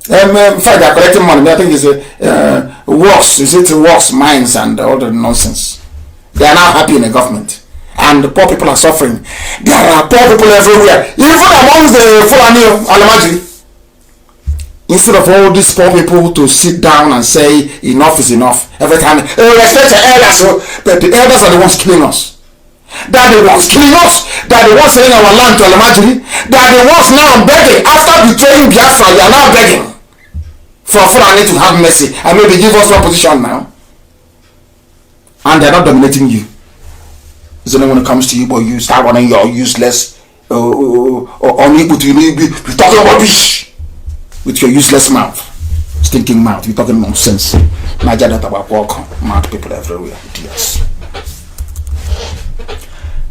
In fact, they are collecting money. I think it's works. Is it works, mines, and all the nonsense? They are now happy in the government, and the poor people are suffering. There are poor people everywhere, even amongst the Fulani Alamaji. Instead of all these poor people to sit down and say enough is enough every time, respect the elders, but the elders are the ones killing us. They are the ones killing us. They are the ones selling our land to Alamaji. They are the ones now begging. After betraying Biafra, they are now begging for Fulani to have mercy and maybe give us one position now. And they're not dominating you. It's only when it comes to you, but you start running your useless unable to be talking rubbish with your useless mouth, stinking mouth. You're talking nonsense. Niger Delta about welcome, mad people everywhere, idiots.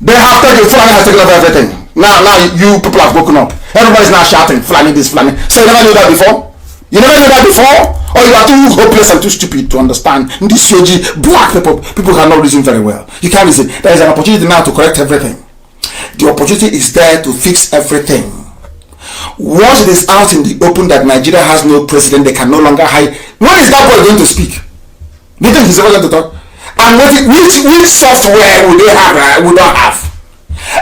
They have taken, Fulani has taken over everything. Now you people have woken up. Everybody's now shouting, Fulani this, Fulani. So you never knew that before? You never knew that before? Or you are too hopeless and too stupid to understand these COG black people cannot reason very well. You can't reason. There is an opportunity now to correct everything. The opportunity is there to fix everything. Once it is out in the open that Nigeria has no president, they can no longer hide. When is that boy going to speak? Do you think he's ever going to talk? And which software will they have? We don't have.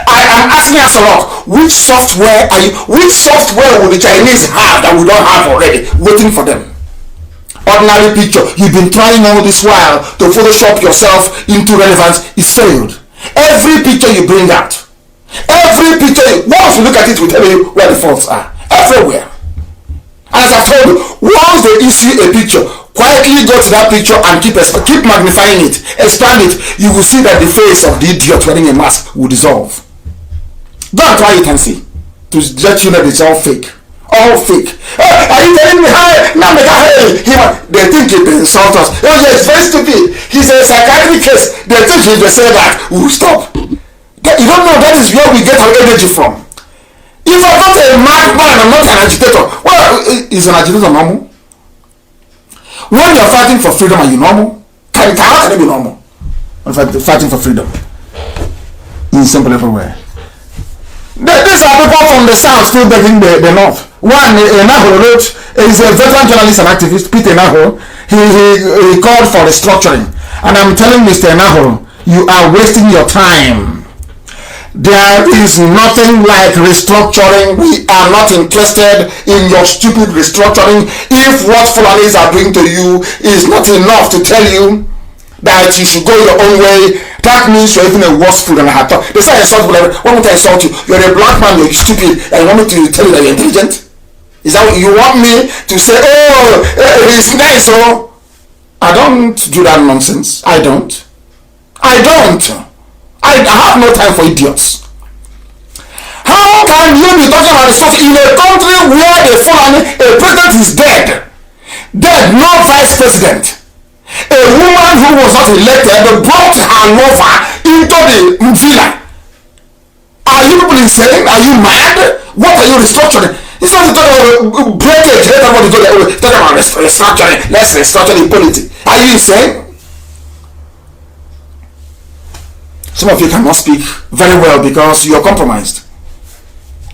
I am asking us a lot. Which software will the Chinese have that we don't have already, waiting for them? Ordinary picture. You've been trying all this while to Photoshop yourself into relevance. It's failed. Every picture you bring out, once you look at it, will tell you where the faults are. Everywhere. And as I've told you, once they issue a picture, quietly go to that picture and keep magnifying it, expand it. You will see that the face of the idiot wearing a mask will dissolve. That's why you can see, to let you know it's all fake. All fake. Hey, are you telling me how? Now they think it will insult us. Oh yes, very stupid. He's a psychiatric case. They think if they say that, we will stop. You don't know that is where we get our energy from. If I'm not a madman, I'm not an agitator. Well, is an agitator normal? When you're fighting for freedom, are you normal? How can it be normal? Fighting for freedom. In simple everywhere. These are people from the south still begging the north. One, Naho wrote, is a veteran journalist and activist, Peter Naho. He called for restructuring. And I'm telling Mr. Naho, you are wasting your time. There is nothing like restructuring. We are not interested in your stupid restructuring. If what Fulanis are doing to you is not enough to tell you that you should go your own way, that means you're even a worse fool than I had thought. They say I insult people. Why won't I insult you? You're a black man, you're stupid, and you want me to tell you that you're intelligent? Is that what you want me to say? Oh, it's nice, oh. I don't do that nonsense. I don't. I have no time for idiots. How can you be talking about this stuff in a country where a president is dead, no vice president? A woman who was not elected brought her lover into the villa. Are you people insane? Are you mad? What are you restructuring? It's not to talk about breakage. Everybody talk about restructuring. Let's restructure the politics. Are you insane? Some of you cannot speak very well because you are compromised.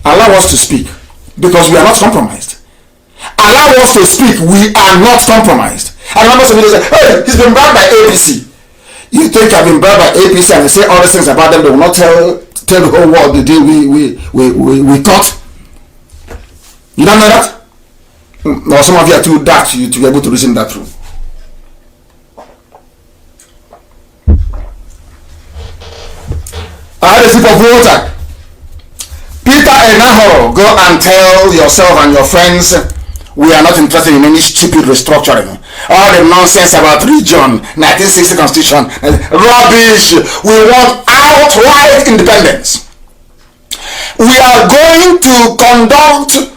Allow us to speak. because we are not compromised. Allow us to speak. We are not compromised. I remember somebody said, hey, he's been bribed by APC. You think I've been bribed by APC and they say all these things about them, they will not tell the whole world the day we thought? You don't know that? Or some of you are too dark to be able to reason that through. I had a sip of water. Peter Enahoro, go and tell yourself and your friends we are not interested in any stupid restructuring. All the nonsense about region, 1960 constitution, rubbish. We want outright independence. We are going to conduct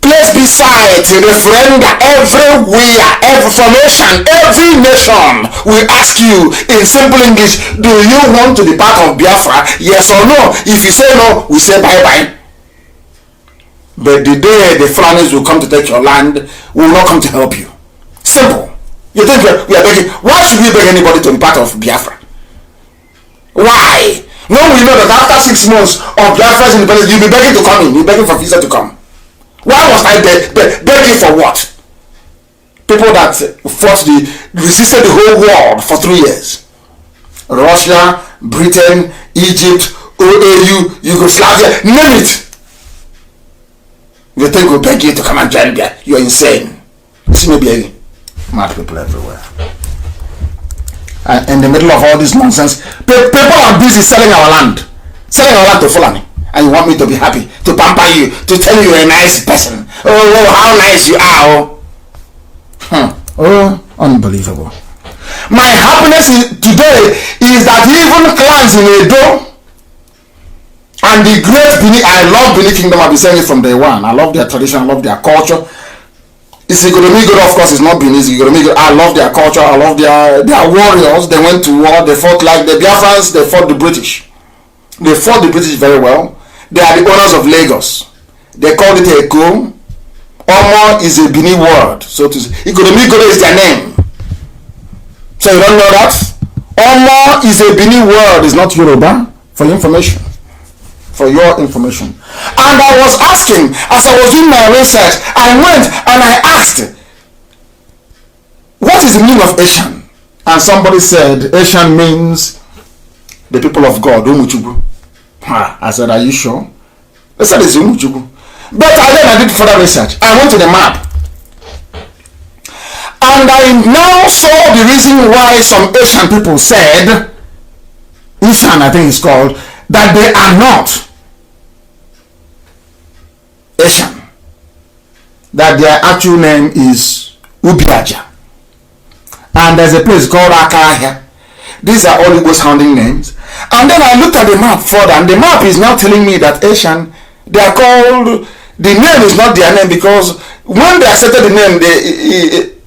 place beside referenda everywhere, every formation, every nation. We ask you in simple English, do you want to be part of Biafra? Yes or no? If you say no, we say bye-bye. But the day the Fulanis will come to take your land, we will not come to help you. Simple. You think we are begging? Why should we beg anybody to be part of Biafra? Why? When we know that after 6 months of Biafra's independence, you'll be begging to come in. You'll be begging for visa to come. Why must I begging for what? People that resisted the whole world for 3 years. Russia, Britain, Egypt, OAU, Yugoslavia, name it. You think we'll beg you to come and join me? You're insane. You see me begging? Mad people everywhere. And in the middle of all this nonsense, people are busy selling our land to Fulani. And you want me to be happy, to pamper you, to tell you you're a nice person. Oh, how nice you are. Oh, unbelievable. My happiness today is that even clans in Edo and the great Bini, I love Bini Kingdom, I've been saying it from day one. I love their tradition, I love their culture. It's Igoromigo, of course, it's not Bini, it's Igoromigo. I love their culture, I love their warriors. They went to war, they fought like the Biafrans, they fought the British. They fought the British very well. They are the owners of Lagos. They called it Eko. Omo is a Bini word. So to say, Igoromigo is their name. So you don't know that? Omo is a Bini word, it's not Yoruba. For your information. For your information. And I was asking, as I was doing my research, I went and I asked, what is the meaning of Eshan? And somebody said, Eshan means the people of God, Umuchubu. I said, are you sure? They said it's Umuchubu. But then I did further research. I went to the map. And I now saw the reason why some Asian people said, Ishan I think it's called, that they are not Asian. That their actual name is Ubiaja. And there's a place called Akahia. These are all Igbo sounding names. And then I looked at the map further, and the map is now telling me that Asian, they are called, the name is not their name, because when they accepted the name,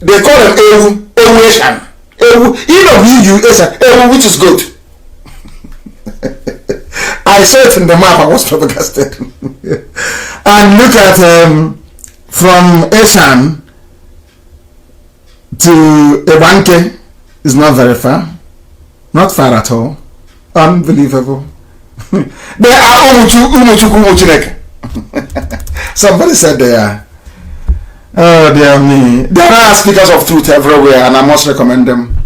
they call them Ewu Asian. Ewu, E-W-U Asian, Ewu, which is good. I saw it in the map, I was flabbergasted. And look at, from Asian to Ewanke is not very far. Not far at all. Unbelievable. They are Umuchukwu. Somebody said they are. Oh dear me. There are speakers of truth everywhere, and I must recommend them.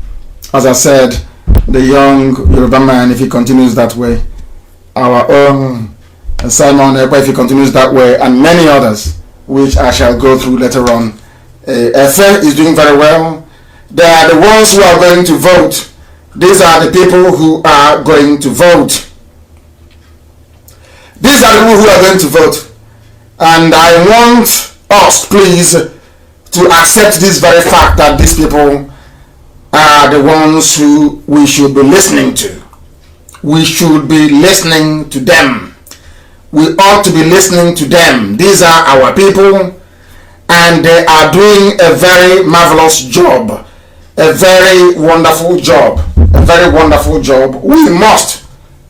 As I said, the young Yoruba man, if he continues that way, our own Simon Ekpa, if he continues that way, and many others, which I shall go through later on. Efe is doing very well. They are the ones who are going to vote. These are the people who are going to vote. These are the people who are going to vote. And I want us, please, to accept this very fact that these people are the ones who we should be listening to. We should be listening to them. We ought to be listening to them. These are our people, and they are doing a very marvelous job. A very wonderful job. A very wonderful job. We must,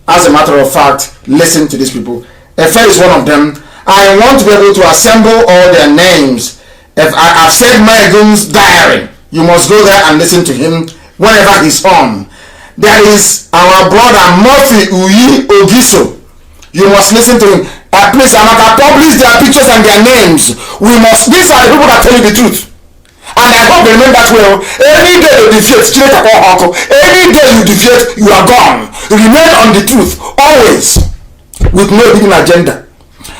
as a matter of fact, listen to these people. Efe is one of them. I want to be able to assemble all their names. If I've said Maegun's diary, you must go there and listen to him whenever he's on. There is our brother Murphy Uyi Ogiso. You must listen to him. Please, Amaka, publish their pictures and their names. These are the people that tell you the truth. And I hope they remain that way. Any day you deviate, any day you deviate, you are gone. Remain on the truth, always, with no hidden agenda.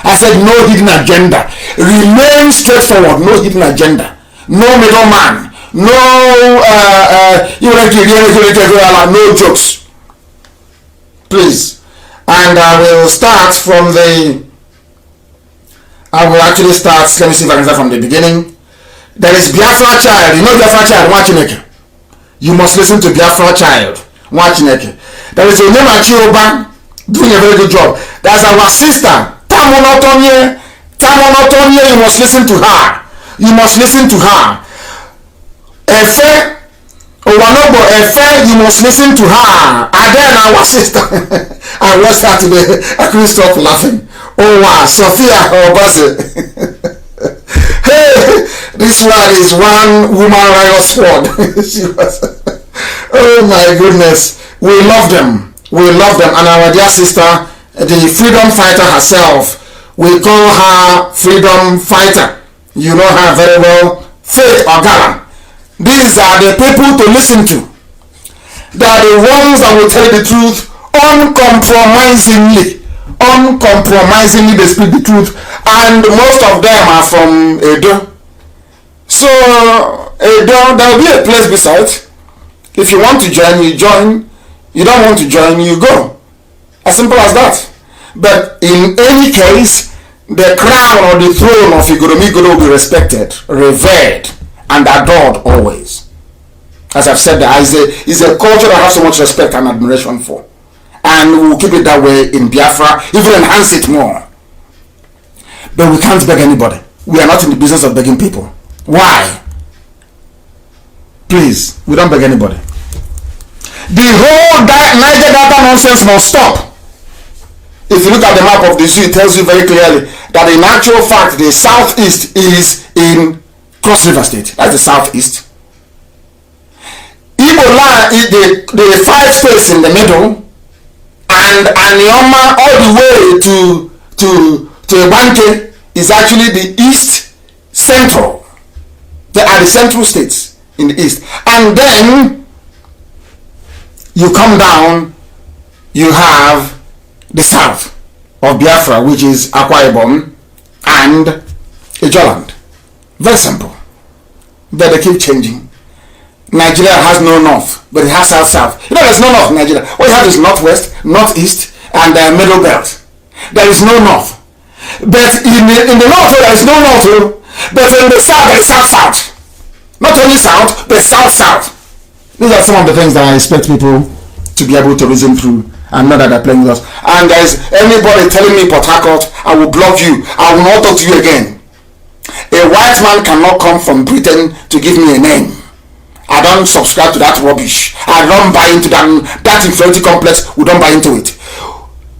I said no hidden agenda. Remain straightforward, no hidden agenda. No middleman. No, no jokes. Please. And I will start from let me see if I can start from the beginning. There is Biafra child. You know Biafra child, Wachineke. You must listen to Biafra child, Wachineke. There is a name Achioba doing a very good job. There's our sister, Tamonotonye. You must listen to her. You must listen to her. Efe, Owanobo Efe, you must listen to her. And then our sister, I was that today. I couldn't stop laughing. Oh wow, Sophia Obase. Hey, this one is one woman riot squad. She was, oh my goodness. We love them. And our dear sister, the freedom fighter herself, we call her freedom fighter. You know her very well, Faith Ogala. These are the people to listen to. They are the ones that will tell you the truth uncompromisingly. They speak the truth, and most of them are from Edo. So Edo, there will be a place beside. If you want to join, you join. You don't want to join, you go. As simple as that. But in any case, the crown or the throne of Igoromigoro will be respected, revered, and adored always. As I've said, is a culture that I have so much respect and admiration for. And we will keep it that way in Biafra, even enhance it more. But we can't beg anybody. We are not in the business of begging people. Why? Please, we don't beg anybody. The whole Niger Delta nonsense must stop. If you look at the map of the zoo, it tells you very clearly that in actual fact, the southeast is in Cross River State. That's the southeast. Igbo land is the 5 states in the middle, and Anioma all the way to Ebanke is actually the east central. They are the central states in the east. And then you come down, you have the south of Biafra, which is Akwa Ibom and Ijoland. Very simple. But they keep changing. Nigeria has no north, but it has south-south. You know, there's no north in Nigeria. What you have is northwest, northeast, and the middle belt. There is no north. But in the north, there is no north. But in the south, there is south-south. Not only south, but south-south. These are some of the things that I expect people to be able to reason through, and not that they're playing with us. And there's anybody telling me Port Harcourt, I will block you. I will not talk to you again. A white man cannot come from Britain to give me a name. I don't subscribe to that rubbish. I don't buy into that inferiority complex. We don't buy into it.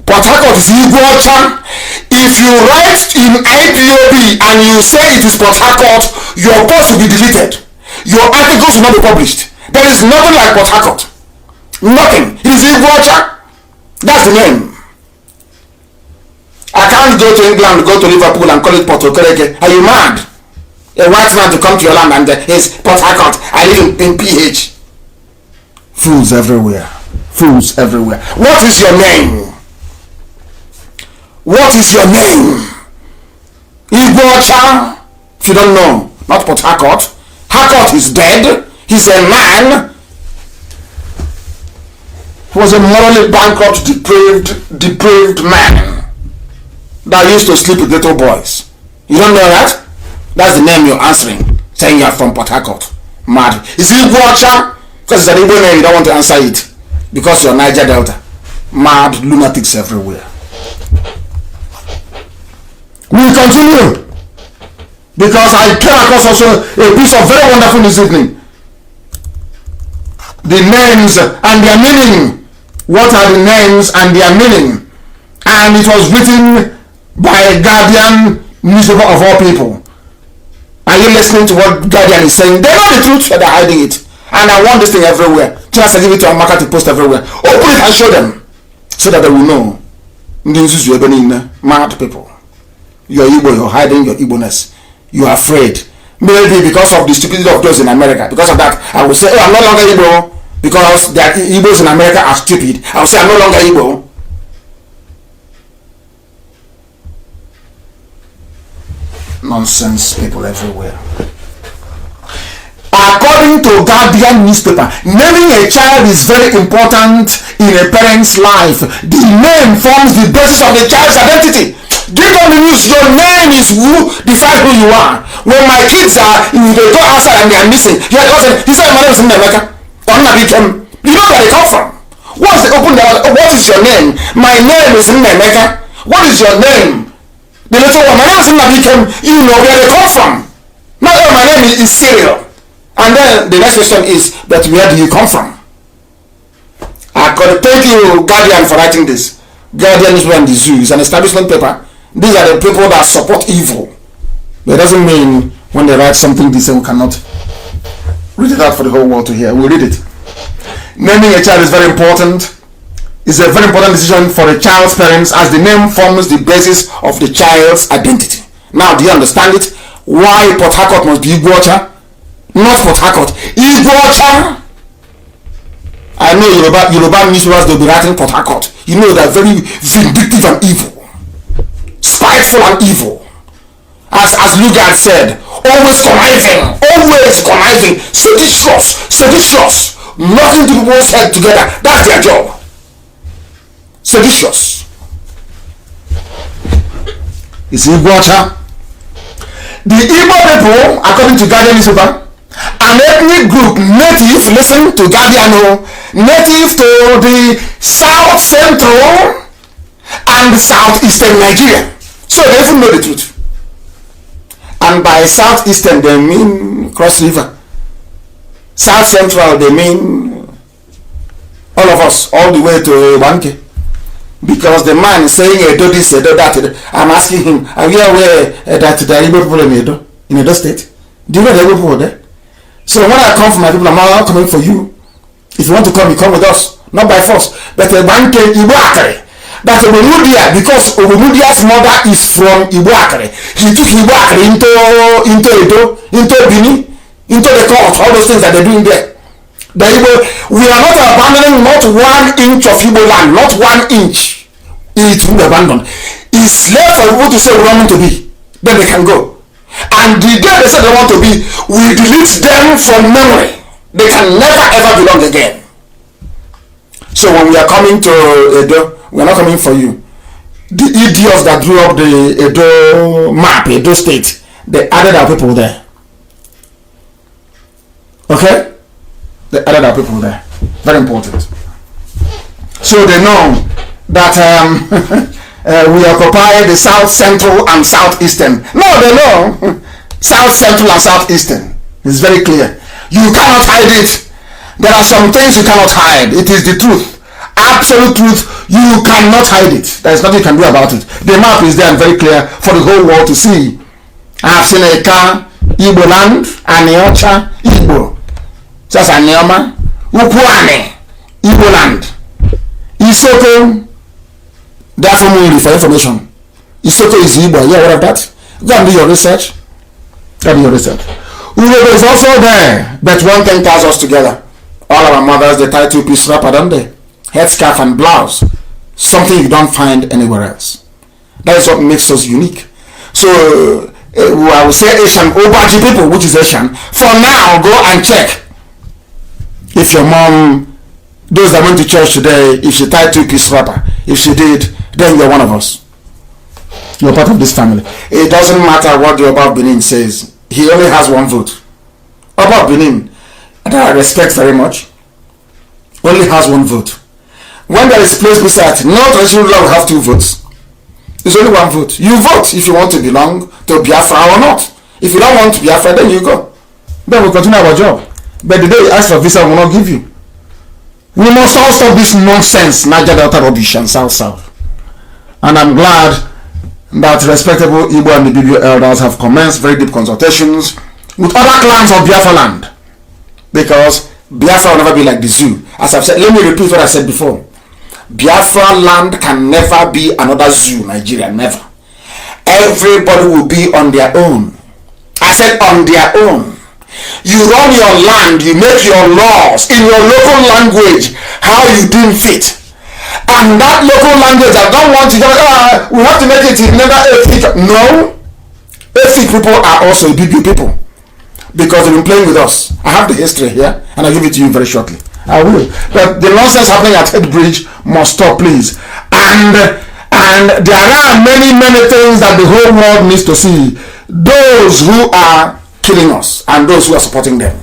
Port Harcourt is Igbocha. If you write in IPOB and you say it is Port Harcourt, your post will be deleted. Your articles will not be published. There is nothing like Port Harcourt. Nothing. It is Igbocha. That's the name. I can't go to England, go to Liverpool and call it Port Okereke. Are you mad? A white man to come to your land and it's Port Harcourt. I live in PH. Fools everywhere. Fools everywhere. What is your name? What is your name? Igbocha? If you don't know, not Port Harcourt. Harcourt is dead. He's a man. He was a morally bankrupt, depraved man that used to sleep with little boys. You don't know that? That's the name you're answering, saying you're from Port Harcourt. Mad. Is it Igbocha? Because it's an Igbo name, you don't want to answer it. Because you're Niger Delta. Mad lunatics everywhere. We'll continue. Because I came across also a piece of very wonderful this evening. The names and their meaning. What are the names and their meaning? And it was written by a Guardian newspaper of all people. Are you listening to what Guardian is saying? They know the truth, but they're hiding it. And I want this thing everywhere. Just give it to Amaka to post everywhere. Open it and show them, so that they will know. Mad people. You're Igbo, you're hiding your Igbo-ness. You are afraid. Maybe because of the stupidity of those in America. Because of that, I will say, oh, I'm no longer Igbo. Because the Igbos in America are stupid. I will say, I'm no longer Igbo. Nonsense people everywhere. According to Guardian newspaper, naming a child is very important in a parent's life. The name forms the basis of the child's identity. Do you know the news? Your name is who defines who you are. When my kids are, if they go outside and they are missing, you are saying, he said, my name is Nnamdi Kanu. You know where they come from. What is your name? My name is Nnamdi. What is your name? The little one, my name is Nnamdi Kanu. You know where they come from. Not oh, my name is Cyril. And then the next question is, but where do you come from? Thank you, Guardian, for writing this. Guardian is one of the zoo. It's an establishment paper. These are the people that support evil. But it doesn't mean when they write something decent, we cannot read it out for the whole world to hear. We'll read it. Naming a child is very important. It's a very important decision for the child's parents as the name forms the basis of the child's identity. Now, do you understand it? Why Port Harcourt must be Igbocha? Not Port Harcourt. Igbocha! I know Yoruba newspapers, they'll be writing Port Harcourt. You know they're very vindictive and evil. Spiteful and evil. As Lugard said, always conniving, seditious, nothing to people's head together. That's their job. Seditious. It's Igbocha. The Igbo people, according to Guardian newspaper, an ethnic group native, listen to Guardian, native to the South Central and Southeastern Nigeria. So they even know the truth. And by Southeastern they mean Cross River. South Central they mean all of us, all the way to Banke. Because the man is saying Edo this, Edo that. I'm asking him, are you aware that there are Igbo people in Edo State? Do you know the Igbo people there? So when I come for my people, I'm not coming for you. If you want to come, you come with us. Not by force. But Banke Igbo Akare. That Obomudia, because Obomudia's mother is from Igbo Akare. He took Igbo Akare into Edo, into Bini, into the court, all those things that they're doing there. We are not abandoning not 1 inch of Igbo land, not 1 inch. It will be abandoned. It's left for people to say we want to be. Then they can go. And the day they say they want to be, we delete them from memory. They can never ever belong again. So when we are coming to Edo, we are not coming for you. The idiots that drew up the Edo map, Edo State, they added our people there. Okay? They added our people there. Very important. So they know that we occupy the South Central and Southeastern. No, they know. South Central and Southeastern. It's very clear. You cannot hide it. There are some things you cannot hide. It is the truth. Absolute truth. You cannot hide it. There is nothing you can do about it. The map is there and very clear for the whole world to see. I have seen a car, Igbo land, Aniocha, Igbo. Just Anioma, Ukwane, Igbo land. Isoko, therefore only for information. Isoko is Igbo. You aware of that? Go and do your research. Urobo is also there, but one thing ties us together. All our mothers, they tie 2-piece wrapper, don't they? Headscarf and blouse. Something you don't find anywhere else. That is what makes us unique. So, I will say Asian, Obaji people, which is Asian. For now, go and check. If your mom, those that went to church today, if she tied 2-piece wrapper, if she did, then you're one of us. You're part of this family. It doesn't matter what the Oba of Benin says. He only has 1 vote. Oba of Benin, that I respect very much, only has 1 vote. When there is place beside, no traditional ruler will have 2 votes. It's only 1 vote. You vote if you want to belong to Biafra or not. If you don't want to Biafra, then you go. Then we'll continue our job. But the day you ask for visa, we will not give you. We must all stop this nonsense, Niger Delta rubbish and South. And I'm glad that respectable Igbo and the BBO elders have commenced very deep consultations with other clans of Biafra land. Because Biafra will never be like the zoo. As I've said, let me repeat what I said before. Biafra land can never be another zoo, Nigeria, never. Everybody will be on their own. I said on their own. You run your land, you make your laws in your local language, how you deem fit. And that local language, I don't want to go, we have to make it never ethnic. No. Ethnic people are also BB people. Because they've been playing with us. I have the history here, and I'll give it to you very shortly. I will. But the nonsense happening at Head Bridge must stop, please. And there are many things that the whole world needs to see. Those who are killing us and those who are supporting them.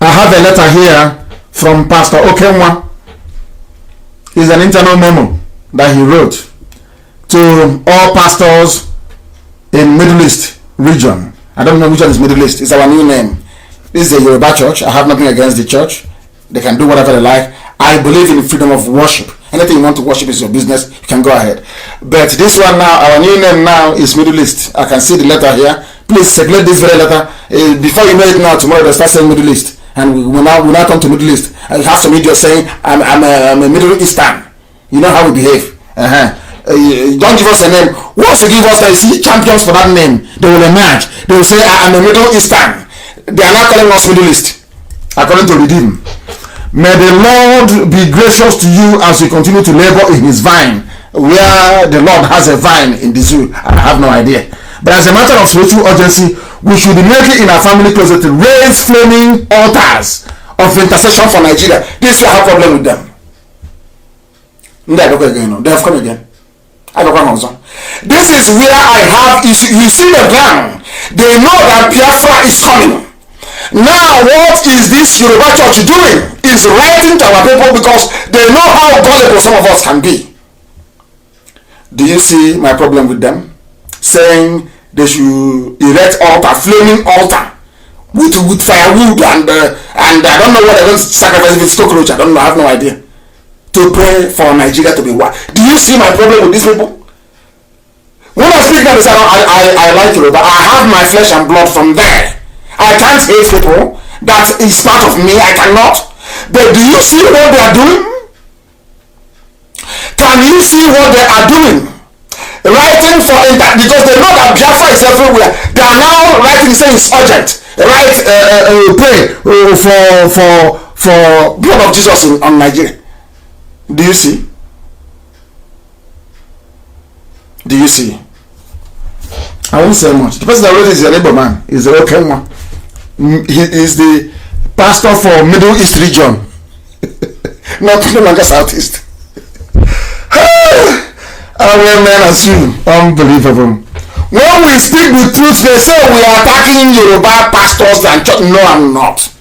I have a letter here from Pastor Okenwa. It's an internal memo that he wrote to all pastors in Middle East region. I don't know which one is Middle East. It's our new name. This is a Yoruba church. I have nothing against the church. They can do whatever they like. I believe in freedom of worship. Anything you want to worship is your business. You can go ahead. But this one now, our new name now is Middle East. I can see the letter here. Please circulate this very letter. Before you know it now, tomorrow they'll start saying Middle East. And we now come to Middle East. I have some idiots saying, I'm a Middle Eastern. You know how we behave. Don't give us a name. Once you give us the champions for that name, they will emerge. They will say, I'm a Middle Eastern. They are not calling us Middle East, according to Redeem. May the Lord be gracious to you as you continue to labor in his vine. Where the Lord has a vine in the zoo, I have no idea. But as a matter of spiritual urgency, we should immediately in our family closet raise flaming altars of intercession for Nigeria. This is our problem with them. They have come again. This is where I have issue. You see the ground. They know that Biafra is coming. Now what is this Yoruba church doing? Is writing to our people because they know how gullible some of us can be. Do you see my problem with them? Saying they should erect altar, flaming altar with firewood and I don't know what they're going to sacrifice if it's cockroach. I don't know. I have no idea. To pray for Nigeria to be what? Do you see my problem with these people? When I speak like this, I like Yoruba. I have my flesh and blood from there. I can't hate people. That is part of me. I cannot. But do you see what they are doing? Can you see what they are doing? Writing for because they know that Biafra is everywhere. They are now writing saying it's urgent. Pray for blood of Jesus on Nigeria. Do you see? Do you see? I won't say much. The person that wrote is a neighbor man. He's a Okenwa. He is the pastor for Middle East region. Not no longer Southeast. Our men as you. Unbelievable. When we speak the truth, they say we are attacking Yoruba pastors and church. No, I'm not.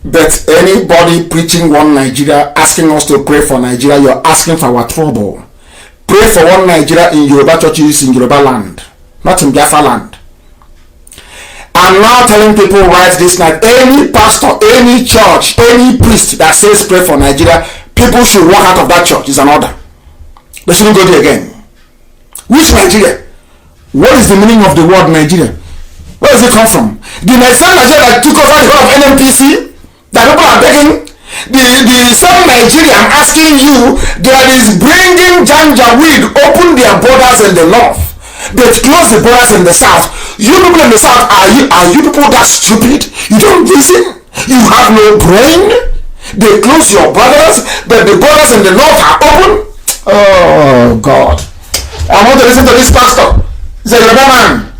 But anybody preaching one Nigeria, asking us to pray for Nigeria, you're asking for our trouble. Pray for one Nigeria in Yoruba churches in Yoruba land, not in Biafra land. I'm now telling people right this night, any pastor, any church, any priest that says pray for Nigeria, people should walk out of that church. It's an order. They shouldn't go there again. Which Nigeria? What is the meaning of the word Nigeria? Where does it come from? The same Nigeria that took over the whole of NMPC, that people are begging, the same Nigeria I'm asking you that is bringing Janjaweed, open their borders in the north, but close the borders in the south. You people in the south, are you people that stupid? You don't reason? You have no brain? They close your borders, but the borders in the north are open? Oh God. I want to listen to this pastor. He's a Yoruba man.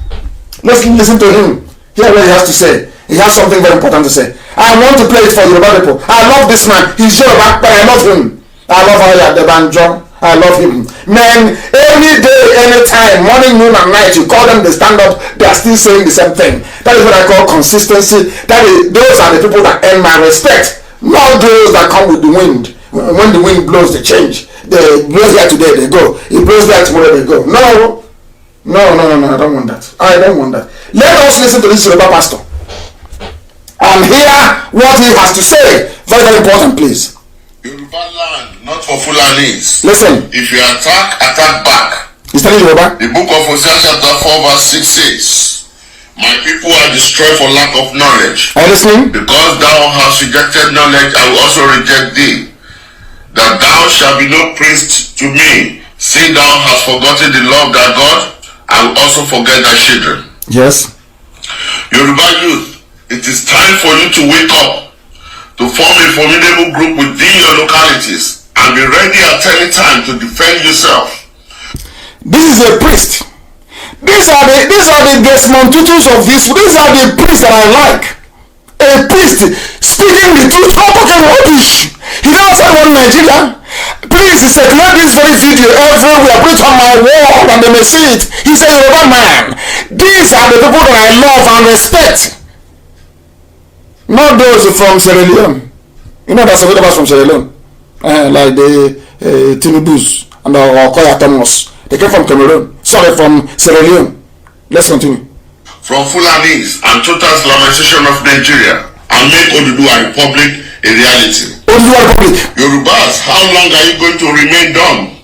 Let's listen to him. Hear what he has to say. He has something very important to say. I want to play it for Yoruba people. I love this man. He's Yoruba, but I love him. I love how the banjo. I love him. Man, any day, anytime, morning, noon, and night, you call them, they stand up, they are still saying the same thing. That is what I call consistency. Those are the people that earn my respect. Not those that come with the wind. When the wind blows, they change. They blow here today, they go. It blows there tomorrow, they go. No, I don't want that. I don't want that. Let us listen to this Yoruba pastor and hear what he has to say. Very, very important, please. Yoruba land, not for Fulanis. Listen. If you attack back. He's telling Yoruba. The book of Hosea chapter 4 verse 6 says, my people are destroyed for lack of knowledge. Are you listening? Because thou hast rejected knowledge, I will also reject thee. that thou shalt be no priest to me, seeing thou hast forgotten the law of thy God, I will also forget thy children. Yes. Yoruba youth, it is time for you to wake up, to form a formidable group within your localities, and be ready at any time to defend yourself. This is a priest. These are the Desmond Tutus of this. These are the priests that I like. A priest speaking the truth, not talking rubbish. He don't say one Nigeria. Please, he circulate this very video everywhere. Put it on my wall and they may see it. He's a Yoruba man. These are the people that I love and respect. Not those from Sierra Leone. You know there's some Yorubas from Sierra Leone, like the Tinubus and Okoya Thomas. They came from Cameroon. Sorry, from Sierra Leone. Let's continue. From Fulanis and total Islamization of Nigeria, and make Oduduwa Republic a reality. Oduduwa Republic. Yorubas, how long are you going to remain dumb?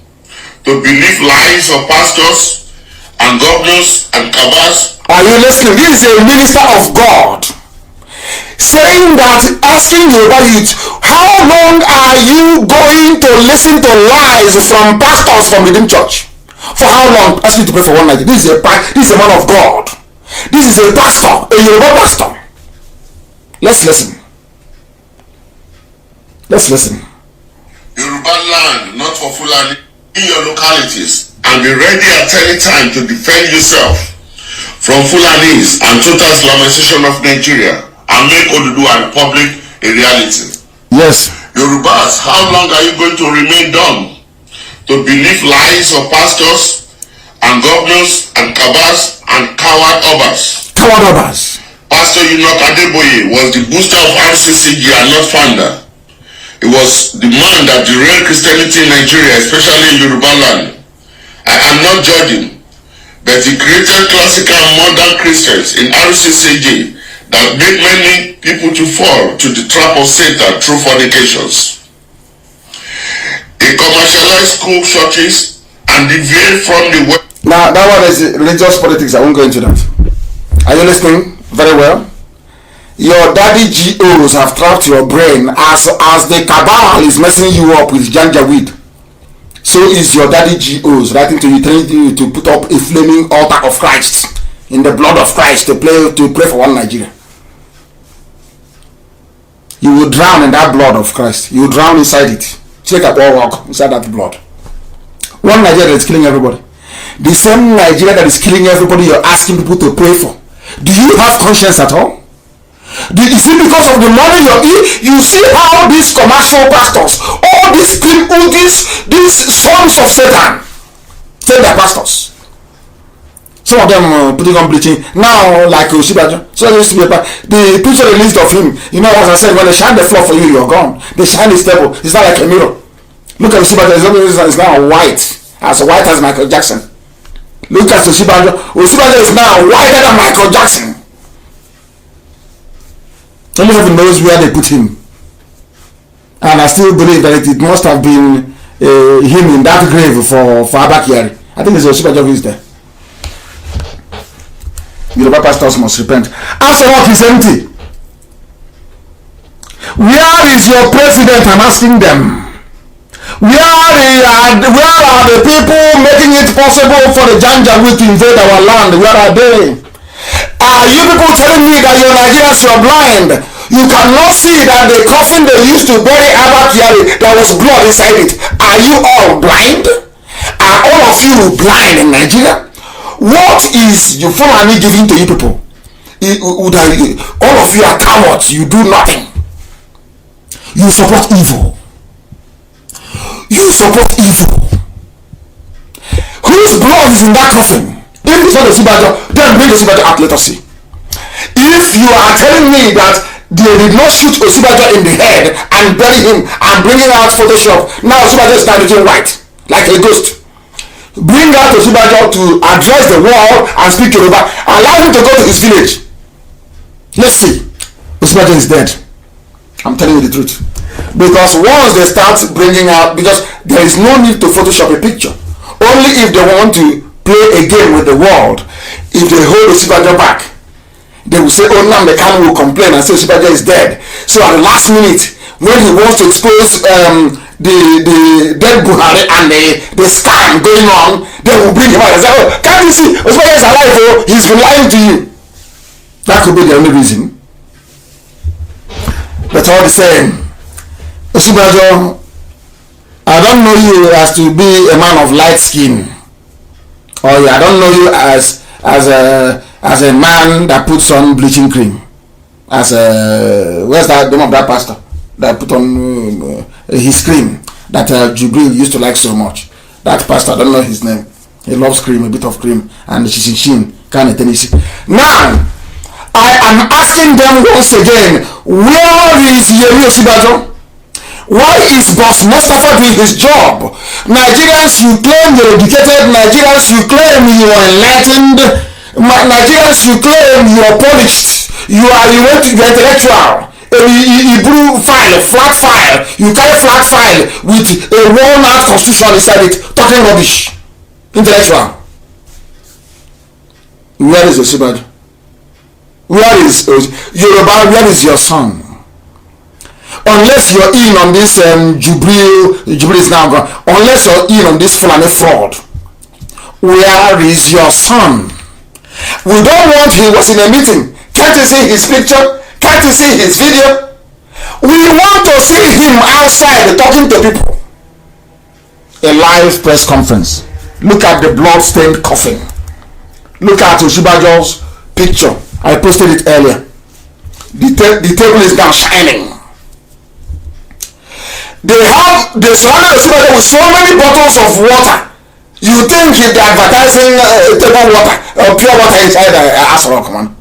To believe lies of pastors and governors and cabals? Are you listening? This is a minister of God saying that, asking Yoruba youth, how long are you going to listen to lies from pastors from within church? For how long? Ask you to pray for one night. This is a man of God. This is a pastor, a Yoruba pastor. Let's listen. Let's listen. Yoruba land, not for Fulani, in your localities, and be ready at any time to defend yourself from Fulanis and total Islamization of Nigeria, and make Oduduwa Republic a reality. Yes. Yorubas, how long are you going to remain dumb? To believe lies of pastors and governors and cabals and coward obas. Coward obas. Pastor Enoch Adeboye was the booster of RCCG and not founder. He was the man that derailed Christianity in Nigeria, especially in Yoruba land. I am not judging, but he created classical and modern Christians in RCCG that made many people to fall to the trap of Satan through fornications. He commercialized school churches and deviated from the way. Now that one is religious politics. I won't go into that. Are you listening very well? Your daddy GOs have trapped your brain as the cabal is messing you up with ganja weed. So is your daddy GOs writing to you, telling you to put up a flaming altar of Christ in the blood of Christ to pray for one Nigeria. You will drown in that blood of Christ. You will drown inside it. Check out all walk inside that blood. One Nigeria that is killing everybody. The same Nigeria that is killing everybody you're asking people to pray for. Do you have conscience at all? Is it because of the money you eat? You see how these commercial pastors, all these people, these sons of Satan, say they're pastors. Some of them putting on bleaching now, like Oshibajo. So there used to be the picture released of him. You know, as I said, when they shine the floor for you, you're gone. They shine his table. It's not like a mirror. Look at Oshibajo. It's now white as Michael Jackson. Look at Oshibajo. Oshibajo is now whiter than Michael Jackson. Only heaven knows where they put him. And I still believe that it must have been him in that grave for Abakari. I think it's Oshibajo who is there. Yoruba pastors must repent. Asorok is empty. Where is your president? I'm asking them. Where are the people making it possible for the Janjaweed to invade our land? Where are they? Are you people telling me that your Nigerians are blind? You cannot see that the coffin they used to bury Abakari, there was blood inside it. Are you all blind? Are all of you blind in Nigeria? What is your Fulani giving to you people? All of you are cowards. You do nothing. You support evil. You support evil. Whose blood is in that coffin? If it's not the Sibajo, then bring the Sibajo out. Let us see. If you are telling me that they did not shoot Osibajo in the head and bury him and bring him out Photoshop, now Osibajo is now looking white like a ghost. Bring out Osibajo to address the world and speak Yoruba. Allow him to go to his village. Let's see. Osibajo is dead. I'm telling you the truth. Because once they start bringing out, because there is no need to Photoshop a picture. Only if they want to play a game with the world. If they hold Osibajo back, they will say, oh, Nnamdi Kanu will complain and say Osibajo is dead. So at the last minute, when he wants to expose the dead Buhari and the scam going on, they will bring him out and say, oh, can't you see? Osman is alive, oh, he's been lying to you. That could be the only reason. But all the same, Osibajo, I don't know you as to be a man of light skin. Or I don't know you as a man that puts on bleaching cream. As where's that name of that pastor that put on his cream that Jubril used to like so much? That pastor, I don't know his name. He loves cream, a bit of cream, and shishin kind of tennis. Now, I am asking them once again, where is Yemi Osibajo? Why is Boss Mustafa doing his job? Nigerians, you claim you're educated. Nigerians, you claim you are enlightened. Nigerians, you claim you are polished. You want to be intellectual. You file, flat file. You carry flat file with a worn-out constitution inside it, talking rubbish. Intellectual. Where is Osibajo? Where is Yoruba? Where is your son? Unless you're in on this Jubril is now gone. Unless you're in on this Fulani fraud, where is your son? We don't want he was in a meeting. Can't you see his picture? Can't you see his video? We want to see him outside talking to people. A live press conference. Look at the blood-stained coffin. Look at Osibajo's picture. I posted it earlier. The table is now shining. They surrounded Osibajo with so many bottles of water. You think if they're advertising table water or pure water inside Asoro, come on.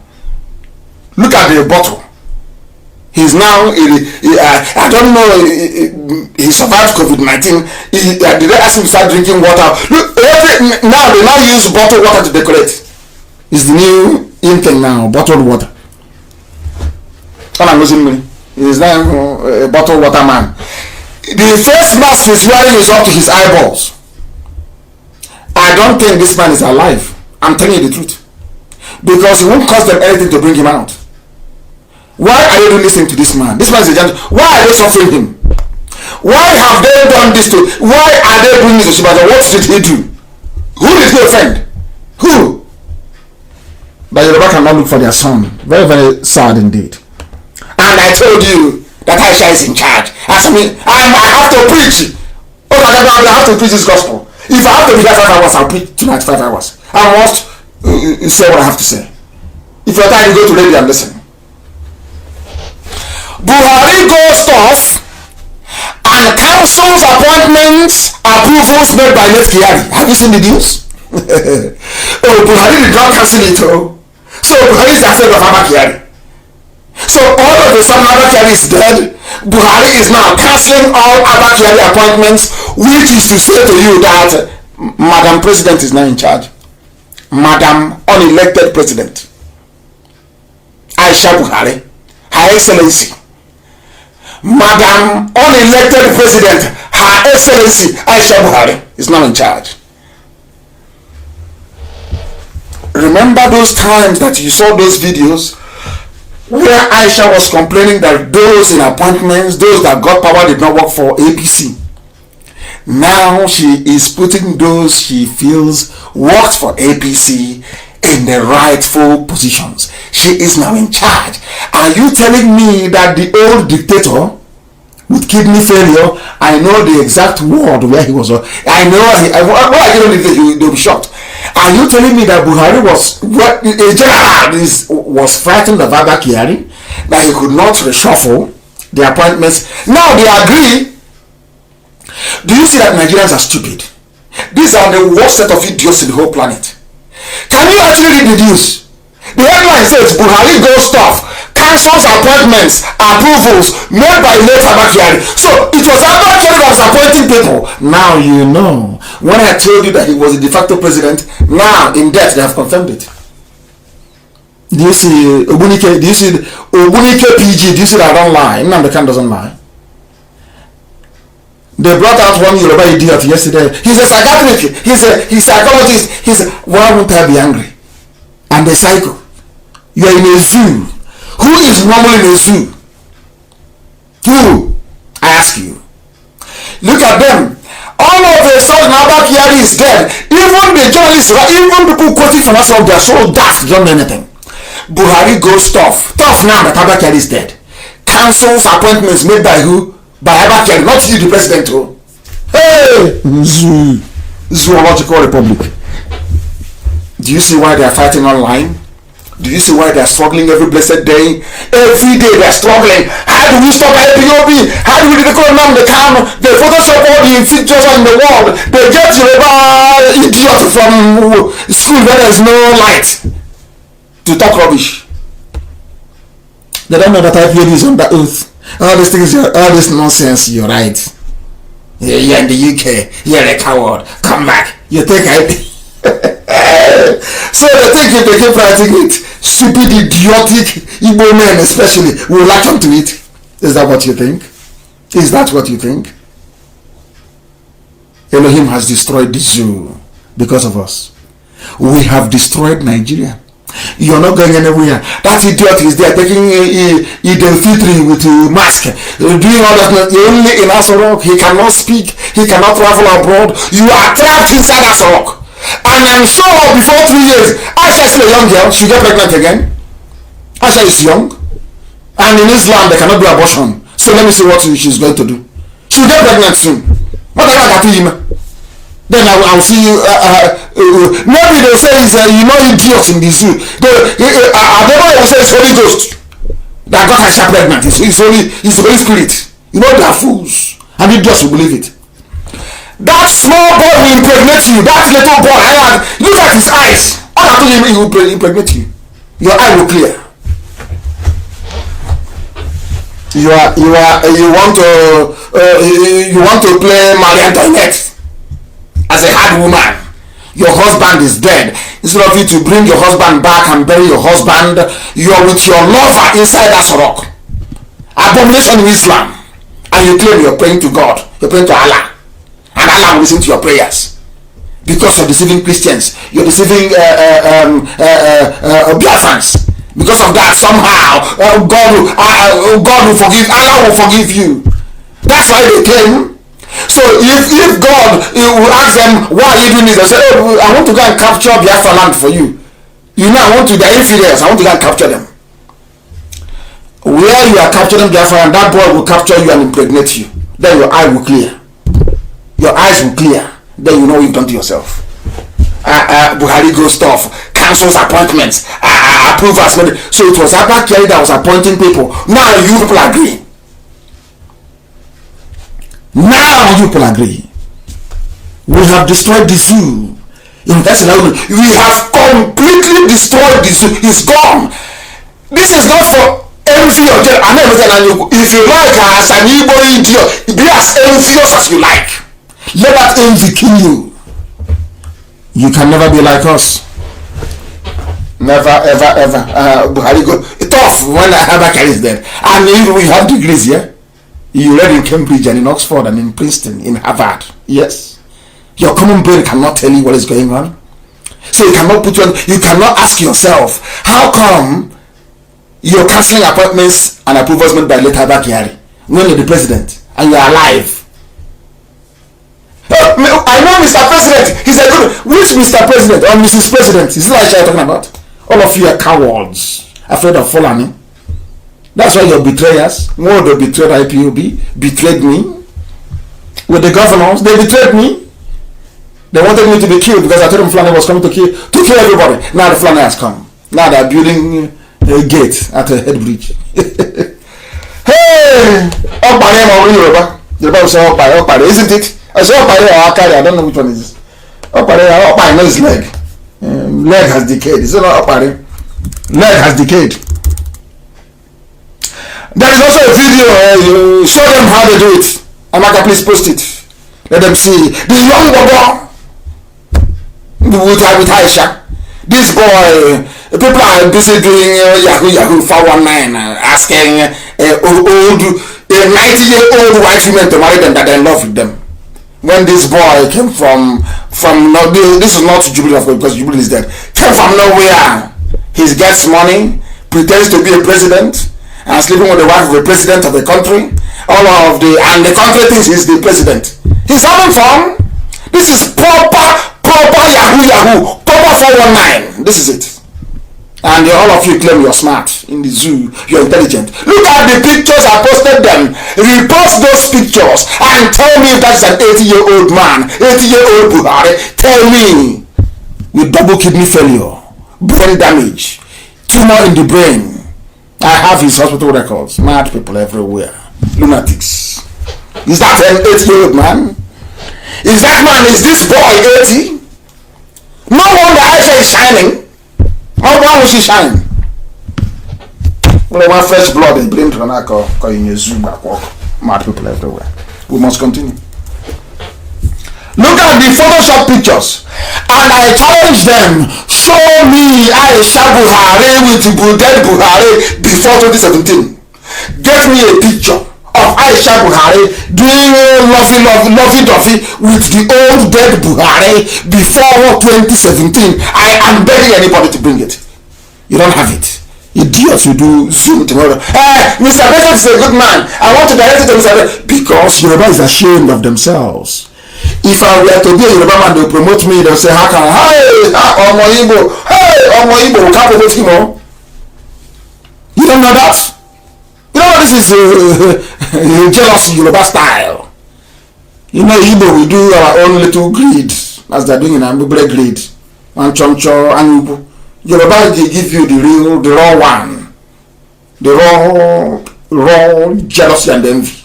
Look at the bottle. He's now, I don't know, he survived COVID-19. Did they ask him to start drinking water? Look, now they now use bottled water to decorate. It's the new in thing now, bottled water. I'm losing me. He's now a bottled water man. The face mask he's wearing is up to his eyeballs. I don't think this man is alive. I'm telling you the truth. Because it won't cost them anything to bring him out. Why are they listening to this man? This man is a gentleman. Why are they suffering him? Why have they done this to? Why are they doing this to Osibajo? What did he do? Who did he offend? Who? But Yoruba cannot look for their son. Very, very sad indeed. And I told you that Aisha is in charge. I have to preach. Oh, I have to preach this gospel. If I have to be there 5 hours, I'll preach tonight 5 hours. I must say what I have to say. If you're tired, you go to radio and listen. Buhari goes off and cancels appointments, approvals made by Late Kyari. Have you seen the news? Oh, Buhari did not cancel it. Oh. So Buhari is afraid of Abba Kyari. So all of a sudden Abba Kyari is dead. Buhari is now cancelling all Abba Kyari appointments, which is to say to you that Madam President is now in charge. Madam unelected President Aisha Buhari, Her Excellency. Madam unelected President, Her Excellency Aisha Buhari is now in charge. Remember those times that you saw those videos where Aisha was complaining that those in appointments, those that got power did not work for APC. Now she is putting those she feels worked for APC in the rightful positions. She is now in charge. Are you telling me that the old dictator with kidney failure, I know the exact word where he was, I know, they'll be shocked. Are you telling me that Buhari was frightened of Abba Kyari, that he could not reshuffle the appointments? Now they agree. Do you see that Nigerians are stupid? These are the worst set of idiots in the whole planet. Can you actually read the news? The headline says Buhari goes tough, cancels appointments, approvals made by late Abba Kyari. So it was Abba Kyari that was appointing people. Now you know. When I told you that he was a de facto president, now in death they have confirmed it. Do you see Obunike? Do you see Obunike PG? Do you see that I don't lie? Nnamdi Kanu doesn't lie. They brought out one Yoruba idiot yesterday. He's a psychiatrist. He's a psychologist. Why won't I be angry? And the psycho. You are in a zoo. Who is normally in a zoo? Who? I ask you. Look at them. All of a sudden, Abba Kyari is dead. Even the journalists, even people quoting from us, they are so daft, don't know anything. Buhari goes tough. Tough now that Abba Kyari is dead. Councils appointments made by who? By Abba Kyari, not you, the president. Oh. Hey! Zoological Republic. Do you see why they are fighting online? Do you see why they are struggling every blessed day? Every day they are struggling. How do we stop IPOB? How do we Mazi Nnamdi Kanu? They Photoshop all the pictures in the world. They get Yoruba idiots from school where there is no light to talk rubbish. They don't know that IPOB is under oath. All these things, all this nonsense, you're right. You're in the UK. You're a coward. Come back. You think so they think if they keep writing it, stupid, idiotic Igbo men especially will latch onto it. Is that what you think? Is that what you think? Elohim has destroyed the zoo because of us. We have destroyed Nigeria. You're not going anywhere. That idiot is there taking Idel Fitri with a mask, doing all that. You're only in Asorok. He cannot speak. He cannot travel abroad. You are trapped inside Asorok. And I'm sure before 3 years, Aisha is a young girl. She'll get pregnant again. Aisha is young. And in Islam, they cannot do abortion. So let me see what she's going to do. She'll get pregnant soon. What am I got to him? Then I'll see you. Maybe they'll say it's idiot in the zoo. I don't know if say it's Holy Ghost that got Aisha pregnant. It's Holy Spirit. You know they are fools. And idiots will believe it. That small boy will impregnate you. That little boy, look at his eyes. All I told him, he will impregnate you. Your eye will clear. You want to play Marie Antoinette as a hard woman. Your husband is dead. Instead of you to bring your husband back and bury your husband, you are with your lover inside that rock. Abomination in Islam. And you claim you're praying to God. You're praying to Allah. And Allah will listen to your prayers. Because you're deceiving Christians. You're deceiving Biafrans. Because of that, somehow, God will forgive. Allah will forgive you. That's why they claim. So if God will ask them, why are you doing this? They say, oh, I want to go and capture Biafra land for you. You know, they're infidels. I want to go and capture them. Where you are capturing Biafra, and that boy will capture you and impregnate you. Then your eye will clear. Your eyes will clear. Then you know what you've done to yourself. Buhari goes tough. Council's appointments. Approvals. So it was Abba Kyari that was appointing people. Now you people agree. Now you people agree. We have destroyed the zoo. We have completely destroyed the zoo. It's gone. This is not for envy or jealousy. If you like as an Igbo idiot, be as envious as you like. Let that envy kill you. You can never be like us. Never, ever, ever. Buhari go tough when Abba Kyari is dead. And even we have degrees, yeah? You read in Cambridge and in Oxford and in Princeton, in Harvard. Yes. Your common brain cannot tell you what is going on. So you cannot ask yourself, how come you're cancelling appointments and approvals made by late Abba Kyari when you're the president and you're alive? I know Mr. President. He's a good. Which Mr. President or Mrs. President? Is this what you're talking about? All of you are cowards, afraid of following. That's why you're betrayers. More they betrayed IPOB, betrayed me. With the governors, they betrayed me. They wanted me to be killed because I told them Fulani was coming to kill everybody. Now the Fulani has come. Now they're building a gate at a head bridge. Hey! Yoruba will say Opare, isn't it? I say Opare or Akari, I don't know which one it is. Opare, I know his leg. Leg has decayed. It's not Opare. Leg has decayed. There is also a video. Show them how they do it. Amaka, please post it. Let them see the young boy with Aisha. This boy, people are busy doing Yahoo 419, asking a 90-year-old white woman to marry them that they love with them. When this boy came from this is not Jubilee, of course, because Jubilee is dead. Came from nowhere. He gets money, pretends to be a president, and sleeping with the wife of a president of a country, all of the, and the country thinks he's the president. He's having fun. This is proper Yahoo, proper 419. This is it. And all of you claim you're smart in the zoo, you're intelligent. Look at the pictures, I posted them. Repost those pictures and tell me if that's an 80-year-old man, 80-year-old Buhari. Tell me, with double kidney failure, brain damage, tumor in the brain. I have his hospital records. Mad people everywhere. Lunatics. Is that an 80-year-old man? Is this boy 80? No wonder Aisha is shining. Why will she shine? Well, one fresh blood is blamed on her in your zoo back walk. Mad people everywhere. We must continue. Look at the Photoshop pictures. And I challenge them. Show me Aisha Buhari with dead Buhari before 2017. Get me a picture of Aisha Buhari doing lovey-dovey with the old dead Buhari before 2017. I am begging anybody to bring it. You don't have it. Idiots will do Zoom tomorrow. Mr. President is a good man. I want to direct it to Mr. President. Because Yoruba is ashamed of themselves. If I were to be a Yoruba man, they'll promote me. They'll say, how can Omo Igbo, we can't promote him. You don't know that? You know this is jealous Yoruba style. You know Igbo, we do our own little greed, as they're doing in Ambubre greed. And Chomcho and Igbo. Yoruba, they give you the raw one. The raw jealousy and envy.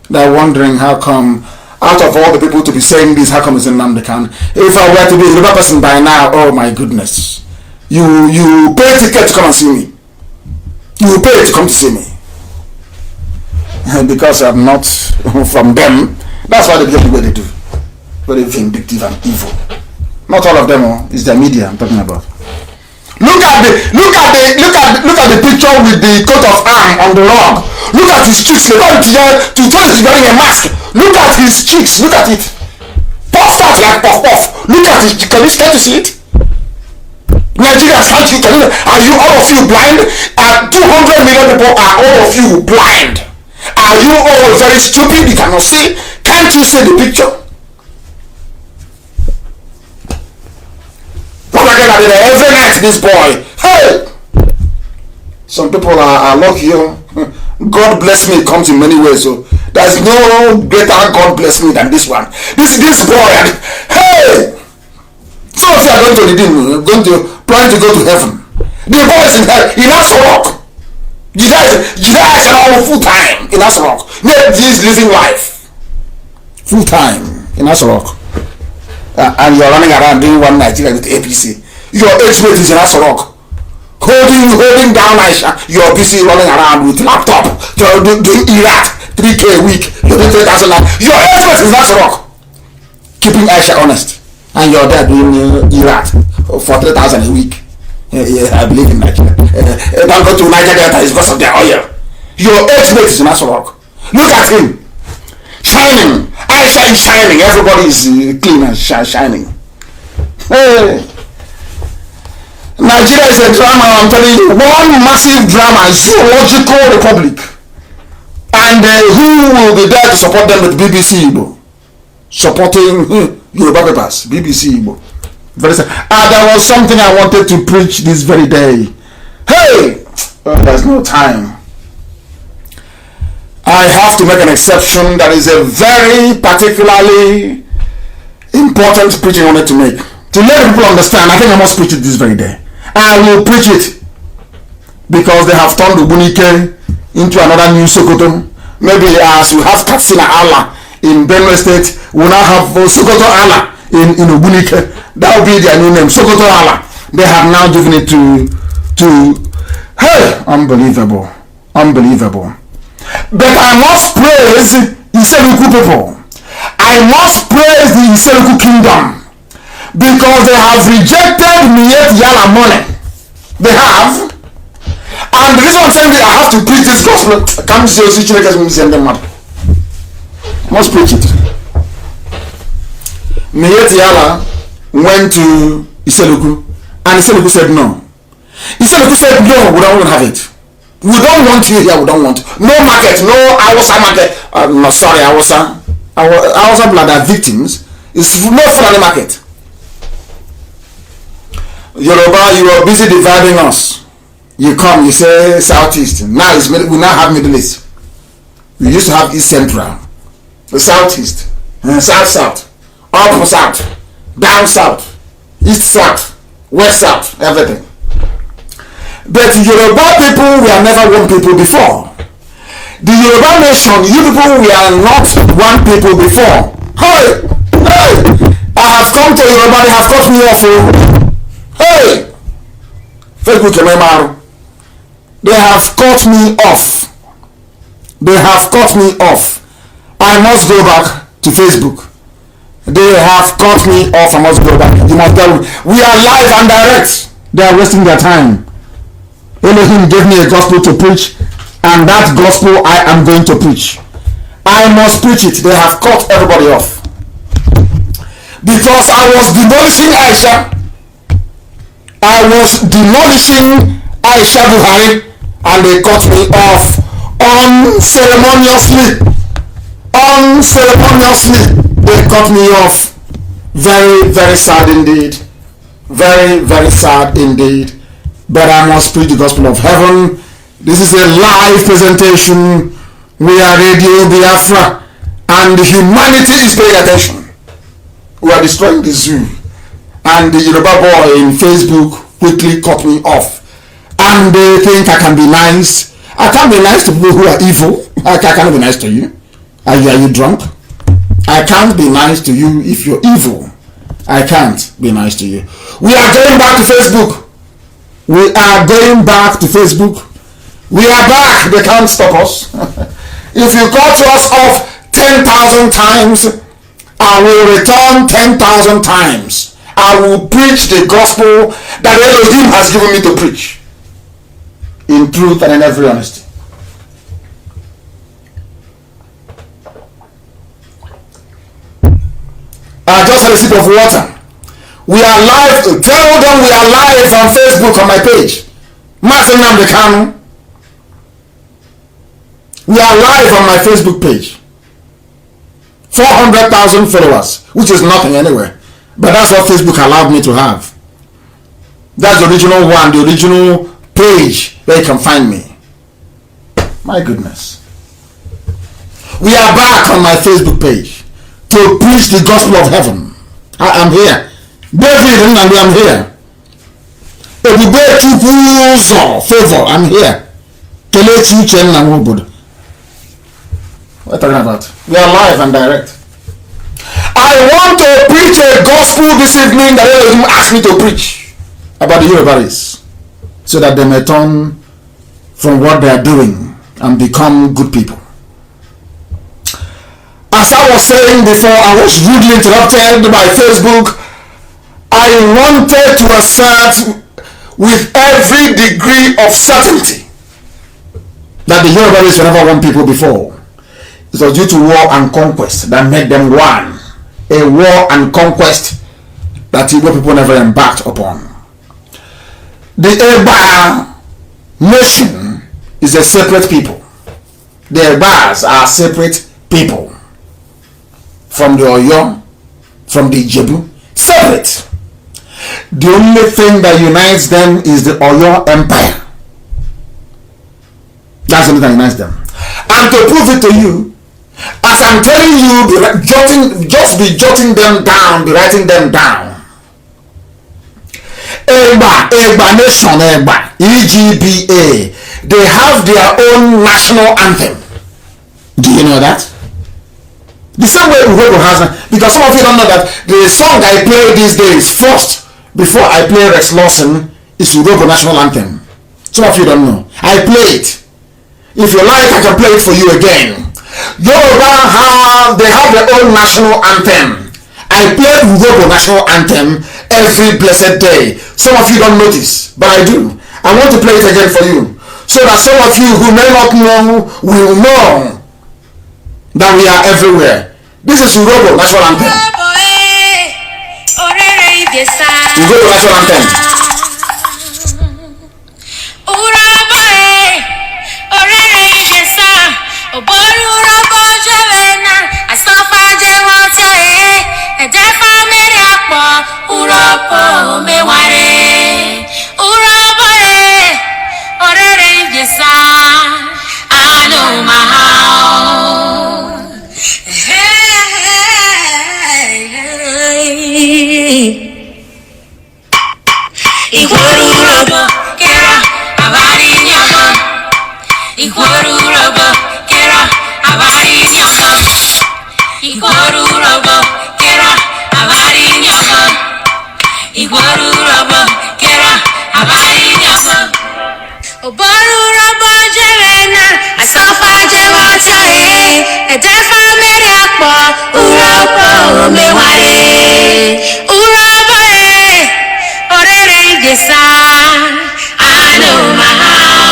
They're wondering how come, out of all the people to be saying this, how come it's Nnamdi Kanu? If I were to be a Yoruba person by now, oh my goodness. You pay a ticket to come and see me. You pay to come to see me. Because I'm not from them. That's why they behave the way they do. Very vindictive and evil. Not all of them, it's the media I'm talking about. Look at the picture with the coat of arm on the rug. Look at his cheeks. They're going to tell he's wearing a mask. Look at his cheeks. Look at it. Puffed out like puff. Look at it. Can you see it? Nigerians, are you all of you blind? 200 million people are all of you blind. Are you all very stupid? You cannot see? Can't you see the picture? Every night this boy. Hey! Some people are lucky. God bless me comes in many ways. So there's no greater God bless me than this one. This boy. Hey! Some of you are going to plan to go to heaven. The boy is in hell. He has rock. Jesus is all full time in Asrock. He's living life full time in Asrock. And you're running around doing one Nigeria with APC. Your age-mate is in Asrock. Holding down Aisha. You're busy running around with laptop. You're doing Iraq 3K a week. You're doing 3,000. Your age-mate is in Asrock. Keeping Aisha honest. And you're there doing Iraq for 3,000 a week. Yeah, I believe in Nigeria. Don't go to Nigeria, it's because of their oil. Your age-mate is in Asrock. Look at him. Shining. Aisha is shining. Everybody is clean and shining. Hey. Nigeria is a drama, I'm telling you. One massive drama, zoological republic. And who will be there to support them with BBC Igbo? Supporting Yoruba papers, BBC Igbo. Very sad. There was something I wanted to preach this very day. Hey! There's no time. I have to make an exception. That is a very particularly important preaching I wanted to make. To let people understand, I think I must preach it this very day. I will preach it because they have turned Ubunike into another new Sokoto. Maybe as we have Katsina Allah in Benue State, we now have Sokoto Allah in Ubunike. That will be their new name, Sokoto Allah. They have now given it to hey, unbelievable. But I must praise Iseluku people. I must praise the Iseluku kingdom. Because they have rejected Miet Yala money. They have. And the reason I'm saying that I have to preach this gospel. I can't say I must preach it. Miet Yala went to Iseluku. And Iseluku said no. Iseluku said no, we don't want to have it. We don't want you here. We don't want no market, no Hausa market. No, sorry, Hausa blood are victims. It's no Fulani market. Yoruba, you are busy dividing us. You come, you say southeast. Now we now have Middle East. We used to have East Central, the southeast, south, up south, down south, east south, west south, everything. But Yoruba people were never one people before. The Yoruba nation, you people were not one people before. Hey, hey! I have come to Yoruba, they have cut me off. Hey! Facebook, they have cut me off. They have cut me off. I must go back to Facebook. They have cut me off. I must go back. You must tell me. We are live and direct. They are wasting their time. Elohim gave me a gospel to preach, and that gospel I am going to preach. I must preach it. They have cut everybody off. Because I was demolishing Aisha. I was demolishing Aisha Buhari, and they cut me off unceremoniously. Unceremoniously, they cut me off. Very, very sad indeed. Very, very sad indeed. But I must preach the gospel of heaven. This is a live presentation. We are Radio Biafra, and humanity is paying attention. We are destroying the zoo. And the Yoruba boy in Facebook quickly cut me off. And they think I can be nice. I can't be nice to people who are evil. I can't be nice to you. Are you drunk? I can't be nice to you if you're evil. I can't be nice to you. We are going back to Facebook. We are going back to Facebook. We are back. They can't stop us. If you cut us off 10,000 times, I will return 10,000 times. I will preach the gospel that Elohim has given me to preach. In truth and in every honesty. I just had a sip of water. We are live. Tell them we are live on Facebook on my page. Mazi Nnamdi Kanu. We are live on my Facebook page. 400,000 followers, which is nothing anyway. But that's what Facebook allowed me to have. That's the original one, the original page where you can find me. My goodness. We are back on my Facebook page to preach the gospel of heaven. I am here. David and I'm here. Ebube Chukwuzo favor, I'm here. Kelechi Uchenna Nwobodo. What are you talking about? We are live and direct. I want to preach a gospel this evening that Elohim asked me to preach about the Yorubaris, so that they may turn from what they are doing and become good people. As I was saying before, I was rudely interrupted by Facebook. I wanted to assert with every degree of certainty that the Yorubaris were never one people before. It was due to war and conquest that made them one. A war and conquest that Igbo people never embarked upon. The Eba nation is a separate people. The Ebas are separate people. From the Oyo, from the Ijebu, separate. The only thing that unites them is the Oyo Empire. That's the only thing that unites them. And to prove it to you, as I'm telling you, just be jotting them down, be writing them down. Eba Nation, Eba, EGBA, they have their own national anthem. Do you know that? The same way Urobo has, because some of you don't know that the song I play these days first, before I play Rex Lawson, is Urobo national anthem. Some of you don't know. I play it. If you like, I can play it for you again. Yoruba they have their own national anthem. I play Urobo national anthem every blessed day. Some of you don't notice, but I do. I want to play it again for you, so that some of you who may not know will know that we are everywhere. This is Urobo national anthem. Urobo national anthem. po uropo meware uropo orere jesa anu mahao Ihururobo kera abari nyama Ihururobo kera abari nyama Ihururobo kera abari nyama Ihururobo kera abari nyama Oborurobo jerena asofa jewata edefa mere akpo urobo meware urobo orere jesa anu mahao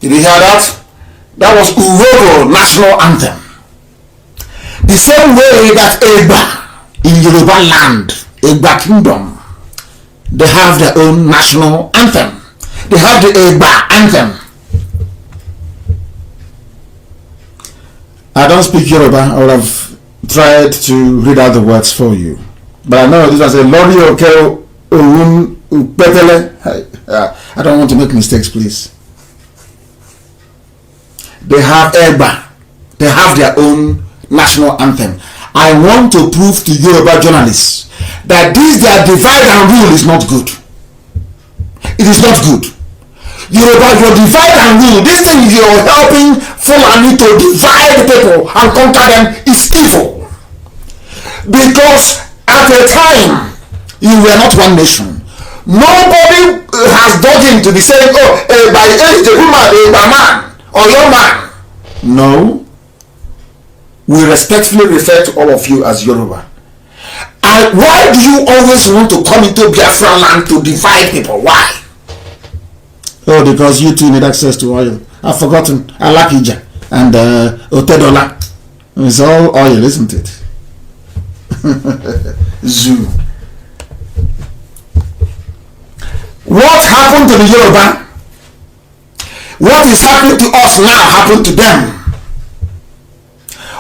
Did you hear that? That was Urobo national anthem. The same way that Egba in Yoruba land, Egba kingdom, they have their own national anthem. They have the Egba anthem. I don't speak Yoruba. I would have tried to read out the words for you. But I know this was a Lori Oke Owun Upetele. I don't want to make mistakes, please. They have Egba. They have their own national anthem. I want to prove to Yoruba journalists that this their divide and rule is not good. It is not good. Yoruba, your divide and rule, this thing you're helping Fulani to divide people and conquer them is evil. Because at a time, you were not one nation. Nobody has dug in to be saying, by age, the woman, a man, or your man. No. We respectfully refer to all of you as Yoruba. And why do you always want to come into Biafra land to divide people? Why? Oh, because you two need access to oil. I've forgotten. Alakija and Otedola. It's all oil, isn't it? Zoo. What happened to the Yoruba? What is happening to us now happened to them.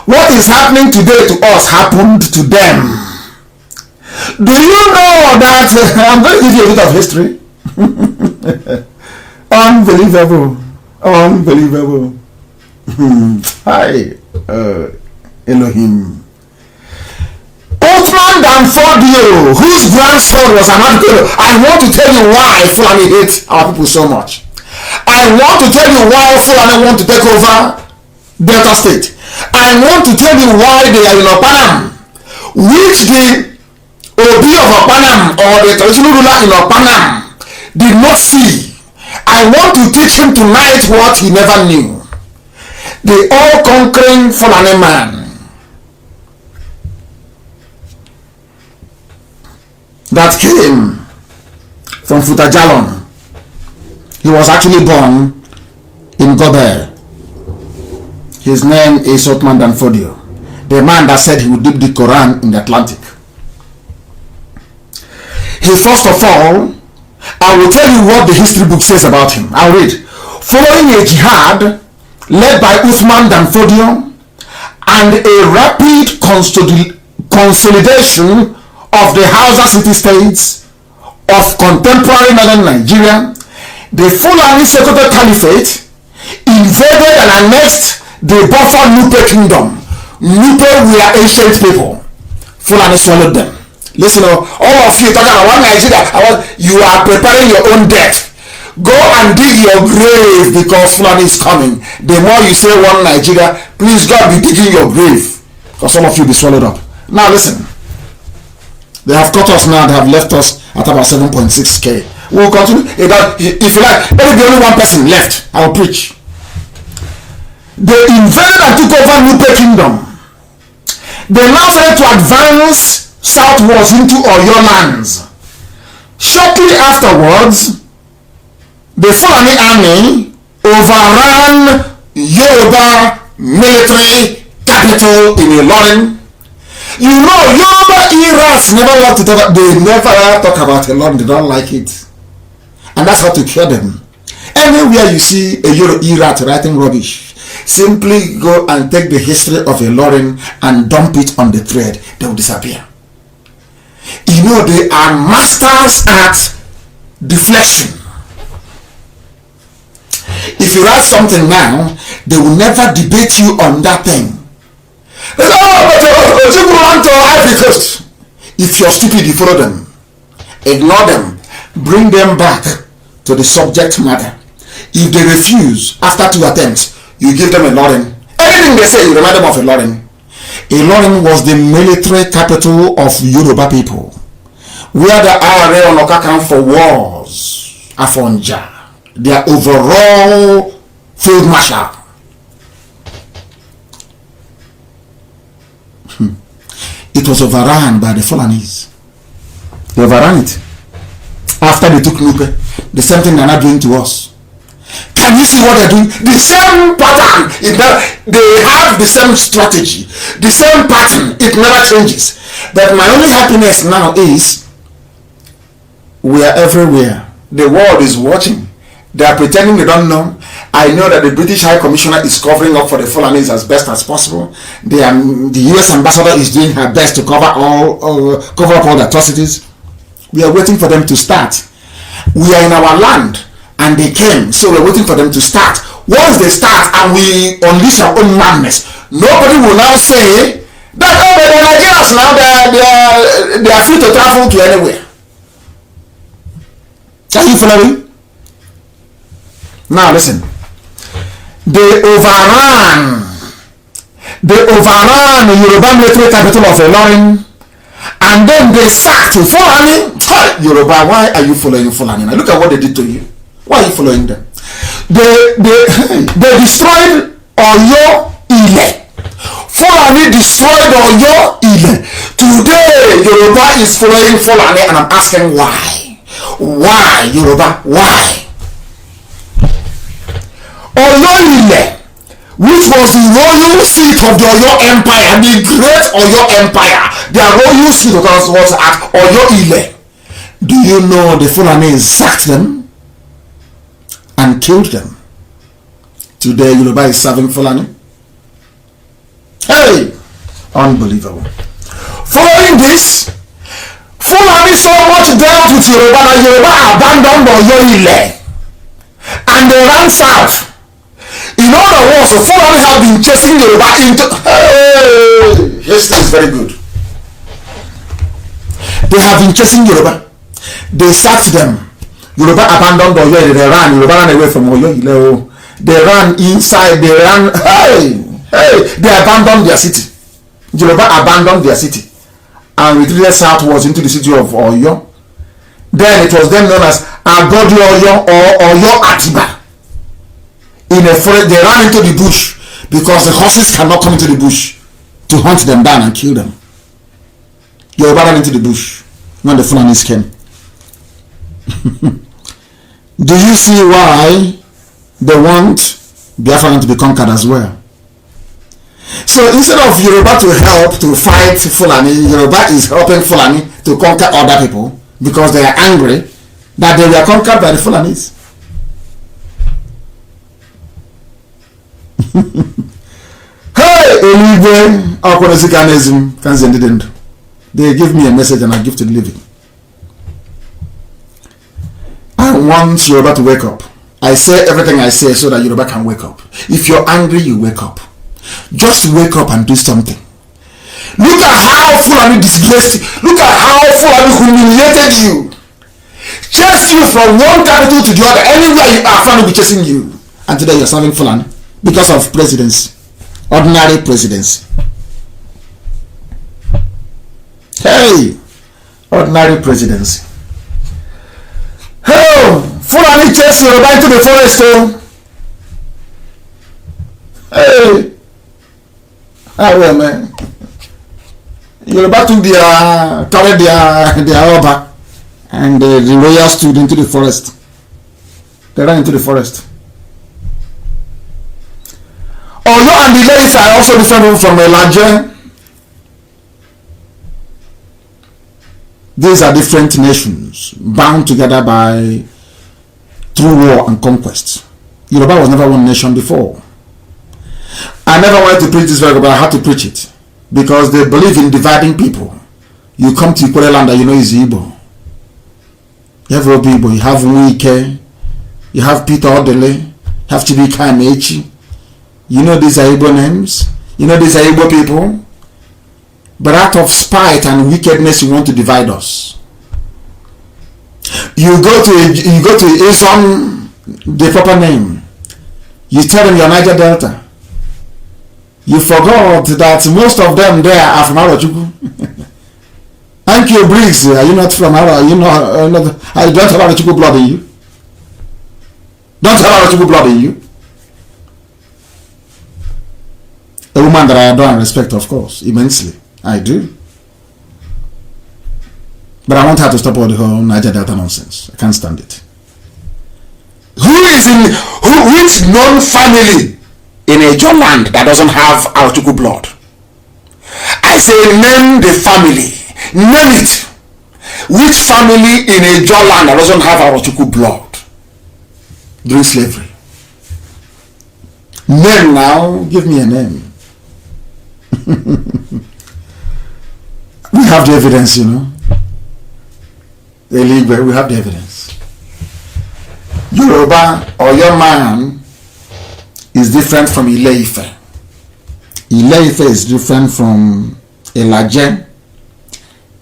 What is happening today to us happened to them. Do you know that I'm going to give you a bit of history? Unbelievable. Unbelievable. Hi, Elohim. Othman Dan Fodio, whose grandson was an African. I want to tell you why Fulani hate our people so much. I want to tell you why Fulani want to take over Delta State. I want to tell you why they are in Opanam, which the Obi of Opanam or the traditional ruler in Opanam did not see. I want to teach him tonight what he never knew. The all-conquering Fulani man that came from Futajalon. He was actually born in Gober. His name is Othman Dan Fodio, the man that said he would dip the Quran in the Atlantic. He first of all, I will tell you what the history book says about him. I'll read. Following a jihad led by Othman Dan Fodio and a rapid consolidation of the Hausa city-states of contemporary northern Nigeria, the Fulani Sokoto Caliphate invaded and annexed the Buffer Nupe kingdom. Nupe were ancient people. Fulani swallowed them. Listen, all of you talking about one Nigeria, you are preparing your own death. Go and dig your grave because Fulani is coming. The more you say one Nigeria, please God be digging your grave because some of you be swallowed up. Now listen. They have cut us now. They have left us at about 7.6k. We'll continue. If you like, let it be only one person left. I will preach. They invaded and took over Nupe kingdom. They now started to advance southwards into Oyo lands. Shortly afterwards, the Fulani army overran Yoruba military capital in Ilorin. You know, Yoruba Irans never like to talk about, they never talk about Ilorin, they don't like it. And that's how to kill them. Anywhere you see a Euro-Erat writing rubbish, simply go and take the history of a Lorin and dump it on the thread. They will disappear. You know, they are masters at deflection. If you write something now, they will never debate you on that thing. They say, oh, but you belong to Ivory Coast. If you're stupid, you follow them. Ignore them. Bring them back to the subject matter. If they refuse, after 2 attempts, you give them a Lorin. Anything they say, you remind them of a Lorin. A Lorin was the military capital of Yoruba people, where the IRA on Okakan for wars, Afonja, their overall field marshal. It was overrun by the Fulanis. They overran it. After they took Lupe, the same thing they're not doing to us. Can you see what they're doing? The same pattern. They have the same strategy, the same pattern. It never changes. But my only happiness now is we are everywhere. The world is watching. They are pretending they don't know. I know that the British High Commissioner is covering up for the Fulanis as best as possible. The US Ambassador is doing her best to cover up all the atrocities. We are waiting for them to start. We are in our land and they came, so we're waiting for them to start. Once they start and we unleash our own madness, nobody will now say that, oh, but the Nigerians now, they are free to travel to anywhere. Are you following? Now listen. They overran the Yoruba military capital of Ilorin, and then they sacked Fulani. Yoruba, why are you following Fulani? Now look at what they did to you. Why are you following them? They destroyed Oyo Ile. Fulani destroyed Oyo Ile. Today Yoruba is following Fulani, and I'm asking why? Why, Yoruba? Why? Oyo Ile, which was the royal seat of the Oyo Empire, the great Oyo Empire, their royal seat was at Oyo Ile. Do you know the Fulanis sacked them and killed them? Today Yoruba is serving Fulani. Hey, unbelievable. Following this, Fulani so much dealt with Yoruba that Yoruba abandoned Oyo Ile and they ran south. In other words, the Fulani have been chasing Yoruba into... Hey, history is very good. They have been chasing Yoruba. They sacked them. Yoruba abandoned Oyo. They ran. Yoruba ran away from Oyo. They ran inside. They ran... They abandoned their city. Yoruba abandoned their city and retreated southwards into the city of Oyo. Then it was then known as Agodi Oyo or Oyo Atiba. In a forest, they ran into the bush because the horses cannot come into the bush to hunt them down and kill them. Yoruba ran into the bush when the Fulanis came. Do you see why they want Biafra to be conquered as well? So instead of Yoruba to help to fight Fulani, Yoruba is helping Fulani to conquer other people because they are angry that they were conquered by the Fulanis. Hey, Eligwe, they give me a message and I give to the living. I want Yoruba to wake up. I say everything I say so that Yoruba can wake up. If you're angry, you wake up. Just wake up and do something. Look at how Fulani disgraced you. Look at how Fulani humiliated you. Chased you from one capital to the other. Anywhere you are, Fulani will be chasing you. And today you're serving Fulani because of presidency. Ordinary presidency. Hey, ordinary presidency. Oh, Fulani chased Yoruba into the forest. Oh, hey. Ah well, man. Yoruba took carried their Oba and the royal stood into the forest. They ran into the forest. Oyo and the Ilefe are also different from Elaje. These are different nations bound together by through war and conquest. Yoruba was never one nation before. I never wanted to preach this very, but I had to preach it because they believe in dividing people. You come to Ikwere land and you know it's Igbo. You have Obi Igbo, you have Wike, you have Peter Odele, you have Chibika Amechi. You know these are Igbo names. You know these are Igbo people. But out of spite and wickedness, you want to divide us. You go to Islam, the proper name. You tell them you're Niger Delta. You forgot that most of them there are from Arochukwu. Thank you, Briggs. Are you not from Arochukwu? You don't have Arochukwu blood in you. Don't have Arochukwu blood in you. A woman that I adore and respect, of course, immensely. I do. But I want her to stop all the whole Niger Delta nonsense. I can't stand it. Which known family in a John land that doesn't have Arochukwu blood? I say name the family. Name it. Which family in a John land that doesn't have Arochukwu blood during slavery? Name now. Give me a name. We have the evidence, you know. We have the evidence. Yoruba or your man is different from Ile-Ife. Ile-Ife is different from Elaje.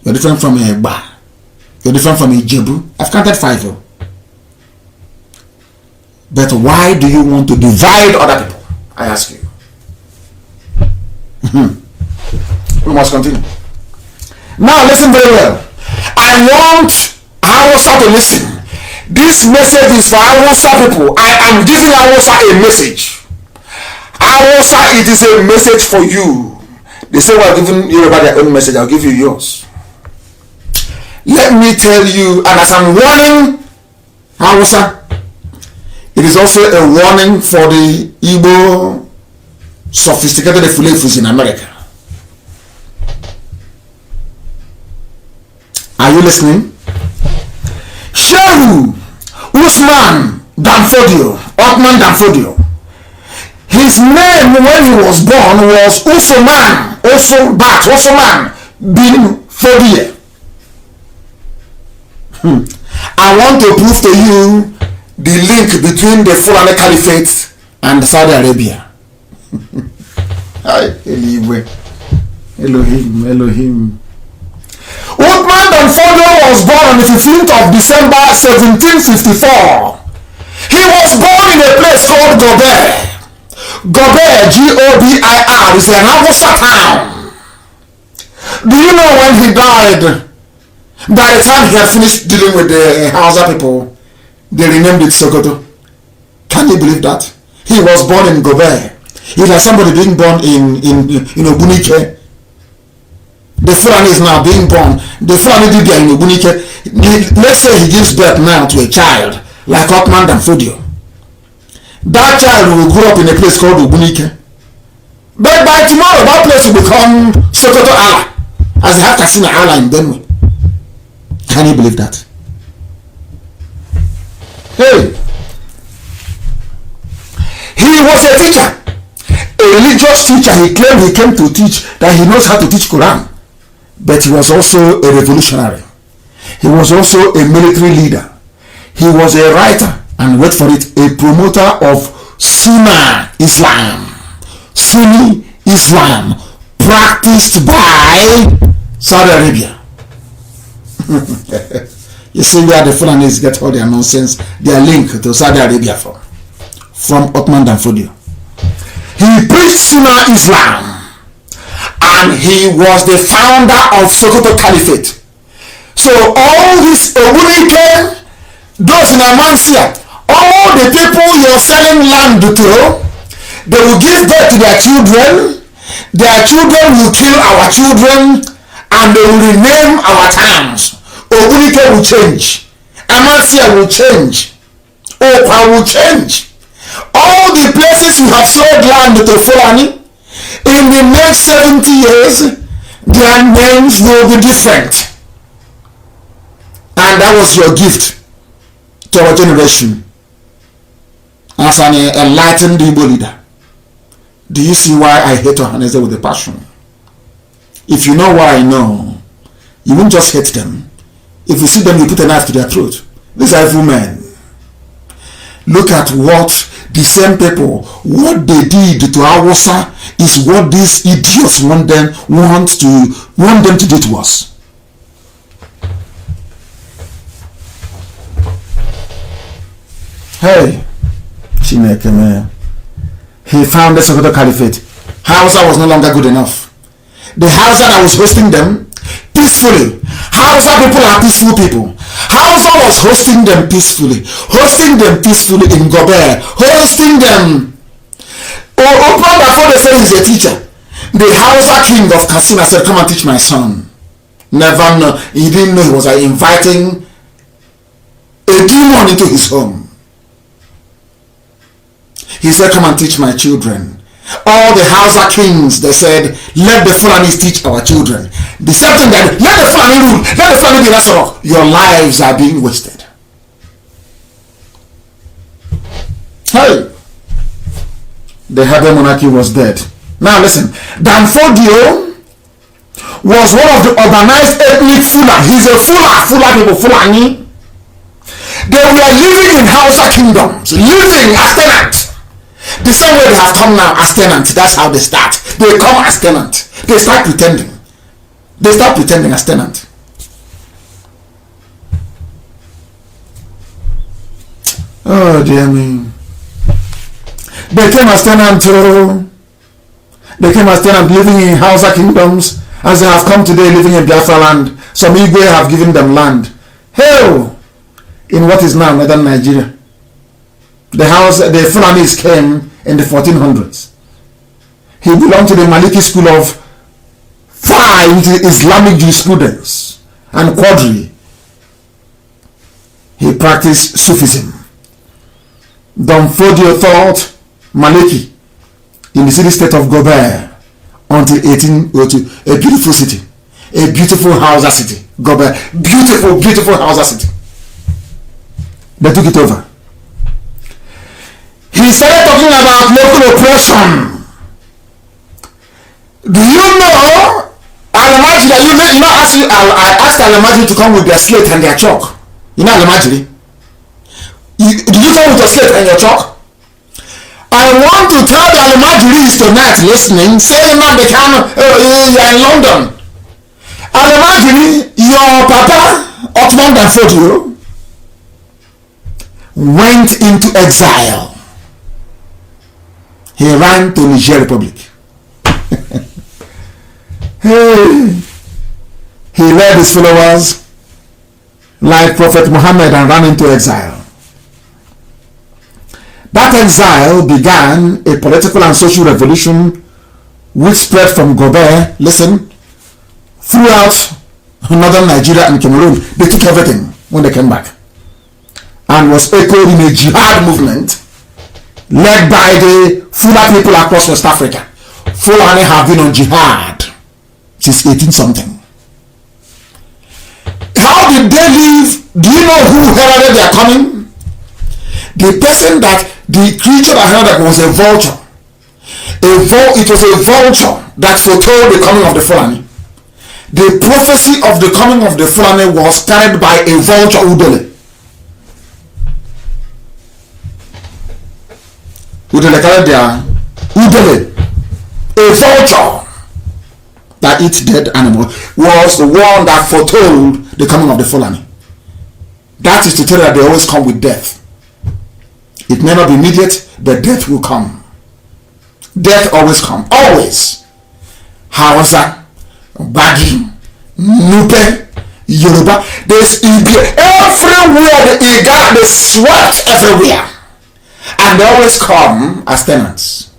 You're different from Egba. You're different from Ijebu. I've counted 5. But why do you want to divide other people? I ask you. We must continue. Now listen very well. I want Hausa to listen. This message is for Hausa people. I am giving Hausa a message. Hausa, it is a message for you. They say we're giving Yoruba their own message. I'll give you yours. Let me tell you, and as I'm warning Hausa, it is also a warning for the Igbo sophisticated Fulefus in America. Are you listening? Shehu Usman Danfodio, Otman Danfodio. His name when he was born was Usoman, Usoman bin Fodia. I want to prove to you the link between the Fulani Caliphate and Saudi Arabia. Elohim. Uthman Danfodio was born on the 15th of December 1754. He was born in a place called Gobert. Gobert, G-O-B-I-R, is an Hausa town. Do you know when he died? By the time he had finished dealing with the Hausa people, they renamed it Sokoto. Can you believe that? He was born in Gobert. It's like somebody being born in Obunike. The Fulani is now being born. The Fulani did there in Obunike. Let's say he gives birth now to a child like Otman Danfodio. That child will grow up in a place called Obunike. But by tomorrow, that place will become Sokoto Allah, as they have Kasina Allah in Benue. Can you believe that? Hey, he was a teacher, a religious teacher. He claimed he came to teach, that he knows how to teach Quran. But he was also a revolutionary. He was also a military leader. He was a writer, and wait for it, a promoter of Sunni Islam. Sunni Islam practiced by Saudi Arabia. You see where the Fulanis get all their nonsense, their link to Saudi Arabia from Otman Danfodio. He preached Sunni Islam, and he was the founder of Sokoto Caliphate. So all this Obunike, those in Amansia, all the people you're selling land to, they will give birth to their children will kill our children, and they will rename our towns. Obunike will change, Amansia will change, Opa will change. All the places you have sold land to Fulani, in the next 70 years, their names will be different. And that was your gift to our generation. as an enlightened Igbo leader, do you see why I hate Ohaneze with a passion? If you know what I know, you won't just hate them. If you see them, you put a knife to their throat. These are evil men. Look at what the same people, what they did to Hausa is what these idiots want them to do to us. Hey, Chineke, man. He found the Sokoto Caliphate. Hausa was no longer good enough. The Hausa that was hosting them peacefully. Hausa people are peaceful people. Hausa was hosting them peacefully in Gobert, hosting them. Open before they say he's a teacher. The Hausa king of Katsina said, "Come and teach my son." Never know. He didn't know he was inviting a demon into his home. He said, "Come and teach my children." All the Hausa kings, they said, "Let the Fulanis teach our children." The same thing that, let the Fulani rule, let the Fulani be Nasarok. Your lives are being wasted. Hey, the Habe monarchy was dead. Now listen, Danfodio was one of the urbanized ethnic Fula. He's a Fula people, Fulani. They were living in Hausa kingdoms, living as tenants. The same way they have come now as tenants, that's how they start. They come as tenants. They start pretending. They start pretending as tenants. Oh dear me. They came as tenants. They came as tenants living in Hausa kingdoms, as they have come today living in Biafra land. Some Igwe have given them land. Hell, in what is now northern Nigeria. The Fulanis came in the 1400s. He belonged to the Maliki school of 5 Islamic jurisprudence and Qadri. He practiced Sufism. Danfodio taught Maliki in the city-state of Gobert until 1802. A beautiful city. A beautiful Hausa city. Gobert. Beautiful, beautiful Hausa city. They took it over. He started talking about local oppression. Do you know Alamajiri? I asked Alamajiri to come with their slate and their chalk. You know Alamajiri? Did you come with your slate and your chalk? I want to tell the Alamajiris tonight listening, saying Nnamdi Kanu, you are in London. Alamajiri, your papa, Ottoman Danfodio, went into exile. He ran to Niger Republic. Hey, he led his followers like Prophet Muhammad and ran into exile. That exile began a political and social revolution which spread from Gobert, listen, throughout northern Nigeria and Cameroon. They took everything when they came back, and was echoed in a jihad movement led by the Fula people across West Africa. Fulani have been on jihad since 18 something. How did they live? Do you know who heralded their coming? The person that, the creature that heralded was a vulture. It was a vulture that foretold the coming of the Fulani. The prophecy of the coming of the Fulani was carried by a vulture, Udele. Udele, a vulture that eats dead animal, was the one that foretold the coming of the Fulani. That is to tell you that they always come with death. It may not be immediate, but death will come. Death always comes. Always. Hausa, Bagi, Nupe, Yoruba. There's everywhere they swept everywhere. And they always come as tenants.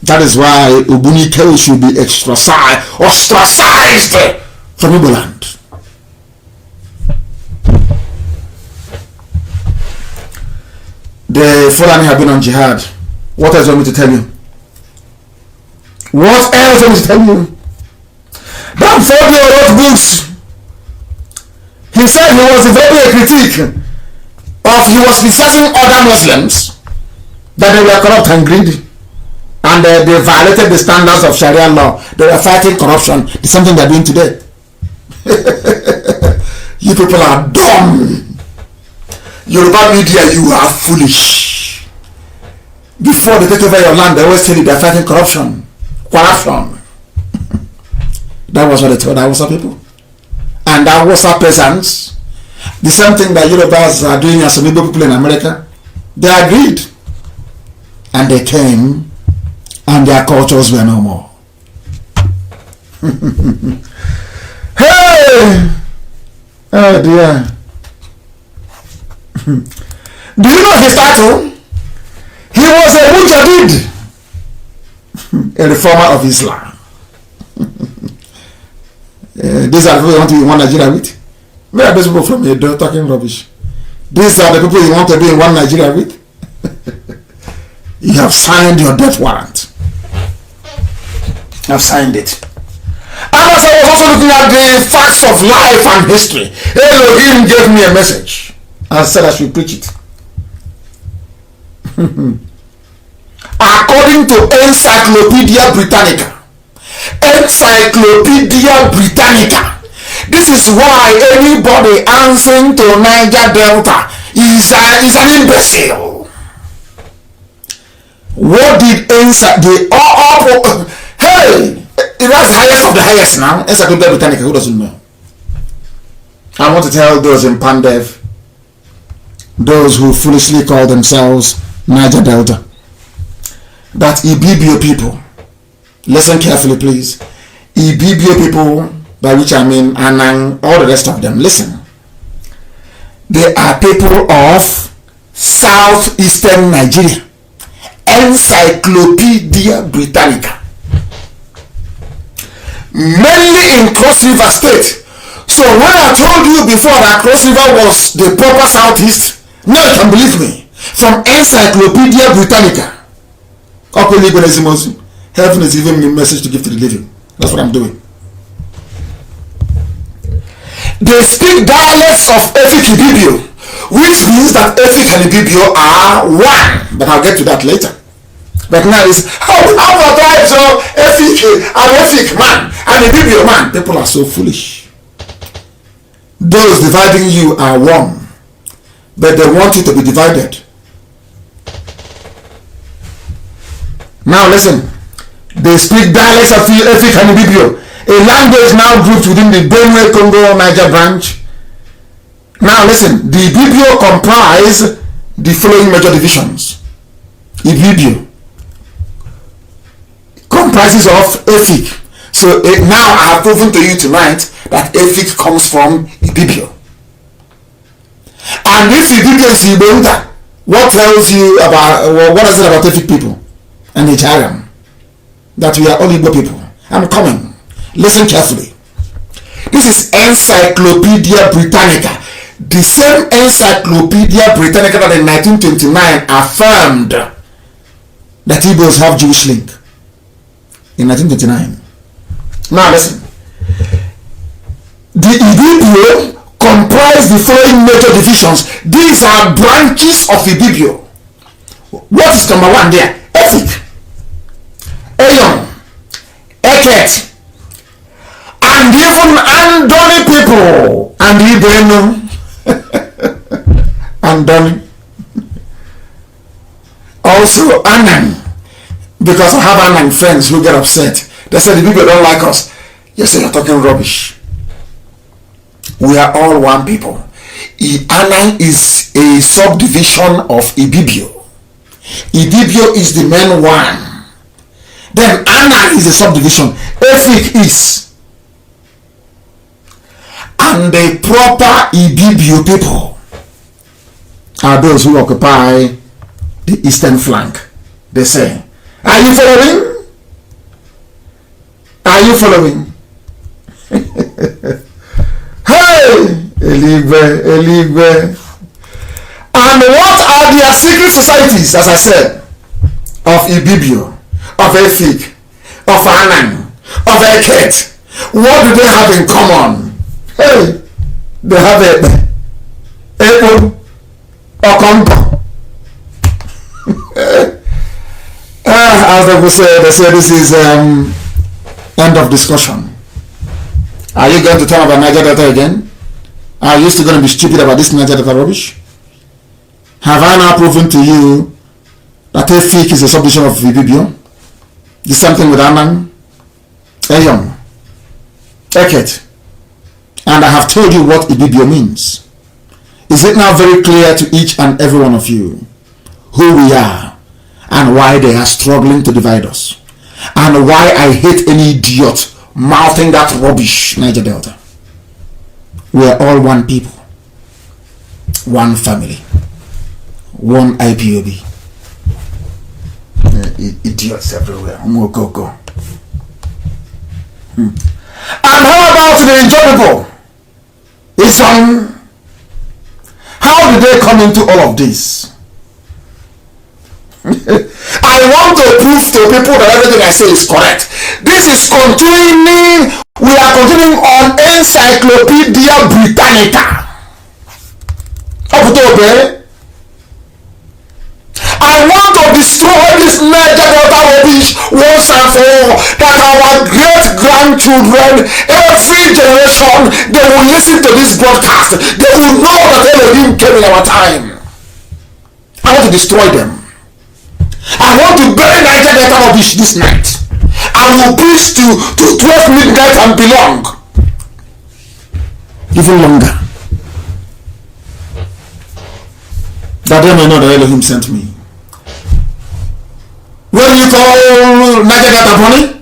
That is why Ubunike should be ostracized from Igbo land. The Fulani have been on jihad. What else do you want me to tell you? What else do you want me to tell you? Danfodio wrote books. He said he was very a critic he was criticizing other Muslims that they were corrupt and greedy, and they violated the standards of Sharia law. They were fighting corruption. It's something they're doing today. You people are dumb. Yoruba media, you are foolish. Before they take over your land, they always tell you they're fighting corruption. That was what they told Hausa people. And Hausa peasants, the same thing that Yorubas are doing as some Igbo people in America, they agreed. And they came, and their cultures were no more. Hey! Oh dear. Do you know his title? He was a mujahid, a reformer of Islam. These are the people you want to be in one Nigeria with? Where are those people from Edo talking rubbish? These are the people you want to be in one Nigeria with? You have signed your death warrant. I've signed it. And as I was also looking at the facts of life and history, Elohim gave me a message and said I should preach it. According to Encyclopedia Britannica, this is why anybody answering to Niger Delta is an imbecile. What did hey, that's the highest of the highest now. Encyclopedia Britannica, who doesn't know? I want to tell those in Pandev, those who foolishly call themselves Niger Delta, that Ibibio people, listen carefully please, Ibibio people, by which I mean Anang, all the rest of them, listen. They are people of southeastern Nigeria. Encyclopedia Britannica. Mainly in Cross River State. So when I told you before that Cross River was the proper southeast, now you can believe me. From Encyclopedia Britannica. Heaven is giving me a message to give to the living. That's what I'm doing. They speak dialects of Efik Ibibio, which means that Efik and Ibibio are one. But I'll get to that later. But now it's how the tribes of Efik man and Ibibio man. People are so foolish. Those dividing you are one, but they want you to be divided. Now listen, they speak dialects of Efik and Ibibio, a language now grouped within the Benue Congo Niger branch. Now listen, the Ibibio comprise the following major divisions. Ibibio comprises of Efik. So now I have proven to you tonight that Efik comes from Ibibio. And if Ibibio is Ibonta, what tells you about, what is it about Efik people and Ijaram? That we are all Igbo people. I'm coming. Listen carefully. This is Encyclopedia Britannica. The same Encyclopedia Britannica that in 1929 affirmed that Igbos have Jewish link. In 1929. Now listen. The Ibibio comprise the following major divisions. These are branches of Ibibio. What is number one there? Efik, Eyon, Eket, and even Andoni people. And Ibeno. Andoni. Also Anang. Because I have Anang friends who get upset. They say the people don't like us. You say you're talking rubbish. We are all one people. Anang is a subdivision of Ibibio. Ibibio is the main one. Then Anang is a subdivision. Efik is. And the proper Ibibio people are those who occupy the eastern flank. They say, are you following? Are you following? Hey! Eligwe. And what are their secret societies, as I said, of Ibibio, of Efik, of Anang, of Eket? What do they have in common? Hey, they have Epo, Okongo. As they say this is end of discussion. Are you going to talk about Niger Delta again? Are you still going to be stupid about this Niger Delta rubbish? Have I now proven to you that Efik is a subdivision of Ibibio? The same thing with Anan, Eyong, Eket. And I have told you what Ibibio means. Is it now very clear to each and every one of you who we are and why they are struggling to divide us? And why I hate any idiot mouthing that rubbish, Niger Delta. We are all one people, one family, one IPOB. Idiots everywhere. Go. And how about the Ijaw people? It's how did they come into all of this? I want to prove to people that everything I say is correct. This is continuing. We are continuing on Encyclopedia Britannica. Up to there. I want to destroy this Niger Delta rubbish once and for all. That our great grandchildren, every generation, they will listen to this broadcast. They will know that Elohim came in our time. I want to destroy them. I want to bury Niger Delta rubbish this night. I will preach to 12 midnight and belong. Even longer. That they may know that Elohim sent me. What do you call Niger Delta Bonnie?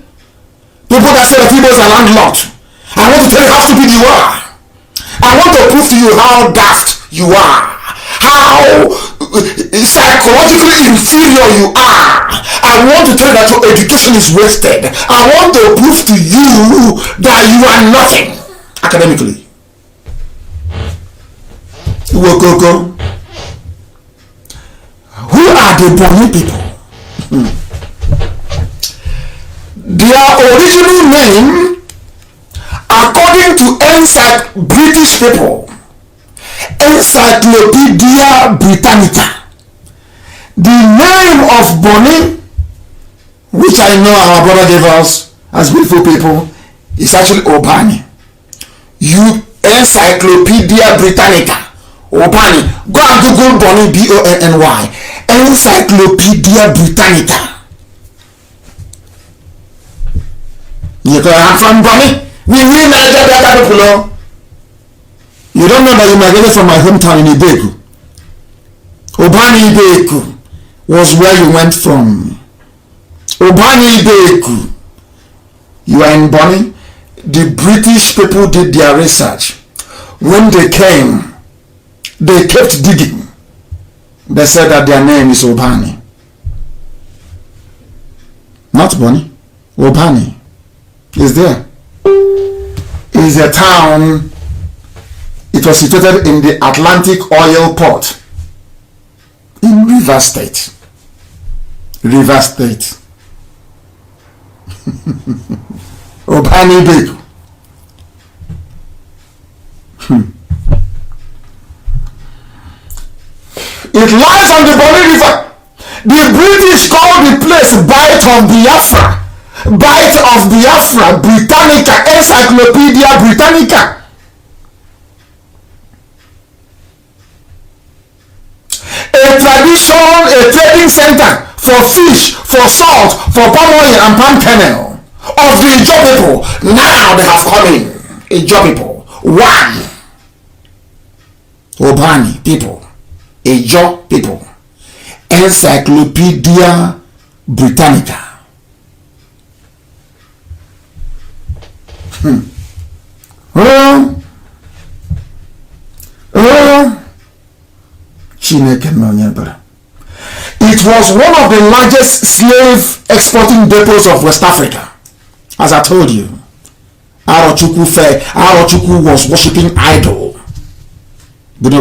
People that say that Igbos are landlocked. I want to tell you how stupid you are. I want to prove to you how daft you are. How psychologically inferior you are. I want to tell you that your education is wasted. I want to prove to you that you are nothing academically. Wokoko. Who are the Bonny people? Their original name, according to British people, Encyclopedia Britannica, the name of Bonny, which I know our brother gave us as beautiful people, is actually Obani. You Encyclopedia Britannica, Obani. Go and Google Bonny, B-O-N-N-Y. Encyclopedia Britannica. I'm from Bonny. We Niger Delta people. You don't know that you migrated from my hometown in Ibeku. Obani Ibeku was where you went from. Obani Ibeku. You are in Bonny. The British people did their research. When they came, they kept digging. They said that their name is Obani. Not Bonny. Obani is there. It is a town. It was situated in the Atlantic Oil Port in Rivers State. Rivers State. Obani Ibeku. It lies on the Bonny River. The British called the place Bight of Biafra. Bight of Biafra, Britannica, Encyclopedia Britannica. A trading center for fish, for salt, for palm oil and palm kernel of the Ijaw people. Now they have come in. Ijaw people. One. Obani people. Ijaw people. Encyclopedia Britannica. It was one of the largest slave exporting depots of West Africa. As I told you, Arochukwu was worshipping idol. They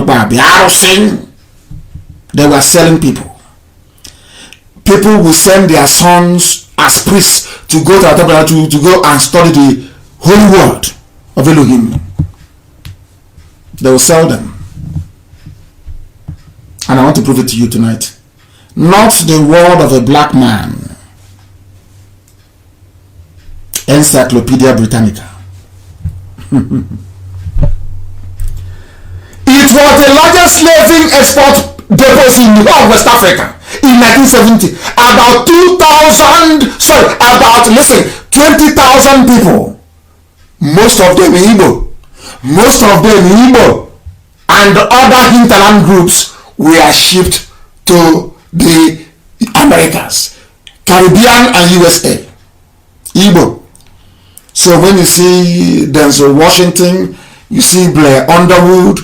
were selling people. People will send their sons as priests to go to go and study the holy word of Elohim. They will sell them. And I want to prove it to you tonight. Not the word of a black man. Encyclopedia Britannica. It was the largest slaving export depots in the whole of West Africa in 1970. About 20,000 people. Most of them Igbo. And other hinterland groups were shipped to the Americas, Caribbean and USA. Igbo. So when you see Denzel Washington, you see Blair Underwood,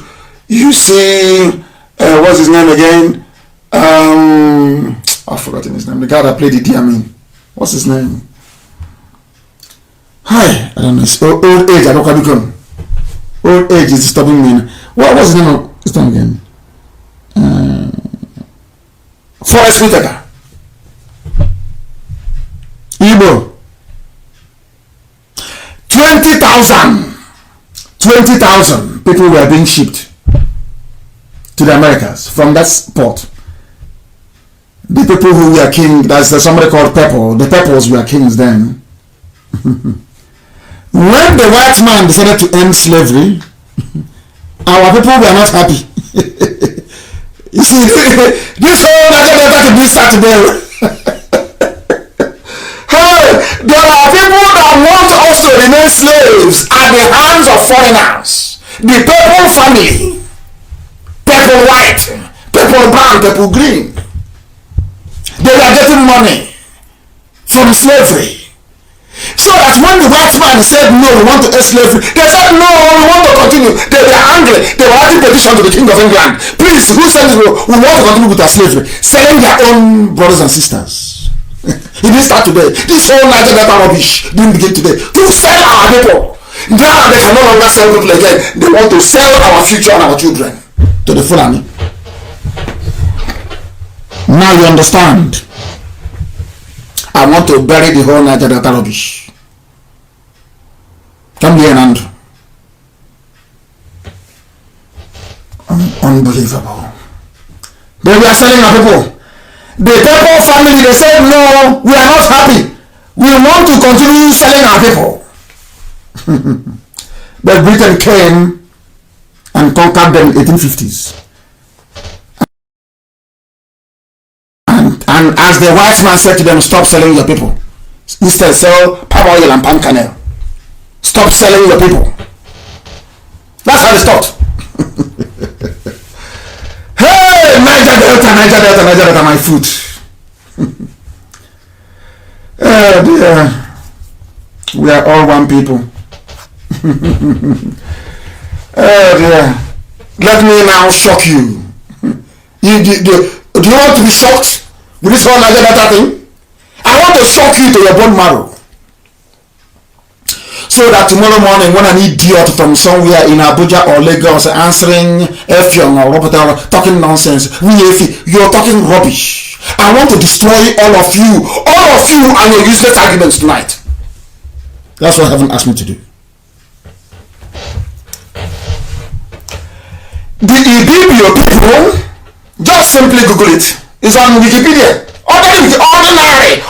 you see what's his name again? I've forgotten his name. The guy that played the Diamin. What's his name? Hi, I don't know. It's old age. I don't know. Become old age is disturbing me. What's the name of his name again? Forest Whitaker. Igbo. 20,000 people were being shipped to the Americas from that port. The people who were king, there's somebody called Pepper. The Peppers were kings then. When the white man decided to end slavery, our people were not happy. You see, this whole agenda to start today. There are people that want us to remain slaves at the hands of foreigners. The purple family, purple white, purple brown, purple green. They are getting money from slavery. So that when the white man said no, we want to end slavery, they said no, we want to continue. They were angry. They were writing petition to the King of England. Please, who said this? We want to continue with our slavery, selling their own brothers and sisters. It didn't start today. This whole Niger Delta rubbish didn't begin today. To sell our people. Now they can no longer sell people again. They want to sell our future and our children to the Fulani. Now you understand. I want to bury the whole Niger Delta rubbish. Come here, Nando. Unbelievable. They were selling our people. The Pepper family, they said, no, we are not happy. We want to continue selling our people. But Britain came and conquered them in the 1850s. And as the white man said to them, stop selling your people. Instead, sell palm oil and palm kernel. Stop selling your people. That's how they stopped. Hey, Niger Delta, my food. Oh dear. We are all one people. Oh dear. Let me now shock you. Do you want to be shocked with this whole Niger Delta thing? I want to shock you to your bone marrow. So that tomorrow morning when an idiot from somewhere in Abuja or Lagos answering Effiong or whatever talking nonsense, you're talking rubbish. I want to destroy all of you and your useless arguments tonight. That's what heaven asked me to do. The Ibibio people, just simply Google it. It's on Wikipedia. Ordinary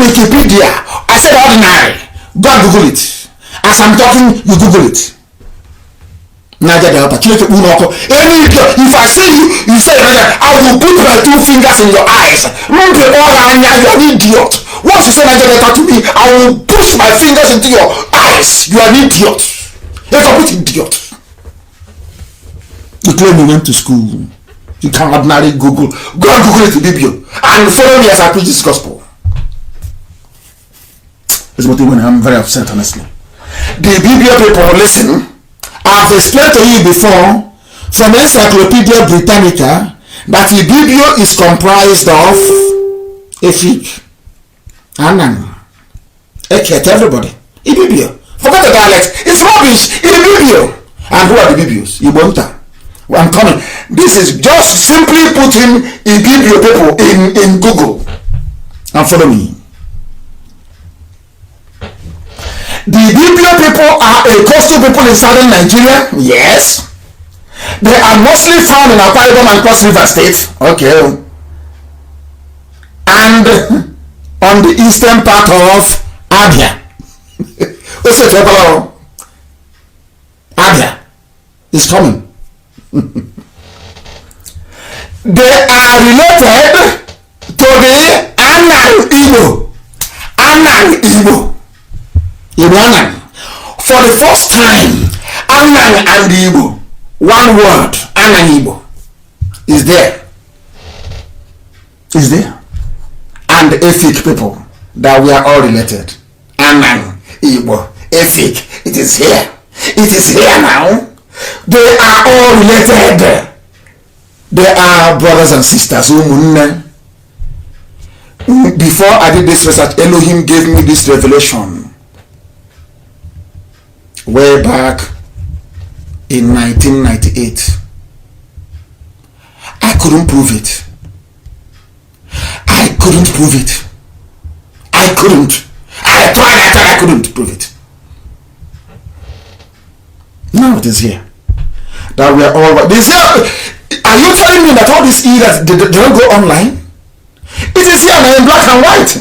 Wikipedia. I said ordinary. Go and Google it. As I'm talking, you Google it. Niger Delta. If I see you, you say, I will put my 2 fingers in your eyes. You're an idiot. Once you say Niger Delta to me, I will push my fingers into your eyes. You are an idiot. You're a complete idiot. You claim you went to school. You can ordinarily Google. Go and Google it, Bibio, and follow me as I preach this gospel. It's what when I'm very upset, honestly. The Biblia people, listen. I've explained to you before from Encyclopedia Britannica that the Biblia is comprised of Efik, Anan, Eket, everybody. Ibibio. Forget the dialect. It's rubbish. Ibibio. And who are the Biblios? Ibonta. I'm coming. This is just simply putting Ibibio people in Google and follow me. The Ibibio people are a coastal people in southern Nigeria. Yes. They are mostly found in Akwa Ibom and Cross River State. Okay. And on the eastern part of Abia. Abia is coming. They are related to the Anang Igbo. Anang Igbo. Anang. For the first time, Anang and Igbo, one word, Anang Igbo, is there. Is there. And the Efik people, that we are all related. Anang, Igbo, Efik, it is here. It is here now. They are all related. They are brothers and sisters. Before I did this research, Elohim gave me this revelation way back in 1998. I couldn't prove it. I couldn't prove it. I couldn't. I tried, I couldn't prove it. Now it is here. That we are all. This here. Are you telling me that all these eaters they don't go online? It is here now in black and white.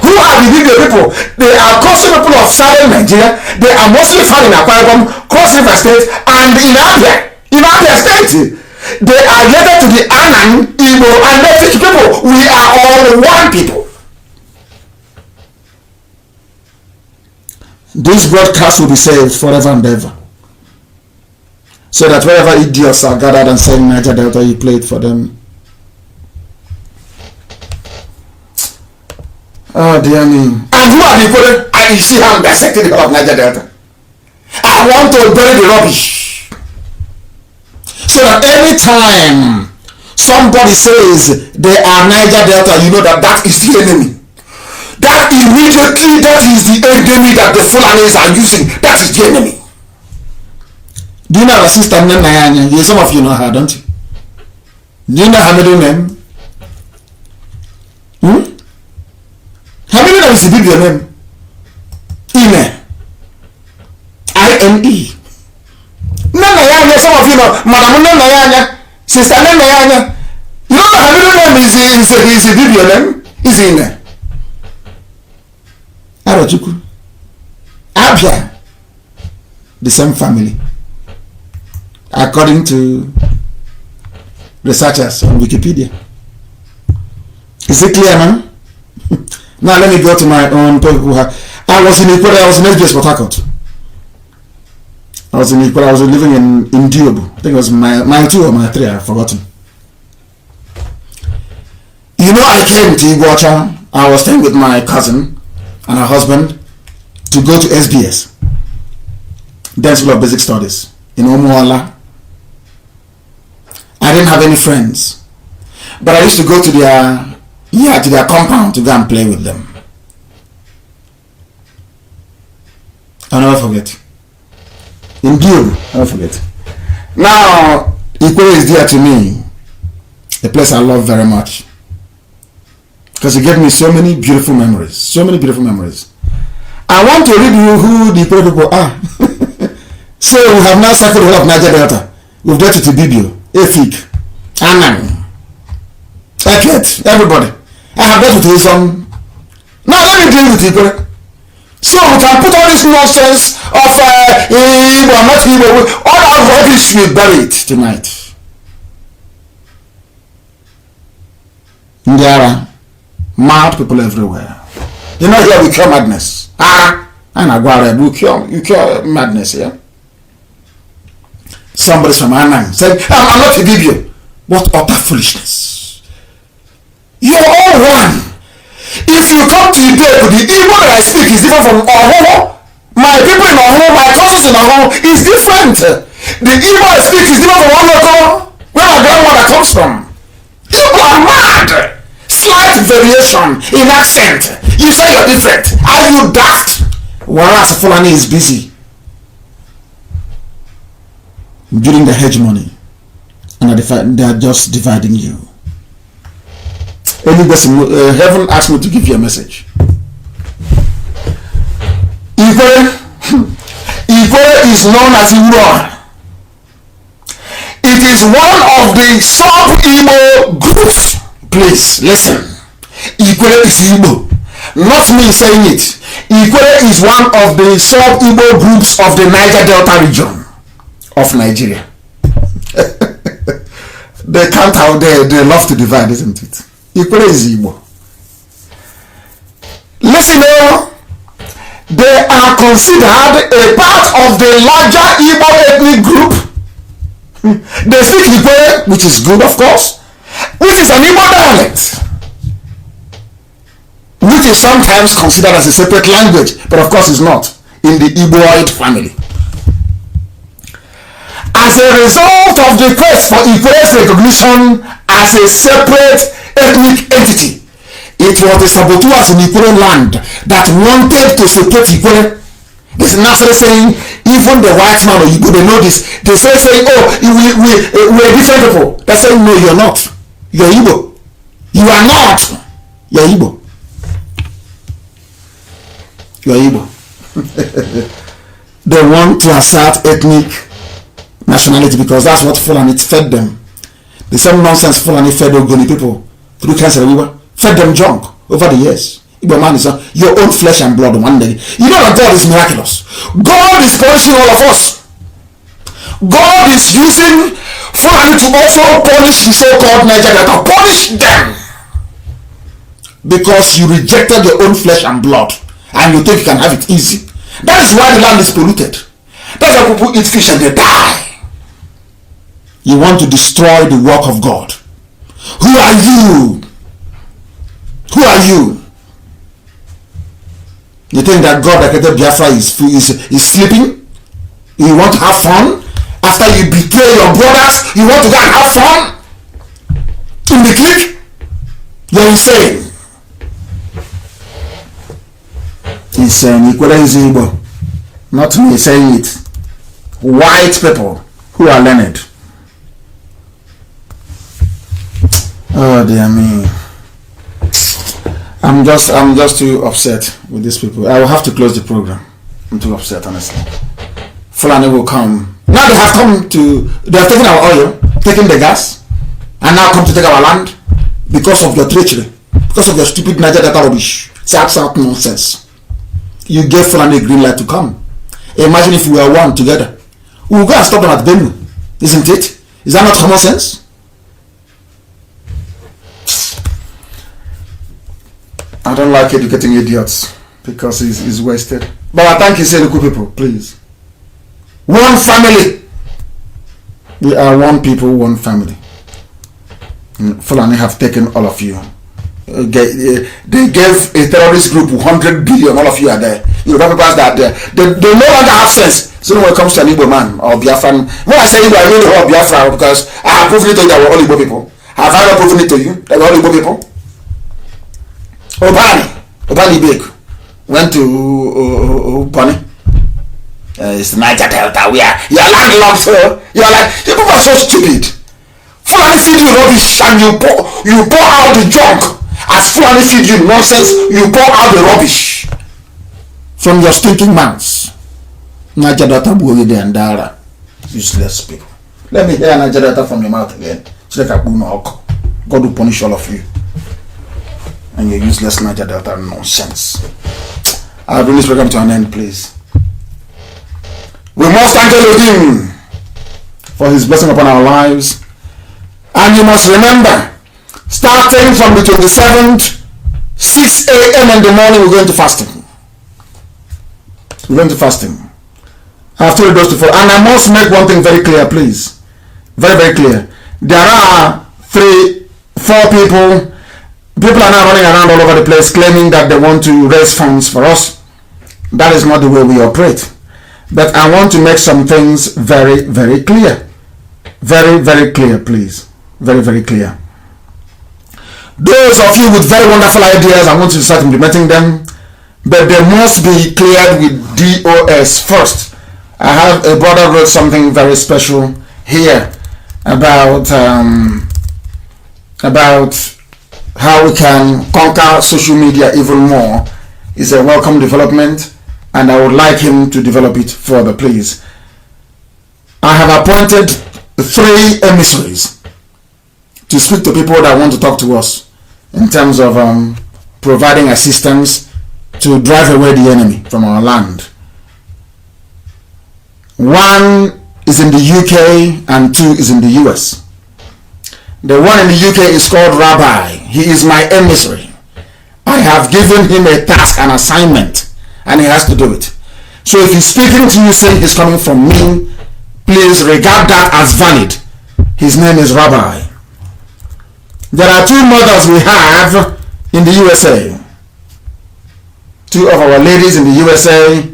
Who are the video people? They are coastal people of southern Nigeria. They are mostly found in Akwa Ibom, Cross River State, and in Abia. In Abia State. They are related to the Anang, Igbo, and Efik people. We are all one people. This broadcast will be saved forever and ever. So that wherever idiots are gathered and saying Niger Delta, you play it for them. Oh dear me. And who are the people? I see how I'm dissecting the people of Niger Delta. I want to bury the rubbish. So that anytime somebody says they are Niger Delta, you know that that is the enemy. That immediately, that is the enemy that the Fulanis are using. That is the enemy. Do you know our sister Nana? Some of you know her, don't you? Do you know her middle name? Her middle name is the Biblical name. Ine. I-N-E. Nana, some of you know. Madam Nana, Sister Nana. You know her middle name is the Biblical name? Is Ine. Arajuku. Abia. The same family. According to researchers on Wikipedia. Is it clear now? Now let me go to my own people. I was in SBS Port Harcourt. I was living in Diobu. I think it was my 2 or my 3, I've forgotten. You know, I came to Iguacha. I was staying with my cousin and her husband to go to SBS, Dance School of Basic Studies, in Omuala. I didn't have any friends, but I used to go to their compound to go and play with them. I'll never forget. In Diobu, I'll never forget. Now, Ikwe is dear to me, a place I love very much, because it gave me so many beautiful memories. So many beautiful memories. I want to read you who the Ikwe people are. So we have now circled the whole of Niger Delta. We've got to Bibio, Efik, Anang, Eket, everybody. I have got to some. Now let me deal with Ikwe. So we can put all this nonsense of Igbo, not Igbo, all our rubbish we bury it tonight. There are mad people everywhere. You know, here we cure madness. You cure madness here. Yeah? Somebody's from Anang said, I'm not a Bibio. What utter foolishness. You're all one. If you come to Ibeku, the Igbo that I speak is different from Ohoho. My people in Ohoho, my cousins in Ohoho is different. The Igbo I speak is different from Oloko, where my grandmother comes from. People are mad. Slight variation in accent. You say you're different. Are you daft? Whereas Fulani is busy building the hegemony, and they are just dividing you. Heaven asked me to give you a message. Igwe is known as Igbo. is one of the sub-Igbo groups. Please listen. Ikwere is Igbo. Not me saying it. Ikwere is one of the sub-Igbo groups of the Niger Delta region of Nigeria. They can't out there. They love to divide, isn't it? Ikwere is Igbo. Listen, they are considered a part of the larger Igbo ethnic group. They speak Ikwere, which is good, of course, which is an Igbo dialect, which is sometimes considered as a separate language, but of course is not in the Igboid family. As a result of the quest for Ikwere's recognition as a separate ethnic entity, it was the saboteurs in Ikwere land that wanted to separate Ikwere. This is not saying even the white man or Igbo, they know this. They say, oh, we're different people. They say, no, you're not. You're Igbo. You are not. You're Igbo. You're Igbo. They want to assert ethnic nationality because that's what Fulani fed them. The same nonsense Fulani fed Ogoni people through cancer river, fed them junk over the years. Igbo man is your own flesh and blood one day. You know that God is miraculous. God is punishing all of us. God is using Fulani to also punish the so-called Niger Delta. Punish them because you rejected your own flesh and blood and you think you can have it easy. That is why the land is polluted. That's why people eat fish and they die. You want to destroy the work of God. Who are you? Who are you? You think that God that created Biafra is sleeping? You want to have fun? After you betray your brothers, you want to go and have fun? In the clique? You're insane. He's saying Ikwere is Igbo. Not me saying it. White people who are learned. Oh dear me. I'm just too upset with these people. I will have to close the program. I'm too upset, honestly. Fulani will come. Now they have taken our oil, taken the gas, and now come to take our land because of your treachery, because of your stupid Niger Delta rubbish. It's absolute nonsense. You gave Fulani a green light to come. Imagine if we were one together. We will go and stop them at Benue, isn't it? Is that not common sense? I don't like educating idiots because it's wasted. But I thank you, Seneca people, please. One family. We are one people, one family. Fulani have taken all of you. They gave a terrorist group 100 billion. All of you are there. You remember that there. They no longer have sense. So when it comes to an Igbo man or Biafran, when I say Igbo, I really hold Biafra because I have proven it to you that we're all Igbo people. Have I not proven it to you that we're all Igbo people? Obani Big went to Bonny. It's Niger Delta. You're landlocked, sir. You're like, people are so stupid. Fulani feed you rubbish and you pour out the junk. As Fulani feed you nonsense, you pour out the rubbish from your stinking mouths. Niger Delta Buogide and Dara. Useless people. Let me hear Niger Delta from your mouth again. God will punish all of you. And your useless Niger Delta nonsense. I'll bring this program to an end, please. We must thank Elohim for his blessing upon our lives. And you must remember, starting from the 27th, 6 a.m. in the morning, we're going to fasting. We're going to fasting. I have 3 days to follow. And I must make one thing very clear, please. Very, very clear. There are 4 people. People are now running around all over the place claiming that they want to raise funds for us. That is not the way we operate. But I want to make some things very, very clear. Very, very clear, please. Very, very clear. Those of you with very wonderful ideas, I want you to start implementing them. But they must be cleared with DOS first. I have a brother wrote something very special here about how we can conquer social media even more. It's a welcome development, and I would like him to develop it further, please. I have appointed 3 emissaries to speak to people that want to talk to us in terms of providing assistance to drive away the enemy from our land. 1 is in the UK and 2 is in the US. The one in the UK is called Rabbi. He is my emissary. I have given him a task, an assignment, and he has to do it. So if he's speaking to you saying he's coming from me, please regard that as valid. His name is Rabbi. There are 2 mothers we have in the USA. 2 of our ladies in the USA.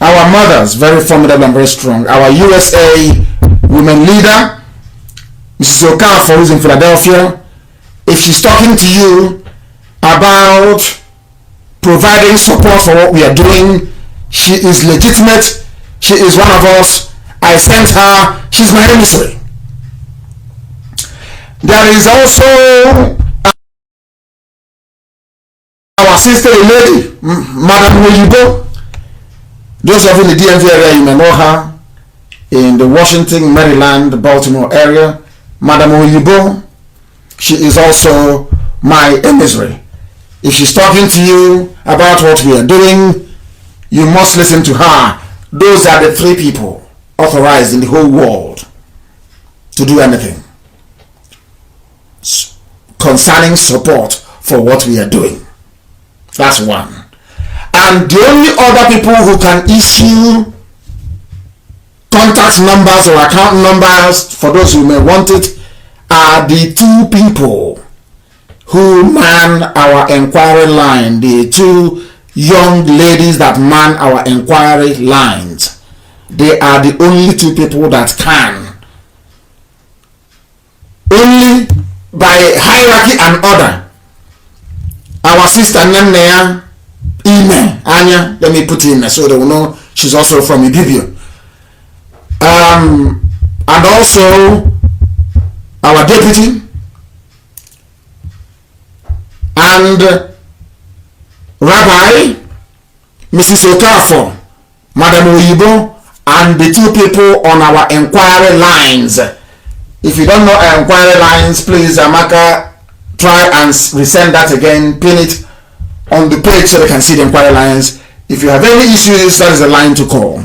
Our mothers, very formidable and very strong. Our USA women leader, Mrs. Okafor, who's in Philadelphia. If she's talking to you about providing support for what we are doing, she is legitimate. She is one of us. I sent her. She's my emissary. There is also our sister, a lady, Madam Oyibo. Those of you in the DMV area, you may know her. In the Washington, Maryland, Baltimore area, Madam Oyibo, she is also my emissary. If she's talking to you about what we are doing, you must listen to her. Those are the 3 people authorized in the whole world to do anything concerning support for what we are doing. That's 1. And the only other people who can issue contact numbers or account numbers for those who may want it are the 2 people who man our inquiry line, the 2 young ladies that man our inquiry lines. They are the only 2 people that can. Only by hierarchy and order. Our sister Nemnea, Ime, Anya, let me put in so they will know she's also from Ibibio. And also our deputy and Rabbi, Mrs. Okafor, Madam Oyibo, and the 2 people on our inquiry lines. If you don't know our inquiry lines, please, Amaka, try and resend that again, pin it on the page so they can see the inquiry lines. If you have any issues, that is the line to call.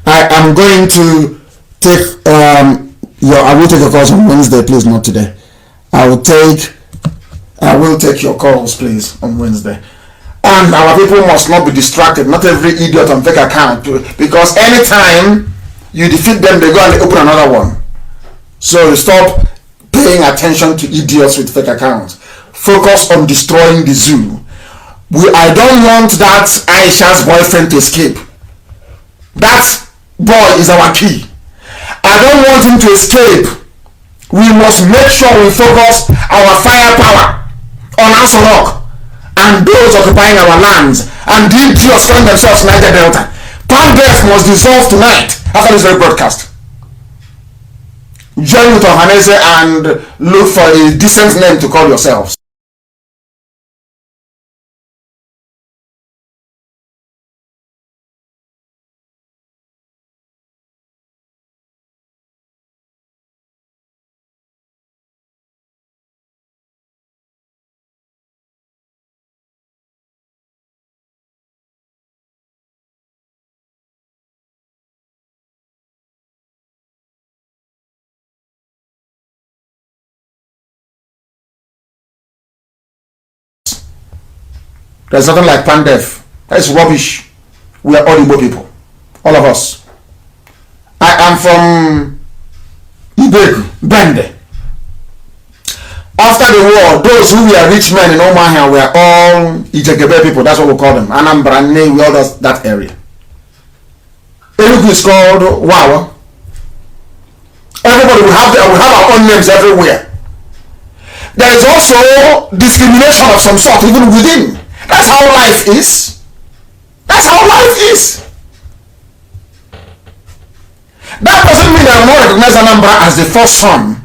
I am going to take I will take your calls on Wednesday, please, not today. I will take your calls, please, on Wednesday. And our people must not be distracted. Not every idiot on fake account, because anytime you defeat them, they go and they open another one. So stop paying attention to idiots with fake accounts. Focus on destroying the zoo. I don't want that Aisha's boyfriend to escape. That boy is our key. I don't want him to escape. We must make sure we focus our firepower on Aso Rock and those occupying our lands and the idiots calling themselves Niger Delta. Pandef must dissolve tonight after this very broadcast. Join with Ohanese and look for a decent name to call yourselves. There's nothing like Pandef. That is rubbish. We are all Igbo people. All of us. I am from Ibegu, Bende. After the war, those who were rich men in Omaha were all Ijegebe people. That's what we call them. Anambra, we all that area. Enugu is called Wawa. Everybody will have our own names everywhere. There is also discrimination of some sort even within. That's how life is. That's how life is. That doesn't mean that I will not recognize Anambra as the first son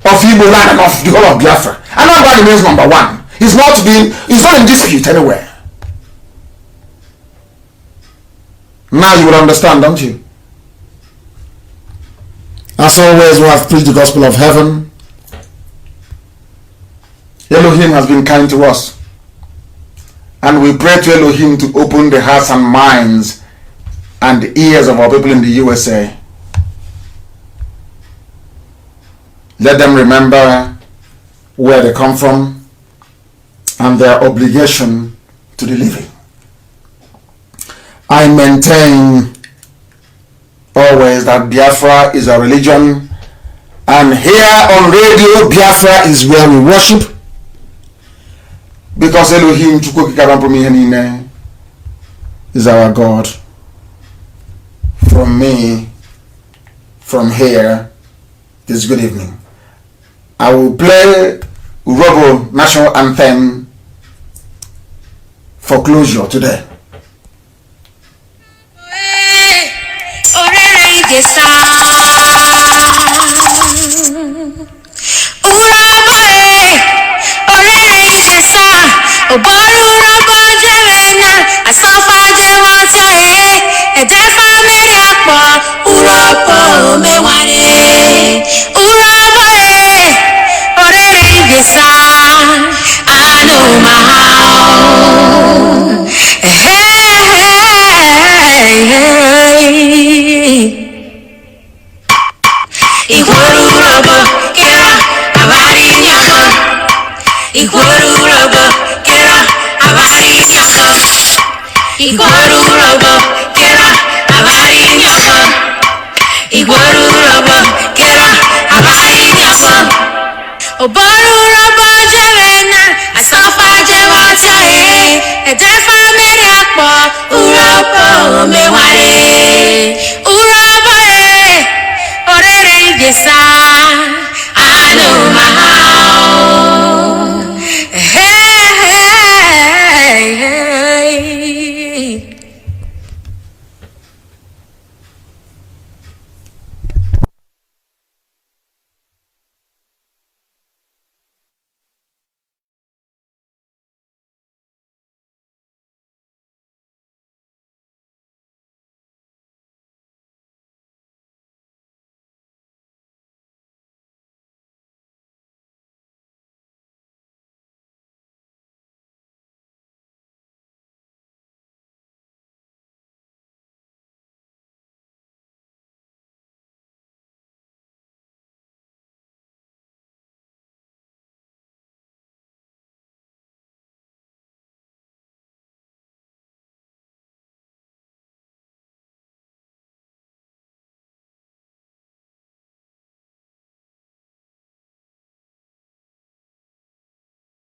of Igbo land and of the whole of Biafra. Anambra remains number 1. He's not in dispute anywhere. Now you will understand, don't you? As always, we have preached the gospel of heaven. Elohim has been kind to us. And we pray to Elohim to open the hearts and minds and the ears of our people in the USA. Let them remember where they come from and their obligation to the living. I maintain always that Biafra is a religion, and here on radio Biafra is where we worship, because Elohim is our God. From me, from here, this good evening, I will play Urobo national anthem for closure today. Obaru Rabba